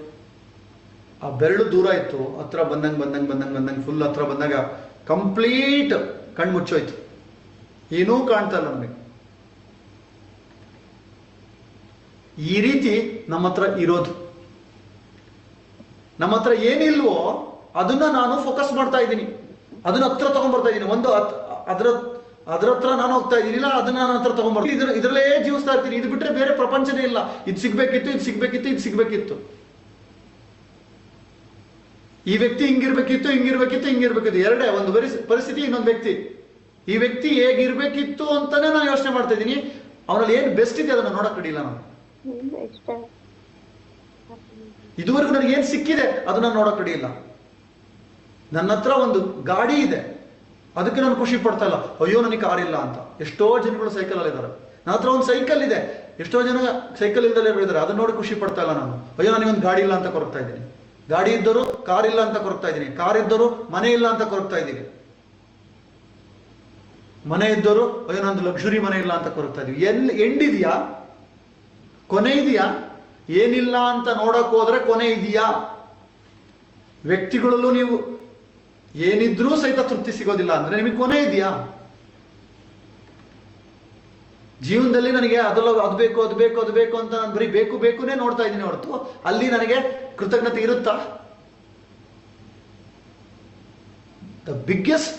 ಆ ಬೆರಳು ದೂರ ಇತ್ತು, ಹತ್ರ ಬಂದಂಗ್ ಫುಲ್ ಹತ್ರ ಬಂದಾಗ ಕಂಪ್ಲೀಟ್ ಕಣ್ಣು ಮುಚ್ಚೋಯ್ತು, ಏನೂ ಕಾಣ್ತಾ ಇಲ್ಲ ನಮಗೆ. ಈ ರೀತಿ ನಮ್ಮ ಹತ್ರ ಇರೋದು. ನಮ್ಮ ಹತ್ರ ಏನಿಲ್ವೋ ಅದನ್ನ ನಾನು ಫೋಕಸ್ ಮಾಡ್ತಾ ಇದ್ದೀನಿ, ಅದನ್ನ ಹತ್ರ ತಗೊಂಡ್ಬರ್ತಾ ಇದ್ದೀನಿ. ಒಂದು ಅದ್ರ ಹತ್ರ ನಾನು ಹೋಗ್ತಾ ಇದ್ದೀನಿಲ್ಲ, ಅದನ್ನ ನನ್ನ ಹತ್ರ ತಗೊಂಡ್ಬರ್ತೀನಿ, ಇದ್ರಲ್ಲೇ ಜೀವಿಸ್ತಾ ಇರ್ತೀನಿ. ಇದು ಬಿಟ್ರೆ ಬೇರೆ ಪ್ರಪಂಚನೇ ಇಲ್ಲ. ಇದು ಸಿಗ್ಬೇಕಿತ್ತು. ಈ ವ್ಯಕ್ತಿ ಹಿಂಗಿರ್ಬೇಕಿತ್ತು. ಎರಡೇ, ಒಂದು ಪರಿಸ್ಥಿತಿ, ಇನ್ನೊಂದು ವ್ಯಕ್ತಿ. ಈ ವ್ಯಕ್ತಿ ಹೇಗಿರ್ಬೇಕಿತ್ತು ಅಂತಾನೆ ನಾನು ಯೋಚನೆ ಮಾಡ್ತಾ ಇದ್ದೀನಿ. ಅವನಲ್ಲಿ ಏನ್ ಬೆಸ್ಟ್ ಇದೆ ಅದನ್ನ ನೋಡಕ್ ಕಡಿಲ್ಲ ನಾನು. ಇದುವರೆಗೂ ನನಗೆ ಏನ್ ಸಿಕ್ಕಿದೆ ಅದನ್ನ ನೋಡಕ್ ಕಡಿಯಿಲ್ಲ. ನನ್ನ ಹತ್ರ ಒಂದು ಗಾಡಿ ಇದೆ, ಅದಕ್ಕೆ ನಾನು ಖುಷಿ ಪಡ್ತಾ ಇಲ್ಲ, ಅಯ್ಯೋ ನನಗೆ ಕಾರ್ ಇಲ್ಲ ಅಂತ. ಎಷ್ಟೋ ಜನಗಳು ಸೈಕಲ್ ಅಲ್ಲಿ ಇದ್ದಾರೆ. ನನ್ನ ಹತ್ರ ಒಂದು ಸೈಕಲ್ ಇದೆ, ಎಷ್ಟೋ ಜನ ಸೈಕಲ್ ಇಲ್ದಲೇ ಇದ್ದಾರೆ, ಅದನ್ನ ನೋಡಿ ಖುಷಿ ಪಡ್ತಾ ಇಲ್ಲ ನಾನು. ಅಯ್ಯೋ ನನಗೊಂದು ಗಾಡಿ ಇಲ್ಲ ಅಂತ ಕೊರಗ್ತಾ ಇದ್ದೀನಿ. ಗಾಡಿ ಇದ್ದರು ಕಾರ್ ಇಲ್ಲ ಅಂತ ಕೊರಗ್ತಾ ಇದ್ದೀನಿ, ಕಾರ್ ಇದ್ದರು ಮನೆ ಇಲ್ಲ ಅಂತ ಕೊರಗ್ತಾ ಇದ್ದೀನಿ, ಮನೆ ಇದ್ದರು ಅಯ್ಯೋ ನಂದು ಲಕ್ಸುರಿ ಮನೆ ಇಲ್ಲ ಅಂತ ಕೊರಗ್ತಾ ಇದೀವಿ. ಎಂಡಿದ್ಯಾ? ಕೊನೆ ಇದೆಯಾ? ಏನಿಲ್ಲ ಅಂತ ನೋಡಕ್ ಹೋದ್ರೆ ಕೊನೆ ಇದೆಯಾ? ವ್ಯಕ್ತಿಗಳಲ್ಲೂ ನೀವು ಏನಿದ್ರೂ ಸಹಿತ ತೃಪ್ತಿ ಸಿಗೋದಿಲ್ಲ ಅಂದ್ರೆ ನಿಮಗೆ ಕೊನೆ ಇದೆಯಾ? ಜೀವನದಲ್ಲಿ ನನಗೆ ಅದು ಬೇಕು ಅಂತ ನಾನು ಬರೀ ಬೇಕುನೇ ನೋಡ್ತಾ ಇದ್ದೀನಿ ಹೊರತು ಅಲ್ಲಿ ನನಗೆ ಕೃತಜ್ಞತೆ ಇರುತ್ತಾ? ದ ಬಿಗ್ಗೆಸ್ಟ್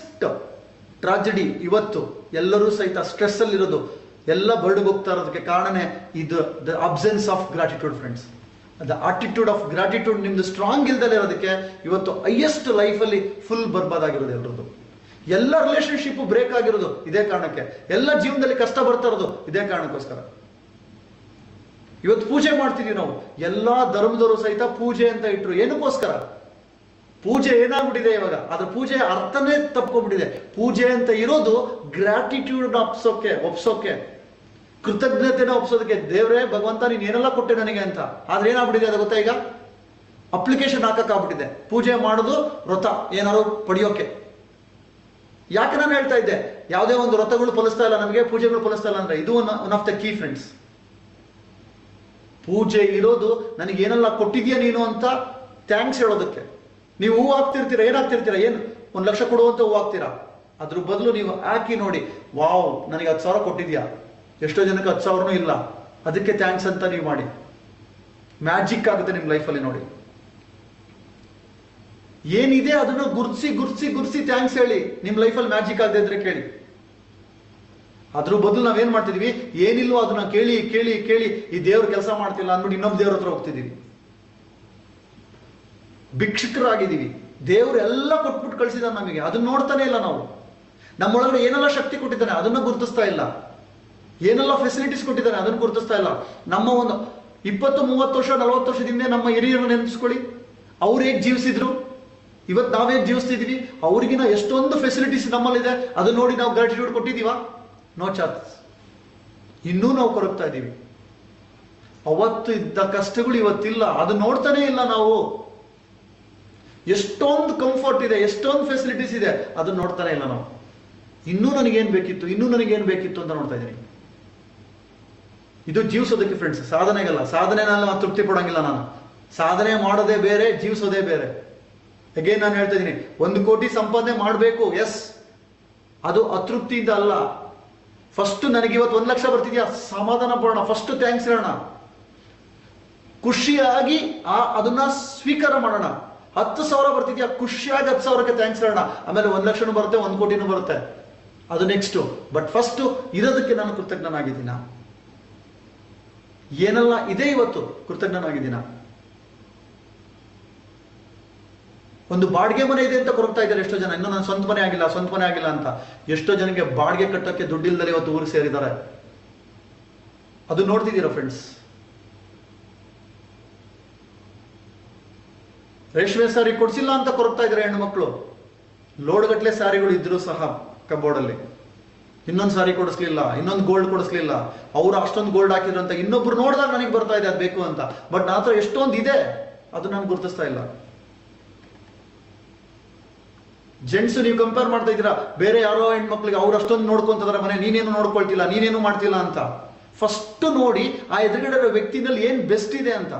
ಟ್ರಾಜಿಡಿ ಇವತ್ತು ಎಲ್ಲರೂ ಸಹಿತ ಸ್ಟ್ರೆಸ್ ಅಲ್ಲಿ ಇರೋದು, ಎಲ್ಲ ಬರ್ಡು ಹೋಗ್ತಾ ಇರೋದಕ್ಕೆ ಕಾರಣನೇ ಇದು, the absence of gratitude friends. The attitude of gratitude ನಿಮ್ದು ಸ್ಟ್ರಾಂಗ್ ಇಲ್ದಲೇ ಇರೋದಕ್ಕೆ ಇವತ್ತು ಹೈಯೆಸ್ಟ್ ಲೈಫಲ್ಲಿ ಫುಲ್ ಬರ್ಬಾದಾಗಿರೋದು ಎಲ್ರದ್ದು. ಎಲ್ಲ ರಿಲೇಶನ್ಶಿಪ್ ಬ್ರೇಕ್ ಆಗಿರೋದು ಇದೇ ಕಾರಣಕ್ಕೆ, ಎಲ್ಲ ಜೀವನದಲ್ಲಿ ಕಷ್ಟ ಬರ್ತಾ ಇರೋದು ಇದೇ ಕಾರಣಕ್ಕೋಸ್ಕರ. ಇವತ್ತು ಪೂಜೆ ಮಾಡ್ತಿದೀವಿ ನಾವು, ಎಲ್ಲಾ ಧರ್ಮದವರು ಸಹಿತ ಪೂಜೆ ಅಂತ ಇಟ್ರು. ಏನಕ್ಕೋಸ್ಕರ? ಪೂಜೆ ಏನಾಗ್ಬಿಟ್ಟಿದೆ ಇವಾಗ, ಅದ್ರ ಪೂಜೆ ಅರ್ಥನೇ ತಪ್ಕೊಂಡ್ಬಿಟ್ಟಿದೆ. ಪೂಜೆ ಅಂತ ಇರೋದು ಗ್ರಾಟಿಟ್ಯೂಡ್ ಒಪ್ಸೋಕೆ, ಕೃತಜ್ಞತೆನ ಒಪ್ಸೋದಕ್ಕೆ. ದೇವ್ರೇ ಭಗವಂತ ನೀನ್ ಏನೆಲ್ಲ ಕೊಟ್ಟೆ ನನಗೆ ಅಂತ. ಆದ್ರೆ ಏನಾಗ್ಬಿಟ್ಟಿದೆ ಅದು ಗೊತ್ತಾ? ಈಗ ಅಪ್ಲಿಕೇಶನ್ ಹಾಕಕ್ಕಾಗ್ಬಿಟ್ಟಿದೆ. ಪೂಜೆ ಮಾಡೋದು ವ್ರತ ಏನಾದ್ರು ಪಡೆಯೋಕೆ. ಯಾಕೆ ನಾನು ಹೇಳ್ತಾ ಇದ್ದೆ ಯಾವುದೇ ಒಂದು ವ್ರತಗಳು ಫಲಿಸ್ತಾ ಇಲ್ಲ ನಮಗೆ, ಪೂಜೆಗಳು ಫಲಿಸ್ತಾ ಇಲ್ಲ ಅಂದ್ರೆ ಇದು one of the key friends. ಪೂಜೆ ಇರೋದು ನನಗೆ ಏನೆಲ್ಲ ಕೊಟ್ಟಿದ್ಯಾ ನೀನು ಅಂತ ಥ್ಯಾಂಕ್ಸ್ ಹೇಳೋದಕ್ಕೆ. ನೀವು ಹೂ ಹಾಕ್ತಿರ್ತೀರಾ, ಏನಾಗ್ತಿರ್ತೀರಾ? ಏನು 1 ಲಕ್ಷ ಕೊಡುವಂತ ಹೂ ಹಾಕ್ತೀರಾ? ಅದ್ರ ಬದಲು ನೀವು ಹಾಕಿ ನೋಡಿ, ವಾವ್ ನನಗೆ 10,000 ಕೊಟ್ಟಿದ್ಯಾ. ಎಷ್ಟೋ ಜನಕ್ಕೆ 10,000 ಇಲ್ಲ, ಅದಕ್ಕೆ ಥ್ಯಾಂಕ್ಸ್ ಅಂತ ನೀವು ಮಾಡಿ. ಮ್ಯಾಜಿಕ್ ಆಗುತ್ತೆ ನಿಮ್ಮ ಲೈಫಲ್ಲಿ. ನೋಡಿ, ಏನಿದೆ ಅದನ್ನು ಗುರ್ಸಿ ಥ್ಯಾಂಕ್ಸ್ ಹೇಳಿ. ನಿಮ್ ಲೈಫಲ್ಲಿ ಮ್ಯಾಜಿಕ್ ಆಗದೆ ಇದ್ರೆ ಕೇಳಿ. ಅದ್ರ ಬದಲು ನಾವೇನ್ ಮಾಡ್ತಿದೀವಿ, ಏನಿಲ್ವೋ ಅದನ್ನ ಕೇಳಿ ಕೇಳಿ ಕೇಳಿ ಈ ದೇವ್ರ ಕೆಲಸ ಮಾಡ್ತಿಲ್ಲ ಅಂದ್ಬಿಟ್ಟು ಇನ್ನೊಬ್ಬ ದೇವ್ರ ಹತ್ರ ಹೋಗ್ತಿದೀವಿ. ಭಿಕ್ಷುಕರಾಗಿದ್ದೀವಿ. ದೇವ್ರು ಎಲ್ಲ ಕೊಟ್ಬಿಟ್ಟು ಕಳಿಸಿದ ನಮಗೆ, ಅದನ್ನ ನೋಡ್ತಾನೆ ಇಲ್ಲ ನಾವು. ನಮ್ಮೊಳಗಡೆ ಏನೆಲ್ಲ ಶಕ್ತಿ ಕೊಟ್ಟಿದ್ದಾನೆ ಅದನ್ನ ಗುರುತಿಸ್ತಾ ಇಲ್ಲ. ಏನೆಲ್ಲ ಫೆಸಿಲಿಟೀಸ್ ಕೊಟ್ಟಿದ್ದಾನೆ ಅದನ್ನ ಗುರುತಿಸ್ತಾ ಇಲ್ಲ. ನಮ್ಮ ಒಂದು 20-30 ವರ್ಷ 40 ವರ್ಷದಿಂದ ನಮ್ಮ ಹಿರಿಯರನ್ನ ನೆನೆಸ್ಕೊಳ್ಳಿ. ಅವ್ರು ಹೇಗೆ ಜೀವಿಸಿದ್ರು, ಇವತ್ತು ನಾವ್ ಹೇಗೆ ಜೀವಿಸ್ತಿದೀವಿ. ಅವ್ರಿಗಿನ ಎಷ್ಟೊಂದು ಫೆಸಿಲಿಟೀಸ್ ನಮ್ಮಲ್ಲಿದೆ, ಅದನ್ನ ನೋಡಿ ನಾವು ಗ್ರಾಟಿಟ್ಯೂಡ್ ಕೊಟ್ಟಿದೀವ? No chance. ಇನ್ನೂ ನಾವು ಕೊರಗ್ತಾ ಇದ್ದೀವಿ. ಅವತ್ತು ಇದ್ದ ಕಷ್ಟಗಳು ಇವತ್ತಿಲ್ಲ, ಅದು ನೋಡ್ತಾನೆ ಇಲ್ಲ ನಾವು. ಎಷ್ಟೊಂದು ಕಂಫರ್ಟ್ ಇದೆ, ಎಷ್ಟೊಂದು ಫೆಸಿಲಿಟೀಸ್ ಇದೆ, ಅದನ್ನ ನೋಡ್ತಾನೆ ಇಲ್ಲ ನಾವು. ಇನ್ನೂ ನನಗೇನ್ ಬೇಕಿತ್ತು ಅಂತ ನೋಡ್ತಾ ಇದ್ದೀನಿ. ಇದು ಜೀವಿಸೋದಕ್ಕೆ ಫ್ರೆಂಡ್ಸ್, ಸಾಧನೆಗಲ್ಲ. ಸಾಧನೆನೆಲ್ಲ ತೃಪ್ತಿ ಪಡೋಂಗಿಲ್ಲ ನಾನು. ಸಾಧನೆ ಮಾಡೋದೇ ಬೇರೆ, ಜೀವಿಸೋದೇ ಬೇರೆ. ಅಗೇನ್ ನಾನು ಹೇಳ್ತಾ ಇದ್ದೀನಿ, 1 ಕೋಟಿ ಸಂಪಾದನೆ ಮಾಡಬೇಕು, ಎಸ್, ಅದು ಅತೃಪ್ತಿಯಿಂದ ಅಲ್ಲ. ಫಸ್ಟ್ ನನಗೆ ಇವತ್ತು 1 ಲಕ್ಷ ಬರ್ತಿದ್ಯಾ, ಸಮಾಧಾನ ಪಡೋಣ, ಫಸ್ಟ್ ಥ್ಯಾಂಕ್ಸ್ ಹೇಳೋಣ, ಖುಷಿಯಾಗಿ ಅದನ್ನ ಸ್ವೀಕಾರ ಮಾಡೋಣ. 10,000 ಬರ್ತಿದ್ಯಾ, ಖುಷಿಯಾಗಿ 10,000ಕ್ಕೆ ಥ್ಯಾಂಕ್ಸ್ ಹೇಳೋಣ. ಆಮೇಲೆ 1 ಲಕ್ಷನೂ ಬರುತ್ತೆ, 1 ಕೋಟಿನೂ ಬರುತ್ತೆ, ಅದು ನೆಕ್ಸ್ಟ್. ಬಟ್ ಫಸ್ಟ್ ಇರೋದಕ್ಕೆ ನಾನು ಕೃತಜ್ಞನಾಗಿದ್ದೀನ. ಏನೆಲ್ಲ ಇದೆ ಇವತ್ತು ಕೃತಜ್ಞನಾಗಿದ್ದೀನ. ಒಂದು ಬಾಡಿಗೆ ಮನೆ ಇದೆ ಅಂತ ಕೊರಗ್ತಾ ಇದ್ದಾರೆ ಎಷ್ಟೋ ಜನ. ಇನ್ನೂ ನನ್ನ ಸ್ವಂತ ಮನೆ ಆಗಿಲ್ಲ ಅಂತ. ಎಷ್ಟೋ ಜನಕ್ಕೆ ಬಾಡಿಗೆ ಕಟ್ಟೋಕ್ಕೆ ದುಡ್ಡಿಲ್ದಲ್ಲಿ ಇವತ್ತು ಊರಿಗೆ ಸೇರಿದ್ದಾರೆ. ಅದು ನೋಡ್ತಿದ್ದೀರಾ ಫ್ರೆಂಡ್ಸ್? ರೇಷ್ಮೆ ಸಾರಿ ಕೊಡ್ಸಿಲ್ಲ ಅಂತ ಕೊರಗ್ತಾ ಇದ್ದಾರೆ ಹೆಣ್ಣು. ಲೋಡ್ ಗಟ್ಲೆ ಸಾರಿಗಳು ಇದ್ರು ಸಹ ಕಬೋರ್ಡಲ್ಲಿ. ಇನ್ನೊಂದು ಸಾರಿ ಕೊಡಿಸ್ಲಿಲ್ಲ, ಇನ್ನೊಂದು ಗೋಲ್ಡ್ ಕೊಡಿಸ್ಲಿಲ್ಲ, ಅವ್ರು ಅಷ್ಟೊಂದು ಗೋಲ್ಡ್ ಹಾಕಿದ್ರು ಅಂತ ಇನ್ನೊಬ್ರು ನೋಡಿದಾಗ ನನಗೆ ಬರ್ತಾ ಇದೆ ಅದು ಬೇಕು ಅಂತ. ಬಟ್ ನನ್ನ ಹತ್ರ ಎಷ್ಟೊಂದು ಇದೆ, ಅದು ನಾನು ಗುರುತಿಸ್ತಾ ಇಲ್ಲ. ಜೆಂಟ್ಸ್ ನೀವು ಕಂಪೇರ್ ಮಾಡ್ತಾ ಇದ್ದೀರಾ ಬೇರೆ ಯಾರೋ ಹೆಣ್ಮಕ್ಳಿಗೆ, ಅವ್ರು ಅಷ್ಟೊಂದು ನೋಡ್ಕೊಂತಿದಾರೆ ಮನೆ, ನೀನೇನು ನೋಡ್ಕೊಳ್ತಿಲ್ಲ, ನೀನೇನು ಮಾಡ್ತಿಲ್ಲ ಅಂತ. ಫಸ್ಟ್ ನೋಡಿ ಆ ಎದುರುಗಡೆ ವ್ಯಕ್ತಿನಲ್ಲಿ ಏನ್ ಬೆಸ್ಟ್ ಇದೆ ಅಂತ.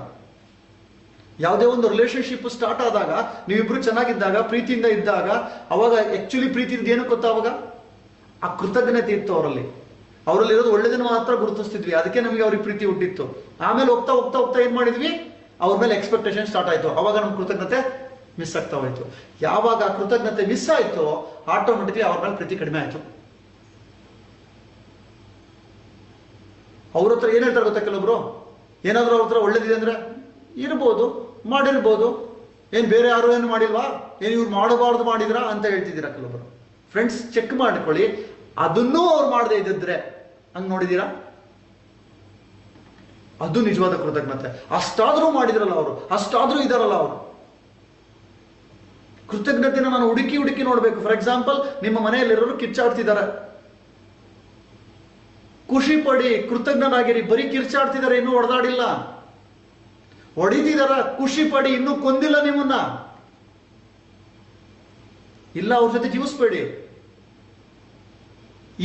ಯಾವುದೇ ಒಂದು ರಿಲೇಶನ್ಶಿಪ್ ಸ್ಟಾರ್ಟ್ ಆದಾಗ, ನೀವಿಬ್ರು ಚೆನ್ನಾಗಿದ್ದಾಗ, ಪ್ರೀತಿಯಿಂದ ಇದ್ದಾಗ, ಅವಾಗ ಆಕ್ಚುಲಿ ಪ್ರೀತಿ ಇದ್ದು ಏನು ಗೊತ್ತಾ? ಅವಾಗ ಆ ಕೃತಜ್ಞತೆ ಇತ್ತು ಅವರಲ್ಲಿ ಇರೋದು ಒಳ್ಳೆದನ್ನು ಮಾತ್ರ ಗುರುತಿಸ್ತಿದ್ವಿ. ಅದಕ್ಕೆ ನಮಗೆ ಅವ್ರಿಗೆ ಪ್ರೀತಿ ಹುಟ್ಟಿತ್ತು. ಆಮೇಲೆ ಹೋಗ್ತಾ ಹೋಗ್ತಾ ಹೋಗ್ತಾ ಏನ್ ಮಾಡಿದ್ವಿ, ಅವ್ರ ಮೇಲೆ ಎಕ್ಸ್ಪೆಕ್ಟೇಷನ್ ಸ್ಟಾರ್ಟ್ ಆಯ್ತು. ಅವಾಗ ನಮ್ ಕೃತಜ್ಞತೆ ಮಿಸ್ ಆಗ್ತಾ ಹೋಯ್ತು. ಯಾವಾಗ ಆ ಕೃತಜ್ಞತೆ ಮಿಸ್ ಆಯ್ತು, ಆಟೋಮೆಟಿಕ್ಲಿ ಅವ್ರ ಮೇಲೆ ಪ್ರೀತಿ ಕಡಿಮೆ ಆಯ್ತು. ಅವ್ರ ಹತ್ರ ಏನ್ ಹೇಳ್ತಾರೆ ಗೊತ್ತಾ, ಕೆಲವೊಬ್ರು ಏನಾದ್ರು ಅವ್ರ ಹತ್ರ ಒಳ್ಳೇದಿದೆ ಅಂದ್ರೆ ಇರ್ಬೋದು, ಮಾಡಿರ್ಬೋದು, ಏನ್ ಬೇರೆ ಯಾರು ಏನು ಮಾಡಿಲ್ವಾ, ಏನ್ ಇವ್ರು ಮಾಡಬಾರ್ದು ಮಾಡಿದ್ರಾ ಅಂತ ಹೇಳ್ತಿದ್ದೀರಾ ಕೆಲವೊಬ್ರು. ಫ್ರೆಂಡ್ಸ್, ಚೆಕ್ ಮಾಡ್ಕೊಳ್ಳಿ, ಅದನ್ನೂ ಅವ್ರು ಮಾಡದೇ ಇದ್ದಿದ್ರೆ ಹಂಗ್ ನೋಡಿದೀರಾ? ಅದು ನಿಜವಾದ ಕೃತಜ್ಞತೆ. ಅಷ್ಟಾದ್ರೂ ಮಾಡಿದ್ರಲ್ಲ ಅವರು, ಅಷ್ಟಾದ್ರೂ ಇದಾರಲ್ಲ ಅವರು. ಕೃತಜ್ಞತೆನ ನಾನು ಹುಡುಕಿ ನೋಡ್ಬೇಕು. ಫಾರ್ ಎಕ್ಸಾಂಪಲ್, ನಿಮ್ಮ ಮನೆಯಲ್ಲಿರೋರು ಕಿರ್ಚಾಡ್ತಿದ್ದಾರೆ, ಖುಷಿ ಪಡಿ, ಕೃತಜ್ಞನಾಗಿರಿ. ಬರೀ ಕಿರ್ಚಾಡ್ತಿದ್ದಾರೆ, ಇನ್ನೂ ಹೊಡೆದಾಡಿಲ್ಲ. ಹೊಡಿತಿದಾರ, ಖುಷಿ ಪಡಿ, ಇನ್ನೂ ಕೊಂದಿಲ್ಲ ನಿಮ್ಮನ್ನ. ಇಲ್ಲ, ಅವ್ರ ಜೊತೆ ಜೀವಿಸ್ಬೇಡಿ.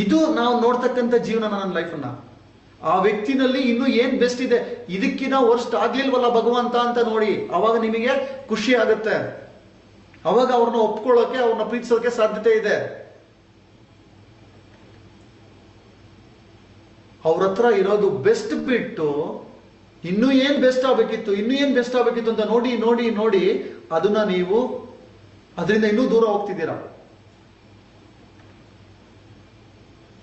ಇದು ನಾವು ನೋಡ್ತಕ್ಕಂಥ ಜೀವನ. ನನ್ನ ಲೈಫನ್ನ ಆ ವ್ಯಕ್ತಿನಲ್ಲಿ ಇನ್ನೂ ಏನ್ ಬೆಸ್ಟ್ ಇದೆ, ಇದಕ್ಕಿನ ವರ್ಸ್ಟ್ ಆಗ್ಲಿಲ್ವಲ್ಲ ಭಗವಂತ ಅಂತ ನೋಡಿ. ಅವಾಗ ನಿಮಗೆ ಖುಷಿ ಆಗುತ್ತೆ. ಅವಾಗ ಅವ್ರನ್ನ ಒಪ್ಕೊಳ್ಳೋಕೆ, ಅವ್ರನ್ನ ಪ್ರೀತಿಸೋಕೆ ಸಾಧ್ಯತೆ ಇದೆ. ಅವ್ರ ಹತ್ರ ಇರೋದು ಬೆಸ್ಟ್ ಬಿಟ್ಟು ಇನ್ನೂ ಏನ್ ಬೆಸ್ಟ್ ಆಗ್ಬೇಕಿತ್ತು ಅಂತ ನೋಡಿ ಅದನ್ನ ನೀವು ಅದರಿಂದ ಇನ್ನೂ ದೂರ ಹೋಗ್ತಿದ್ದೀರಾ.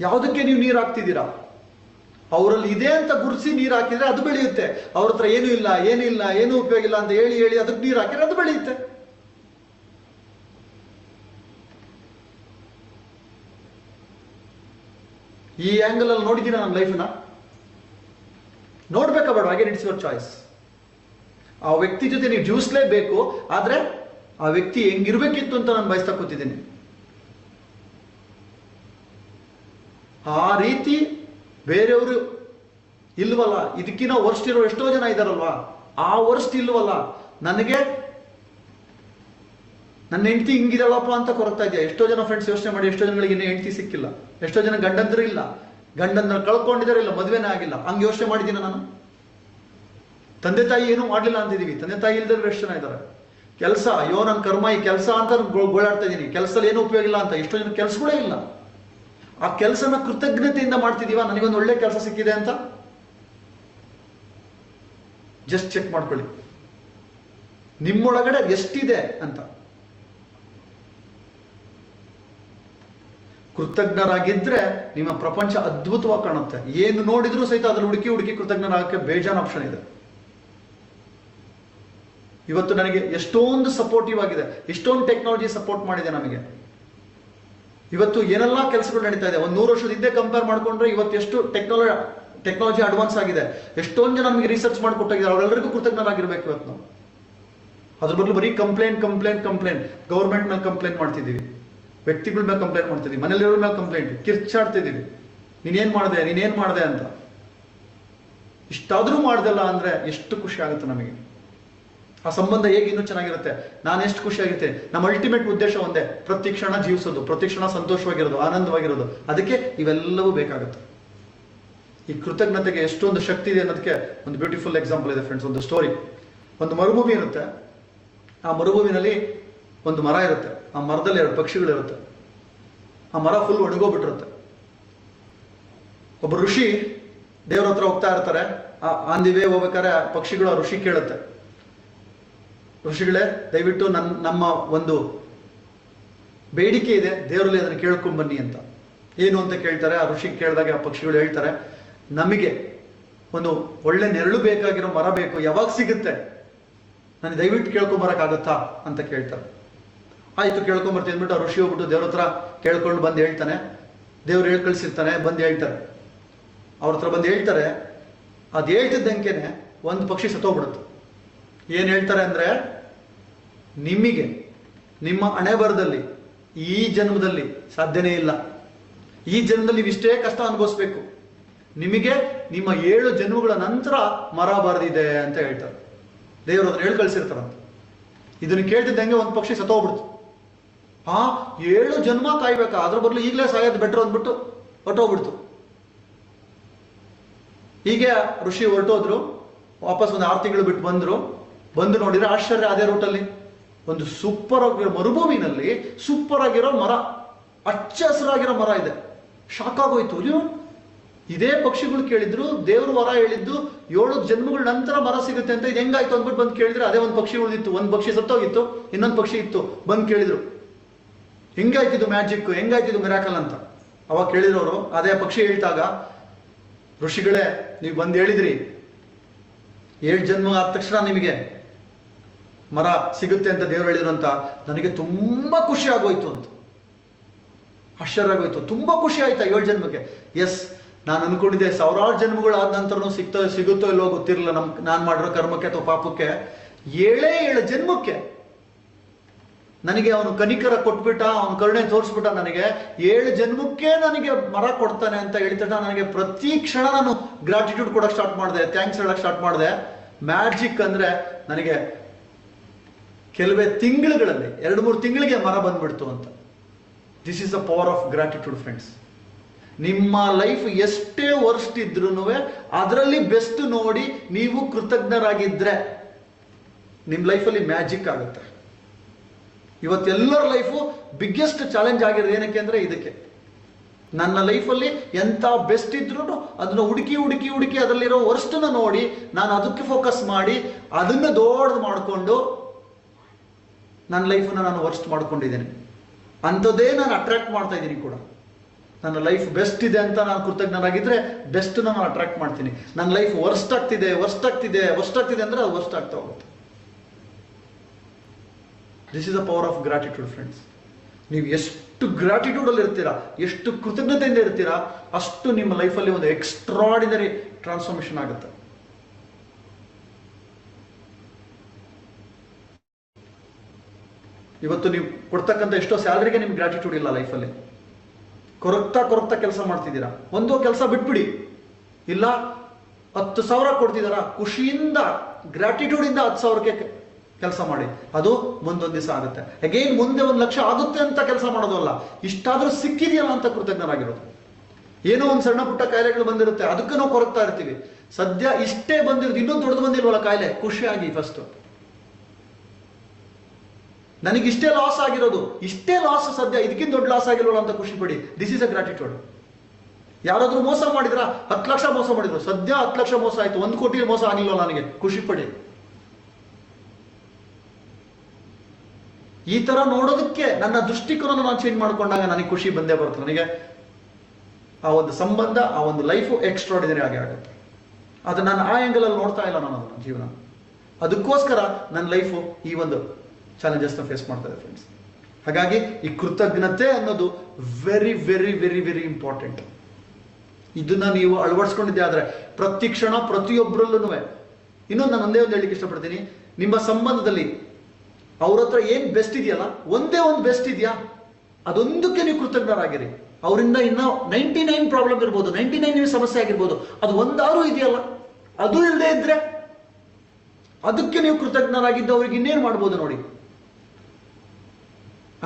ಯಾವುದಕ್ಕೆ ನೀವು ನೀರು ಹಾಕ್ತಿದ್ದೀರಾ? ಅವರಲ್ಲಿ ಇದೆ ಅಂತ ಗುರುಸಿ ನೀರು ಹಾಕಿದ್ರೆ ಅದು ಬೆಳೆಯುತ್ತೆ. ಅವ್ರ ಹತ್ರ ಏನು ಉಪಯೋಗ ಇಲ್ಲ ಅಂತ ಹೇಳಿ ಅದಕ್ಕೆ ನೀರು ಹಾಕಿದ್ರೆ ಅದು ಬೆಳೆಯುತ್ತೆ. ಈ ಆಂಗಲ್ ಅಲ್ಲಿ ನೋಡಿದ್ದೀನ ನನ್ನ ಲೈಫ್ನ? ನೋಡ್ಬೇಕಾ ಬೇಡ? Again it's your choice. ಆ ವ್ಯಕ್ತಿ ಜೊತೆ ನೀವು ಜೀವಿಸ್ಲೇಬೇಕು, ಆದ್ರೆ ಆ ವ್ಯಕ್ತಿ ಹೆಂಗಿರ್ಬೇಕಿತ್ತು ಅಂತ ನಾನು ಬಯಸ್ತಾ ಕೂತಿದ್ದೀನಿ. ಆ ರೀತಿ ಬೇರೆಯವರು ಇಲ್ವಲ್ಲ, ಇದಕ್ಕಿಂತ ವರ್ಸ್ಟ್ ಇರೋ ಎಷ್ಟೋ ಜನ ಇದ್ದಾರಲ್ವಾ, ಆ ವರ್ಸ್ಟ್ ಇಲ್ವಲ್ಲ, ನನಗೆ ನನ್ನ ಹೆಂಡತಿ ಹಿಂಗಿದಾಳಪ್ಪ ಅಂತ ಕೊರಗ್ತಾ ಇದೆಯಾ? ಎಷ್ಟೋ ಜನ ಫ್ರೆಂಡ್ಸ್ ಯೋಚನೆ ಮಾಡಿ, ಎಷ್ಟೋ ಜನಗಳಿಗೆ ಇನ್ನೂ ಹೆಂಡತಿ ಸಿಕ್ಕಿಲ್ಲ, ಎಷ್ಟೋ ಜನ ಗಂಡಂದ್ರು ಇಲ್ಲ, ಗಂಡನ್ನ ಕಳ್ಕೊಂಡಿದಾರೆ, ಇಲ್ಲ ಮದುವೆನೇ ಆಗಿಲ್ಲ. ಹಂಗೆ ಯೋಚನೆ ಮಾಡಿದ್ದೀನ ನಾನು? ತಂದೆ ತಾಯಿ ಏನೂ ಮಾಡ್ಲಿಲ್ಲ ಅಂತಿದೀವಿ, ತಂದೆ ತಾಯಿ ಇಲ್ದ್ರೆ ಎಷ್ಟು ಜನ ಇದ್ದಾರೆ. ಕೆಲಸ, ಅಯ್ಯೋ ನನ್ನ ಕರ್ಮ ಈ ಕೆಲಸ ಅಂತ ಗೋಳಾಡ್ತಾ ಇದ್ದೀನಿ, ಕೆಲಸದಲ್ಲಿ ಏನೂ ಉಪಯೋಗ ಇಲ್ಲ ಅಂತ. ಎಷ್ಟೋ ಜನ ಕೆಲಸಗಳೇ ಇಲ್ಲ. ಆ ಕೆಲಸನ ಕೃತಜ್ಞತೆಯಿಂದ ಮಾಡ್ತಿದೀವ, ನನಗೊಂದು ಒಳ್ಳೆ ಕೆಲಸ ಸಿಕ್ಕಿದೆ ಅಂತ? ಜಸ್ಟ್ ಚೆಕ್ ಮಾಡ್ಕೊಳ್ಳಿ ನಿಮ್ಮೊಳಗಡೆ ಎಷ್ಟಿದೆ ಅಂತ. ಕೃತಜ್ಞರಾಗಿದ್ರೆ ನಿಮ್ಮ ಪ್ರಪಂಚ ಅದ್ಭುತವಾಗಿ ಕಾಣುತ್ತೆ. ಏನು ನೋಡಿದ್ರೂ ಸಹಿತ ಅದ್ರಲ್ಲಿ ಹುಡುಕಿ ಹುಡುಕಿ ಕೃತಜ್ಞರಾಗಕ್ಕೆ ಬೇಜಾನ್ ಆಪ್ಷನ್ ಇದೆ. ಇವತ್ತು ನನಗೆ ಎಷ್ಟೊಂದು ಸಪೋರ್ಟಿವ್ ಆಗಿದೆ, ಎಷ್ಟೊಂದು ಟೆಕ್ನಾಲಜಿ ಸಪೋರ್ಟ್ ಮಾಡಿದೆ ನಮಗೆ. ಇವತ್ತು ಏನೆಲ್ಲ ಕೆಲಸಗಳು ನಡೀತಾ ಇದೆ, ಒಂದು 100 ವರ್ಷದ ಹಿಂದೆ ಕಂಪೇರ್ ಮಾಡ್ಕೊಂಡ್ರೆ ಇವತ್ತು ಎಷ್ಟು ಟೆಕ್ನಾಲಜಿ ಅಡ್ವಾನ್ಸ್ ಆಗಿದೆ. ಎಷ್ಟೊಂದು ಜನ ನಮಗೆ ರಿಸರ್ಚ್ ಮಾಡಿಕೊಟ್ಟಿದ್ದಾರೆ, ಅವರೆಲ್ಲರಿಗೂ ಕೃತಜ್ಞರಾಗಿರ್ಬೇಕು. ಇವತ್ತು ನಾವು ಅದ್ರ ಬದಲು ಬರೀ ಕಂಪ್ಲೇಂಟ್ ಗೌರ್ಮೆಂಟ್ ಮೇಲೆ ಕಂಪ್ಲೇಂಟ್ ಮಾಡ್ತಿದ್ದೀವಿ, ವ್ಯಕ್ತಿಗಳ ಮೇಲೆ ಕಂಪ್ಲೇಂಟ್ ಮಾಡ್ತಿದ್ದೀವಿ, ಮನೇಲಿರೋರ ಮೇಲೆ ಕಂಪ್ಲೇಂಟ್, ಕಿರ್ಚಾಡ್ತಿದ್ದೀವಿ, ನೀನೇನ್ ಮಾಡಿದೆ ಅಂತ. ಇಷ್ಟಾದ್ರೂ ಮಾಡ್ದಲ್ಲ ಅಂದ್ರೆ ಎಷ್ಟು ಖುಷಿ ಆಗುತ್ತೆ ನಮಗೆ. ಆ ಸಂಬಂಧ ಹೇಗೆ ಇನ್ನೂ ಚೆನ್ನಾಗಿರುತ್ತೆ, ನಾನು ಎಷ್ಟು ಖುಷಿಯಾಗಿರ್ತೇನೆ. ನಮ್ಮ ಅಲ್ಟಿಮೇಟ್ ಉದ್ದೇಶ ಒಂದೇ, ಪ್ರತಿ ಕ್ಷಣ ಜೀವಿಸೋದು, ಪ್ರತಿ ಕ್ಷಣ ಸಂತೋಷವಾಗಿರೋದು, ಆನಂದವಾಗಿರೋದು. ಅದಕ್ಕೆ ಇವೆಲ್ಲವೂ ಬೇಕಾಗುತ್ತೆ. ಈ ಕೃತಜ್ಞತೆಗೆ ಎಷ್ಟೊಂದು ಶಕ್ತಿ ಇದೆ ಅನ್ನೋದಕ್ಕೆ ಒಂದು ಬ್ಯೂಟಿಫುಲ್ ಎಕ್ಸಾಂಪಲ್ ಇದೆ ಫ್ರೆಂಡ್ಸ್. ಒಂದು ಸ್ಟೋರಿ. ಒಂದು ಮರುಭೂಮಿ ಇರುತ್ತೆ, ಆ ಮರುಭೂಮಿನಲ್ಲಿ ಒಂದು ಮರ ಇರುತ್ತೆ, ಆ ಮರದಲ್ಲಿ 2 ಪಕ್ಷಿಗಳಿರುತ್ತೆ. ಆ ಮರ ಫುಲ್ ಒಣಗೋಗ್ಬಿಟ್ಟಿರುತ್ತೆ. ಒಬ್ಬ ಋಷಿ ದೇವ್ರ ಹತ್ರ ಹೋಗ್ತಾ ಇರ್ತಾರೆ. ಆನ್ ದಿ ವೇ ಹೋಗ್ಬೇಕಾದ್ರೆ ಆ ಪಕ್ಷಿಗಳು ಆ ಋಷಿ ಕೇಳುತ್ತೆ, ಋಷಿಗಳೇ ದಯವಿಟ್ಟು ನಮ್ಮ ಒಂದು ಬೇಡಿಕೆ ಇದೆ, ದೇವರಲ್ಲಿ ಅದನ್ನು ಕೇಳ್ಕೊಂಡ್ ಬನ್ನಿ ಅಂತ. ಏನು ಅಂತ ಕೇಳ್ತಾರೆ. ಆ ಋಷಿ ಕೇಳಿದಾಗ ಆ ಪಕ್ಷಿಗಳು ಹೇಳ್ತಾರೆ, ನಮಗೆ ಒಂದು ಒಳ್ಳೆ ನೆರಳು ಬೇಕಾಗಿರೋ ಮರ ಬೇಕು, ಯಾವಾಗ ಸಿಗುತ್ತೆ, ನನಗೆ ದಯವಿಟ್ಟು ಕೇಳ್ಕೊಂಬರಕ್ಕಾಗತ್ತಾ ಅಂತ ಕೇಳ್ತಾರೆ. ಆಯ್ತು ಕೇಳ್ಕೊಂಬರ್ತೀನಿ ಅಂದ್ಬಿಟ್ಟು ಆ ಋಷಿ ಹೋಗ್ಬಿಟ್ಟು ದೇವ್ರ ಹತ್ರ ಕೇಳ್ಕೊಂಡು ಬಂದು ಹೇಳ್ತಾನೆ. ದೇವ್ರು ಕಳ್ಸಿರ್ತಾನೆ, ಬಂದು ಹೇಳ್ತಾರೆ. ಅವ್ರ ಹತ್ರ ಬಂದು ಹೇಳ್ತಾರೆ. ಅದು ಹೇಳ್ತಿದ್ದಂಗೆನೆ ಒಂದು ಪಕ್ಷಿ ಸತ್ತೋಗ್ಬಿಡುತ್ತೆ. ಏನ್ ಹೇಳ್ತಾರೆ ಅಂದ್ರೆ, ನಿಮಗೆ ನಿಮ್ಮ ಹಣೆ ಬರದಲ್ಲಿ ಈ ಜನ್ಮದಲ್ಲಿ ಸಾಧ್ಯನೇ ಇಲ್ಲ, ಈ ಜನ್ಮದಲ್ಲಿ ನೀವು ಇಷ್ಟೇ ಕಷ್ಟ ಅನುಭವಿಸ್ಬೇಕು, ನಿಮಗೆ ನಿಮ್ಮ 7 ಜನ್ಮಗಳ ನಂತರ ಮರ ಬರೆದಿದೆ ಅಂತ ಹೇಳ್ತಾರೆ. ದೇವರು ಅದನ್ನ ಕಳ್ಸಿರ್ತಾರಂತ. ಇದನ್ನು ಕೇಳ್ತಿದ್ದಂಗೆ ಒಂದು ಪಕ್ಷಿ ಸತ್ತೋಗ್ಬಿಡ್ತು. 7 ಜನ್ಮ ಕಾಯ್ಬೇಕಾ, ಅದ್ರ ಬದಲು ಈಗಲೇ ಸಾಯೋದು ಬೆಟರ್ ಅಂದ್ಬಿಟ್ಟು ಹೊರಟೋಗ್ಬಿಡ್ತು. ಹೀಗೆ ಋಷಿ ಹೊರಟೋದ್ರು. ವಾಪಸ್ ಒಂದು 6 ತಿಂಗಳು ಬಿಟ್ಟು ಬಂದು ನೋಡಿದ್ರೆ ಆಶ್ಚರ್ಯ, ಅದೇ ರೂಟಲ್ಲಿ ಒಂದು ಸೂಪರ್ ಆಗಿರೋ ಮರುಭೂಮಿನಲ್ಲಿ ಸೂಪರ್ ಆಗಿರೋ ಮರ, ಹಚ್ಚ ಹಸಿರಾಗಿರೋ ಮರ ಇದೆ. ಶಾಕ್ ಆಗೋಯ್ತು. ಇದೇ ಪಕ್ಷಿಗಳು ಕೇಳಿದ್ರು, ದೇವ್ರ ವರ ಹೇಳಿದ್ದು 7 ಜನ್ಮಗಳ ನಂತರ ಮರ ಸಿಗುತ್ತೆ ಅಂತ. ಇದು ಹೆಂಗಾಯ್ತು ಅಂದ್ಬಿಟ್ಟು ಬಂದು ಕೇಳಿದ್ರೆ ಅದೇ ಒಂದು ಪಕ್ಷಿ ಉಳಿದಿತ್ತು. ಒಂದು ಪಕ್ಷಿ ಸತ್ತೋಗಿತ್ತು, ಇನ್ನೊಂದು ಪಕ್ಷಿ ಇತ್ತು. ಬಂದು ಕೇಳಿದ್ರು, ಹೆಂಗಾಯ್ತಿದ್ದು ಮ್ಯಾಜಿಕ್, ಹೆಂಗಾಯ್ತಿದ್ದು ಮಿರಾಕಲ್ ಅಂತ. ಅವಾಗ ಕೇಳಿರೋರು ಅದೇ ಪಕ್ಷಿ ಹೇಳ್ತಾಗ, ಋಷಿಗಳೇ ನೀವು ಬಂದು ಹೇಳಿದ್ರಿ 7 ಜನ್ಮ ಆದ ತಕ್ಷಣ ನಿಮಗೆ ಮರ ಸಿಗುತ್ತೆ ಅಂತ ದೇವ್ರು ಹೇಳಿದ್ರು ಅಂತ. ನನಗೆ ತುಂಬಾ ಖುಷಿ ಆಗೋಯ್ತು ಅಂತ, ಆಶ್ಚರ್ಯ ಆಗೋಯ್ತು. ತುಂಬಾ ಖುಷಿ ಆಯ್ತಾ 7 ಜನ್ಮಕ್ಕೆ? ಎಸ್, ನಾನು ಅನ್ಕೊಂಡಿದ್ದೆ 1000 ಜನ್ಮಗಳು ಆದ ನಂತರನೂ ಸಿಗುತ್ತೋ ಇಲ್ಲೋ ಗೊತ್ತಿರಲಿಲ್ಲ. ನಾನು ಮಾಡಿರೋ ಕರ್ಮಕ್ಕೆ ಅಥವಾ ಪಾಪಕ್ಕೆ 7 ಜನ್ಮಕ್ಕೆ ನನಗೆ ಅವನು ಕನಿಕರ ಕೊಟ್ಬಿಟ್ಟ, ಅವನು ಕರುಣೆ ತೋರಿಸ್ಬಿಟ್ಟ. ನನಗೆ 7 ಜನ್ಮಕ್ಕೆ ನನಗೆ ಮರ ಕೊಡ್ತಾನೆ ಅಂತ ಹೇಳಿದ ನನಗೆ ಪ್ರತಿ ಕ್ಷಣ ನಾನು ಗ್ರಾಟಿಟ್ಯೂಡ್ ಕೊಡಕ್ ಸ್ಟಾರ್ಟ್ ಮಾಡಿದೆ, ಥ್ಯಾಂಕ್ಸ್ ಹೇಳಕ್ ಸ್ಟಾರ್ಟ್ ಮಾಡಿದೆ. ಮ್ಯಾಜಿಕ್ ಅಂದ್ರೆ ನನಗೆ ಕೆಲವೇ ತಿಂಗಳುಗಳಲ್ಲಿ 2-3 ತಿಂಗಳಿಗೆ ಮರ ಬಂದ್ಬಿಡ್ತು ಅಂತ. This is the power of gratitude friends. ನಿಮ್ಮ ಲೈಫ್ ಎಷ್ಟೇ ವರ್ಸ್ಟ್ ಇದ್ರೂ ಅದರಲ್ಲಿ ಬೆಸ್ಟ್ ನೋಡಿ ನೀವು ಕೃತಜ್ಞರಾಗಿದ್ರೆ ನಿಮ್ಮ ಲೈಫಲ್ಲಿ ಮ್ಯಾಜಿಕ್ ಆಗುತ್ತೆ. ಇವತ್ತೆಲ್ಲರ ಲೈಫು ಬಿಗ್ಗೆಸ್ಟ್ ಚಾಲೆಂಜ್ ಆಗಿರೋದು ಏನಕ್ಕೆ ಅಂದ್ರೆ ಇದಕ್ಕೆ. ನನ್ನ ಲೈಫಲ್ಲಿ ಎಂತ ಬೆಸ್ಟ್ ಇದ್ರೂ ಅದನ್ನ ಹುಡುಕಿ ಅದರಲ್ಲಿರೋ ವರ್ಸ್ಟನ್ನ ನೋಡಿ ನಾನು ಅದಕ್ಕೆ ಫೋಕಸ್ ಮಾಡಿ ಅದನ್ನ ದೊಡ್ಡದು ಮಾಡಿಕೊಂಡು ನನ್ನ ಲೈಫನ್ನ ನಾನು ವರ್ಸ್ಟ್ ಮಾಡ್ಕೊಂಡಿದ್ದೇನೆ. ಅಂಥದ್ದೇ ನಾನು ಅಟ್ರಾಕ್ಟ್ ಮಾಡ್ತಾ ಇದ್ದೀನಿ ಕೂಡ. ನನ್ನ ಲೈಫ್ ಬೆಸ್ಟ್ ಇದೆ ಅಂತ ನಾನು ಕೃತಜ್ಞನಾಗಿದ್ರೆ ಬೆಸ್ಟ್ ನಾನು ಅಟ್ರಾಕ್ಟ್ ಮಾಡ್ತೀನಿ. ನನ್ನ ಲೈಫ್ ವರ್ಸ್ಟ್ ಆಗ್ತಿದೆ ಅಂದ್ರೆ ಅದು ವರ್ಸ್ಟ್ ಆಗ್ತಾ ಹೋಗುತ್ತೆ. This is the power of gratitude friends. ನೀವು ಎಷ್ಟು ಎಷ್ಟು ಗ್ರಾಟಿಟ್ಯೂಡ್ ಅಲ್ಲಿ ಇರ್ತೀರಾ, ಎಷ್ಟು ಕೃತಜ್ಞತೆಯಿಂದ ಇರ್ತೀರಾ, ಅಷ್ಟು ನಿಮ್ಮ ಲೈಫಲ್ಲಿ ಒಂದು ಎಕ್ಸ್ಟ್ರಾಡಿನರಿ ಟ್ರಾನ್ಸ್ಫಾರ್ಮೇಶನ್ ಆಗುತ್ತೆ. ಇವತ್ತು ನೀವು ಕೊಡ್ತಕ್ಕಂಥ ಎಷ್ಟೋ ಸ್ಯಾಲರಿಗೆ ನಿಮ್ಗೆ ಗ್ರಾಟಿಟ್ಯೂಡ್ ಇಲ್ಲ ಲೈಫಲ್ಲಿ. ಕೊರಗ್ತಾ ಕೆಲಸ ಮಾಡ್ತಿದ್ದೀರಾ, ಒಂದೋ ಕೆಲಸ ಬಿಟ್ಬಿಡಿ. ಇಲ್ಲ 10,000 ಕೊಡ್ತಿದಾರ, ಖುಷಿಯಿಂದ ಗ್ರಾಟಿಟ್ಯೂಡ್ ಇಂದ 10,000ಕ್ಕೆ ಕೆಲಸ ಮಾಡಿ. ಅದು ಮುಂದೊಂದು ದಿವಸ ಆಗುತ್ತೆ. ಅಗೇನ್ ಮುಂದೆ 1,00,000 ಆಗುತ್ತೆ ಅಂತ ಕೆಲಸ ಮಾಡೋದು ಅಲ್ಲ, ಇಷ್ಟಾದ್ರೂ ಸಿಕ್ಕಿದೆಯಲ್ಲ ಅಂತ ಕೃತಜ್ಞರಾಗಿರೋದು. ಏನೋ ಒಂದು ಸಣ್ಣ ಪುಟ್ಟ ಕಾಯಿಲೆಗಳು ಬಂದಿರುತ್ತೆ, ಅದಕ್ಕೆ ನಾವು ಕೊರಗ್ತಾ ಇರ್ತೀವಿ. ಸದ್ಯ ಇಷ್ಟೇ ಬಂದಿರೋದು, ಇನ್ನೊಂದು ದೊಡ್ಡದು ಬಂದಿಲ್ವಲ್ಲ ಕಾಯಿಲೆ, ಖುಷಿಯಾಗಿ ಫಸ್ಟ್ ನನಗಿಷ್ಟೇ ಲಾಸ್ ಆಗಿರೋದು, ಇಷ್ಟೇ ಲಾಸ್ ಸದ್ಯ, ಇದಕ್ಕಿಂತ ದೊಡ್ಡ ಲಾಸ್ ಆಗಿಲ್ವಲ್ಲ ಅಂತ ಖುಷಿ ಪಡಿ. This is a gratitude. ಯಾರಾದ್ರೂ ಮೋಸ ಮಾಡಿದ್ರ, 10 ಲಕ್ಷ ಮೋಸ ಮಾಡಿದ್ರು, ಸದ್ಯ 10 ಲಕ್ಷ ಮೋಸ ಆಯ್ತು, 1 ಕೋಟಿ ಮೋಸ ಆಗಿಲ್ವಲ್ಲ ನನಗೆ, ಖುಷಿ ಪಡಿ. ಈ ತರ ನೋಡೋದಕ್ಕೆ ನನ್ನ ದೃಷ್ಟಿಕೋನ ನಾನು ಚೇಂಜ್ ಮಾಡ್ಕೊಂಡಾಗ ನನಗೆ ಖುಷಿ ಬಂದೇ ಬರುತ್ತೆ. ನನಗೆ ಆ ಒಂದು ಸಂಬಂಧ, ಆ ಒಂದು ಲೈಫು ಎಕ್ಸ್ಟ್ರಾಡಿನರಿ ಆಗಿ ಆಗುತ್ತೆ. ಅದು ನಾನು ಆ ಆಂಗಲ್ ಅಲ್ಲಿ ನೋಡ್ತಾ ಇಲ್ಲ ನಾನು ನನ್ನ ಜೀವನ. ಅದಕ್ಕೋಸ್ಕರ ನನ್ನ ಲೈಫು ಈ ಒಂದು ಚಾಲೆಂಜಸ್ನ ಫೇಸ್ ಮಾಡ್ತಾ ಇದೆ ಫ್ರೆಂಡ್ಸ್. ಹಾಗಾಗಿ ಈ ಕೃತಜ್ಞತೆ ಅನ್ನೋದು very very very very important. ಇದನ್ನ ನೀವು ಅಳವಡಿಸ್ಕೊಂಡಿದ್ದೆ ಆದ್ರೆ ಪ್ರತಿ ಕ್ಷಣ ಪ್ರತಿಯೊಬ್ಬರಲ್ಲೂ. ಇನ್ನೊಂದು ನಾನು ಒಂದೇ ಒಂದು ಹೇಳಲಿಕ್ಕೆ ಇಷ್ಟಪಡ್ತೀನಿ, ನಿಮ್ಮ ಸಂಬಂಧದಲ್ಲಿ ಅವ್ರ ಹತ್ರ ಏನ್ ಬೆಸ್ಟ್ ಇದೆಯಲ್ಲ, ಒಂದೇ ಒಂದು ಬೆಸ್ಟ್ ಇದೆಯಾ, ಅದೊಂದಕ್ಕೆ ನೀವು ಕೃತಜ್ಞರಾಗಿರಿ. ಅವರಿಂದ ಇನ್ನೂ 99 ಪ್ರಾಬ್ಲಮ್ ಇರ್ಬೋದು, 99 ಸಮಸ್ಯೆ ಆಗಿರ್ಬೋದು, ಅದು ಒಂದಾರು ಇದೆಯಲ್ಲ, ಅದು ಇಲ್ಲದೆ ಇದ್ರೆ ಅದಕ್ಕೆ ನೀವು ಕೃತಜ್ಞರಾಗಿದ್ದು ಅವ್ರಿಗೆ ಇನ್ನೇನು ಮಾಡ್ಬೋದು ನೋಡಿ.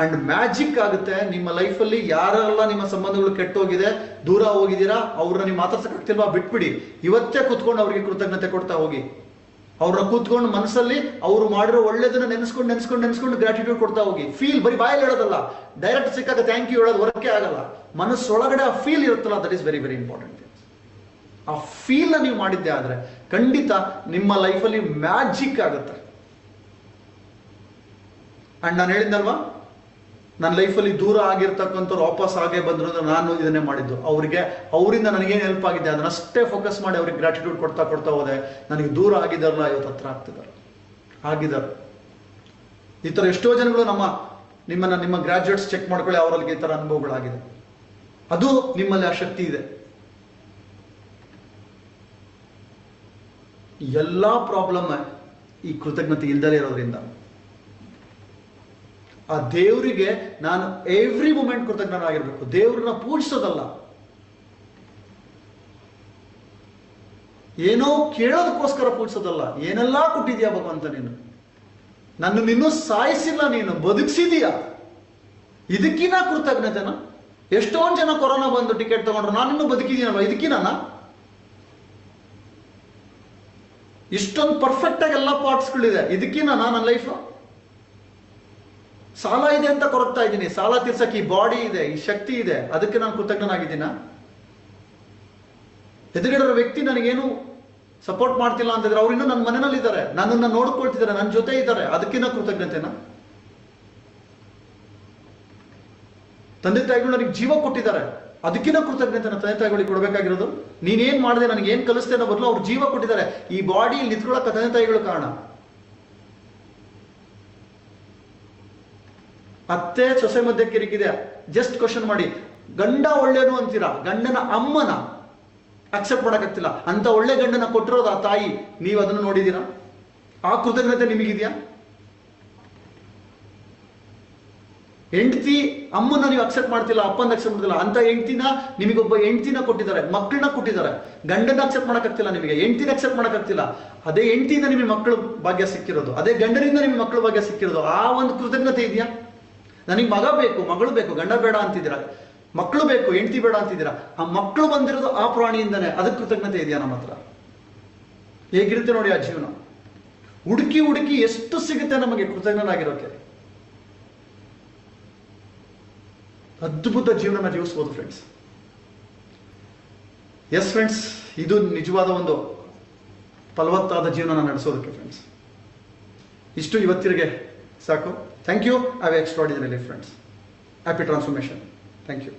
ಅಂಡ್ ಮ್ಯಾಜಿಕ್ ಆಗುತ್ತೆ ನಿಮ್ಮ ಲೈಫಲ್ಲಿ. ಯಾರೆಲ್ಲ ನಿಮ್ಮ ಸಂಬಂಧಗಳು ಕೆಟ್ಟೋಗಿದೆ, ದೂರ ಹೋಗಿದ್ದೀರಾ, ಅವ್ರನ್ನ ನೀವು ಮಾತಾಡ್ಸಕ್ಕಾಗ್ತಿಲ್ವಾ, ಬಿಟ್ಬಿಡಿ. ಇವತ್ತೇ ಕೂತ್ಕೊಂಡು ಅವ್ರಿಗೆ ಕೃತಜ್ಞತೆ ಕೊಡ್ತಾ ಹೋಗಿ. ಅವ್ರನ್ನ ಕೂತ್ಕೊಂಡು ಮನಸ್ಸಲ್ಲಿ ಅವರು ಮಾಡಿರೋ ಒಳ್ಳೇದನ್ನ ನೆನೆಸ್ಕೊಂಡು ಗ್ರಾಟಿಟ್ಯೂಡ್ ಕೊಡ್ತಾ ಹೋಗಿ. ಫೀಲ್ ಬರೀ ಬಾಯಲ್ಲಿ ಹೇಳೋದಲ್ಲ, ಡೈರೆಕ್ಟ್ ಸಿಕ್ಕಾಗ ಥ್ಯಾಂಕ್ ಯು ಹೇಳೋದು ವರ್ಕೇ ಆಗಲ್ಲ. ಮನಸ್ಸೊಳಗಡೆ ಆ ಫೀಲ್ ಇರುತ್ತಲ್ಲ, that is very very important. ಆ ಫೀಲ್ ನೀವು ಮಾಡಿದ್ದೆ ಆದ್ರೆ ಖಂಡಿತ ನಿಮ್ಮ ಲೈಫಲ್ಲಿ ಮ್ಯಾಜಿಕ್ ಆಗುತ್ತೆ. ಅಂಡ್ ನಾನು ಹೇಳಿದ್ದಲ್ವಾ, ನನ್ನ ಲೈಫಲ್ಲಿ ದೂರ ಆಗಿರ್ತಕ್ಕಂಥವ್ರು ವಾಪಸ್ ಆಗೇ ಬಂದ್ರು ಅಂದ್ರೆ ನಾನು ಇದನ್ನೇ ಮಾಡಿದ್ದು. ಅವರಿಂದ ನನಗೇನು ಹೆಲ್ಪ್ ಆಗಿದೆ ಅದನ್ನಷ್ಟೇ ಫೋಕಸ್ ಮಾಡಿ ಅವ್ರಿಗೆ ಗ್ರಾಟಿಟ್ಯೂಡ್ ಕೊಡ್ತಾ ಹೋದೆ. ನನಗೆ ದೂರ ಆಗಿದ್ದಾರಲ್ಲ, ಇವತ್ತು ಹತ್ರ ಆಗಿದ್ದಾರೆ. ಈ ತರ ಎಷ್ಟೋ ಜನಗಳು ನಿಮ್ಮ ಗ್ರಾಜುಯೇಟ್ಸ್ ಚೆಕ್ ಮಾಡ್ಕೊಳ್ಳಿ, ಅವರಲ್ಲಿ ಈ ತರ ಅನುಭವಗಳಾಗಿದೆ. ಅದು ನಿಮ್ಮಲ್ಲಿ ಆ ಶಕ್ತಿ ಇದೆ. ಎಲ್ಲಾ ಪ್ರಾಬ್ಲಮ್ ಈ ಕೃತಜ್ಞತೆ ಇಲ್ದಲೇ ಇರೋದ್ರಿಂದ. ಆ ದೇವರಿಗೆ ನಾನು ಎವ್ರಿ ಮೂಮೆಂಟ್ ಕೃತಜ್ಞನಾಗಿರ್ಬೇಕು. ದೇವ್ರನ್ನ ಪೂಜಿಸೋದಲ್ಲ, ಏನೋ ಕೇಳೋದಕ್ಕೋಸ್ಕರ ಪೂಜಿಸೋದಲ್ಲ. ಏನೆಲ್ಲಾ ಕೊಟ್ಟಿದ್ಯಾ ಭಗವಂತ ನೀನು, ನನ್ನನ್ನು ಸಾಯಿಸಿಲ್ಲ, ನೀನು ಬದುಕಿಸಿದೀಯಾ, ಇದಕ್ಕಿನ ಕೃತಜ್ಞತೆನ. ಎಷ್ಟೊಂದು ಜನ ಕೊರೋನಾ ಬಂದು ಟಿಕೆಟ್ ತಗೊಂಡ್ರು, ನಾನಿನ್ನೂ ಬದುಕಿದೀನಲ್ವ, ಇದಕ್ಕಿನ ಇಷ್ಟೊಂದು ಪರ್ಫೆಕ್ಟ್ ಆಗಿ ಎಲ್ಲ ಪಾರ್ಟ್ಸ್ಗಳಿದೆ, ಇದಕ್ಕಿನ ನನ್ನ ಲೈಫ್. ಸಾಲ ಇದೆ ಅಂತ ಕೊರಗ್ತಾ ಇದ್ದೀನಿ, ಸಾಲ ತೀರ್ಸಕ್ಕೆ ಈ ಬಾಡಿ ಇದೆ, ಈ ಶಕ್ತಿ ಇದೆ, ಅದಕ್ಕೆ ನಾನು ಕೃತಜ್ಞನಾಗಿದ್ದೀನ. ಎದುರುಗಡೆ ವ್ಯಕ್ತಿ ನನಗೇನು ಸಪೋರ್ಟ್ ಮಾಡ್ತಿಲ್ಲ ಅಂತಿದ್ರೆ ಅವ್ರು ಇನ್ನೂ ನನ್ನ ಮನೆಯಲ್ಲಿ ಇದ್ದಾರೆ, ನನ್ನನ್ನು ನೋಡ್ಕೊಳ್ತಿದ್ದಾರೆ, ನನ್ನ ಜೊತೆ ಇದ್ದಾರೆ, ಅದಕ್ಕಿನ್ನ ಕೃತಜ್ಞತೆನ. ತಂದೆ ತಾಯಿಗಳು ನನಗೆ ಜೀವ ಕೊಟ್ಟಿದ್ದಾರೆ, ಅದಕ್ಕಿನ್ನ ಕೃತಜ್ಞತೆನ ತಂದೆ ತಾಯಿಗಳಿಗೆ ಕೊಡಬೇಕಾಗಿರೋದು. ನೀನೇನ್ ಮಾಡಿದೆ, ನನಗೆ ಏನ್ ಕಲಿಸ್ತೆ ಅನ್ನೋ ಬದಲು ಅವ್ರು ಜೀವ ಕೊಟ್ಟಿದ್ದಾರೆ. ಈ ಬಾಡಿ ನಿಂತ್ಕೊಳ್ಳೋಕೆ ತಂದೆ ತಾಯಿಗಳು ಕಾರಣ. ಅತ್ತೆ ಸೊಸೆ ಮಧ್ಯೆ ಕಿರಿಕಿದೆ, ಜಸ್ಟ್ ಕ್ವಶನ್ ಮಾಡಿ, ಗಂಡ ಒಳ್ಳೇನು ಅಂತೀರಾ, ಗಂಡನ ಅಮ್ಮನ ಅಕ್ಸೆಪ್ಟ್ ಮಾಡಕ್ಕಾಗ್ತಿಲ್ಲ, ಅಂತ ಒಳ್ಳೆ ಗಂಡನ ಕೊಟ್ಟಿರೋದು ಆ ತಾಯಿ, ನೀವು ಅದನ್ನು ನೋಡಿದೀರಾ? ಆ ಕೃತಜ್ಞತೆ ನಿಮಗಿದೆಯಾ? ಹೆಂಡತಿ ಅಮ್ಮನ ನೀವು ಅಕ್ಸೆಪ್ಟ್ ಮಾಡ್ತಿಲ್ಲ, ಅಪ್ಪನ ಅಕ್ಸೆಪ್ಟ್ ಮಾಡ್ತಿಲ್ಲ, ಅಂತ ಹೆಂಡತಿನ ನಿಮಗೊಬ್ಬ ಹೆಂಡತಿನ ಕೊಟ್ಟಿದ್ದಾರೆ, ಮಕ್ಕಳನ್ನ ಕೊಟ್ಟಿದ್ದಾರೆ. ಗಂಡನ ಅಕ್ಸೆಪ್ಟ್ ಮಾಡಕ್ಕಾಗ್ತಿಲ್ಲ ನಿಮಗೆ, ಹೆಂಡತಿನ ಅಕ್ಸೆಪ್ಟ್ ಮಾಡಕ್ಕಾಗ್ತಿಲ್ಲ. ಅದೇ ಹೆಂಡತಿಯಿಂದ ನಿಮಗೆ ಮಕ್ಕಳು ಭಾಗ್ಯ ಸಿಕ್ಕಿರೋದು, ಅದೇ ಗಂಡನಿಂದ ನಿಮಗೆ ಮಕ್ಕಳು ಭಾಗ್ಯ ಸಿಕ್ಕಿರೋದು. ಆ ಒಂದು ಕೃತಜ್ಞತೆ ಇದೆಯಾ? ನನಗೆ ಮಗ ಬೇಕು, ಮಗಳು ಬೇಕು, ಗಂಡ ಬೇಡ ಅಂತಿದ್ದೀರಾ, ಮಕ್ಕಳು ಬೇಕು, ಹೆಂಡತಿ ಬೇಡ ಅಂತಿದ್ದೀರಾ. ಆ ಮಕ್ಕಳು ಬಂದಿರೋದು ಆ ಪ್ರಾಣಿಯಿಂದನೇ, ಅದಕ್ಕೆ ಕೃತಜ್ಞತೆ ಇದೆಯಾ ನಮ್ಮ ಹತ್ರ? ಹೇಗಿರುತ್ತೆ ನೋಡಿ ಆ ಜೀವನ. ಹುಡುಕಿ ಹುಡುಕಿ ಎಷ್ಟು ಸಿಗುತ್ತೆ ನಮಗೆ ಕೃತಜ್ಞನಾಗಿರೋಕೆ. ಅದ್ಭುತ ಜೀವನ ಜೀವಿಸ್ಬೋದು ಫ್ರೆಂಡ್ಸ್. ಎಸ್ ಫ್ರೆಂಡ್ಸ್, ಇದು ನಿಜವಾದ ಒಂದು ಫಲವತ್ತಾದ ಜೀವನ ನಡೆಸೋದಕ್ಕೆ ಫ್ರೆಂಡ್ಸ್. ಇಷ್ಟು ಇವತ್ತಿಗೆ ಸಾಕು. Thank you. Have a extraordinary life friends. Happy transformation. Thank you.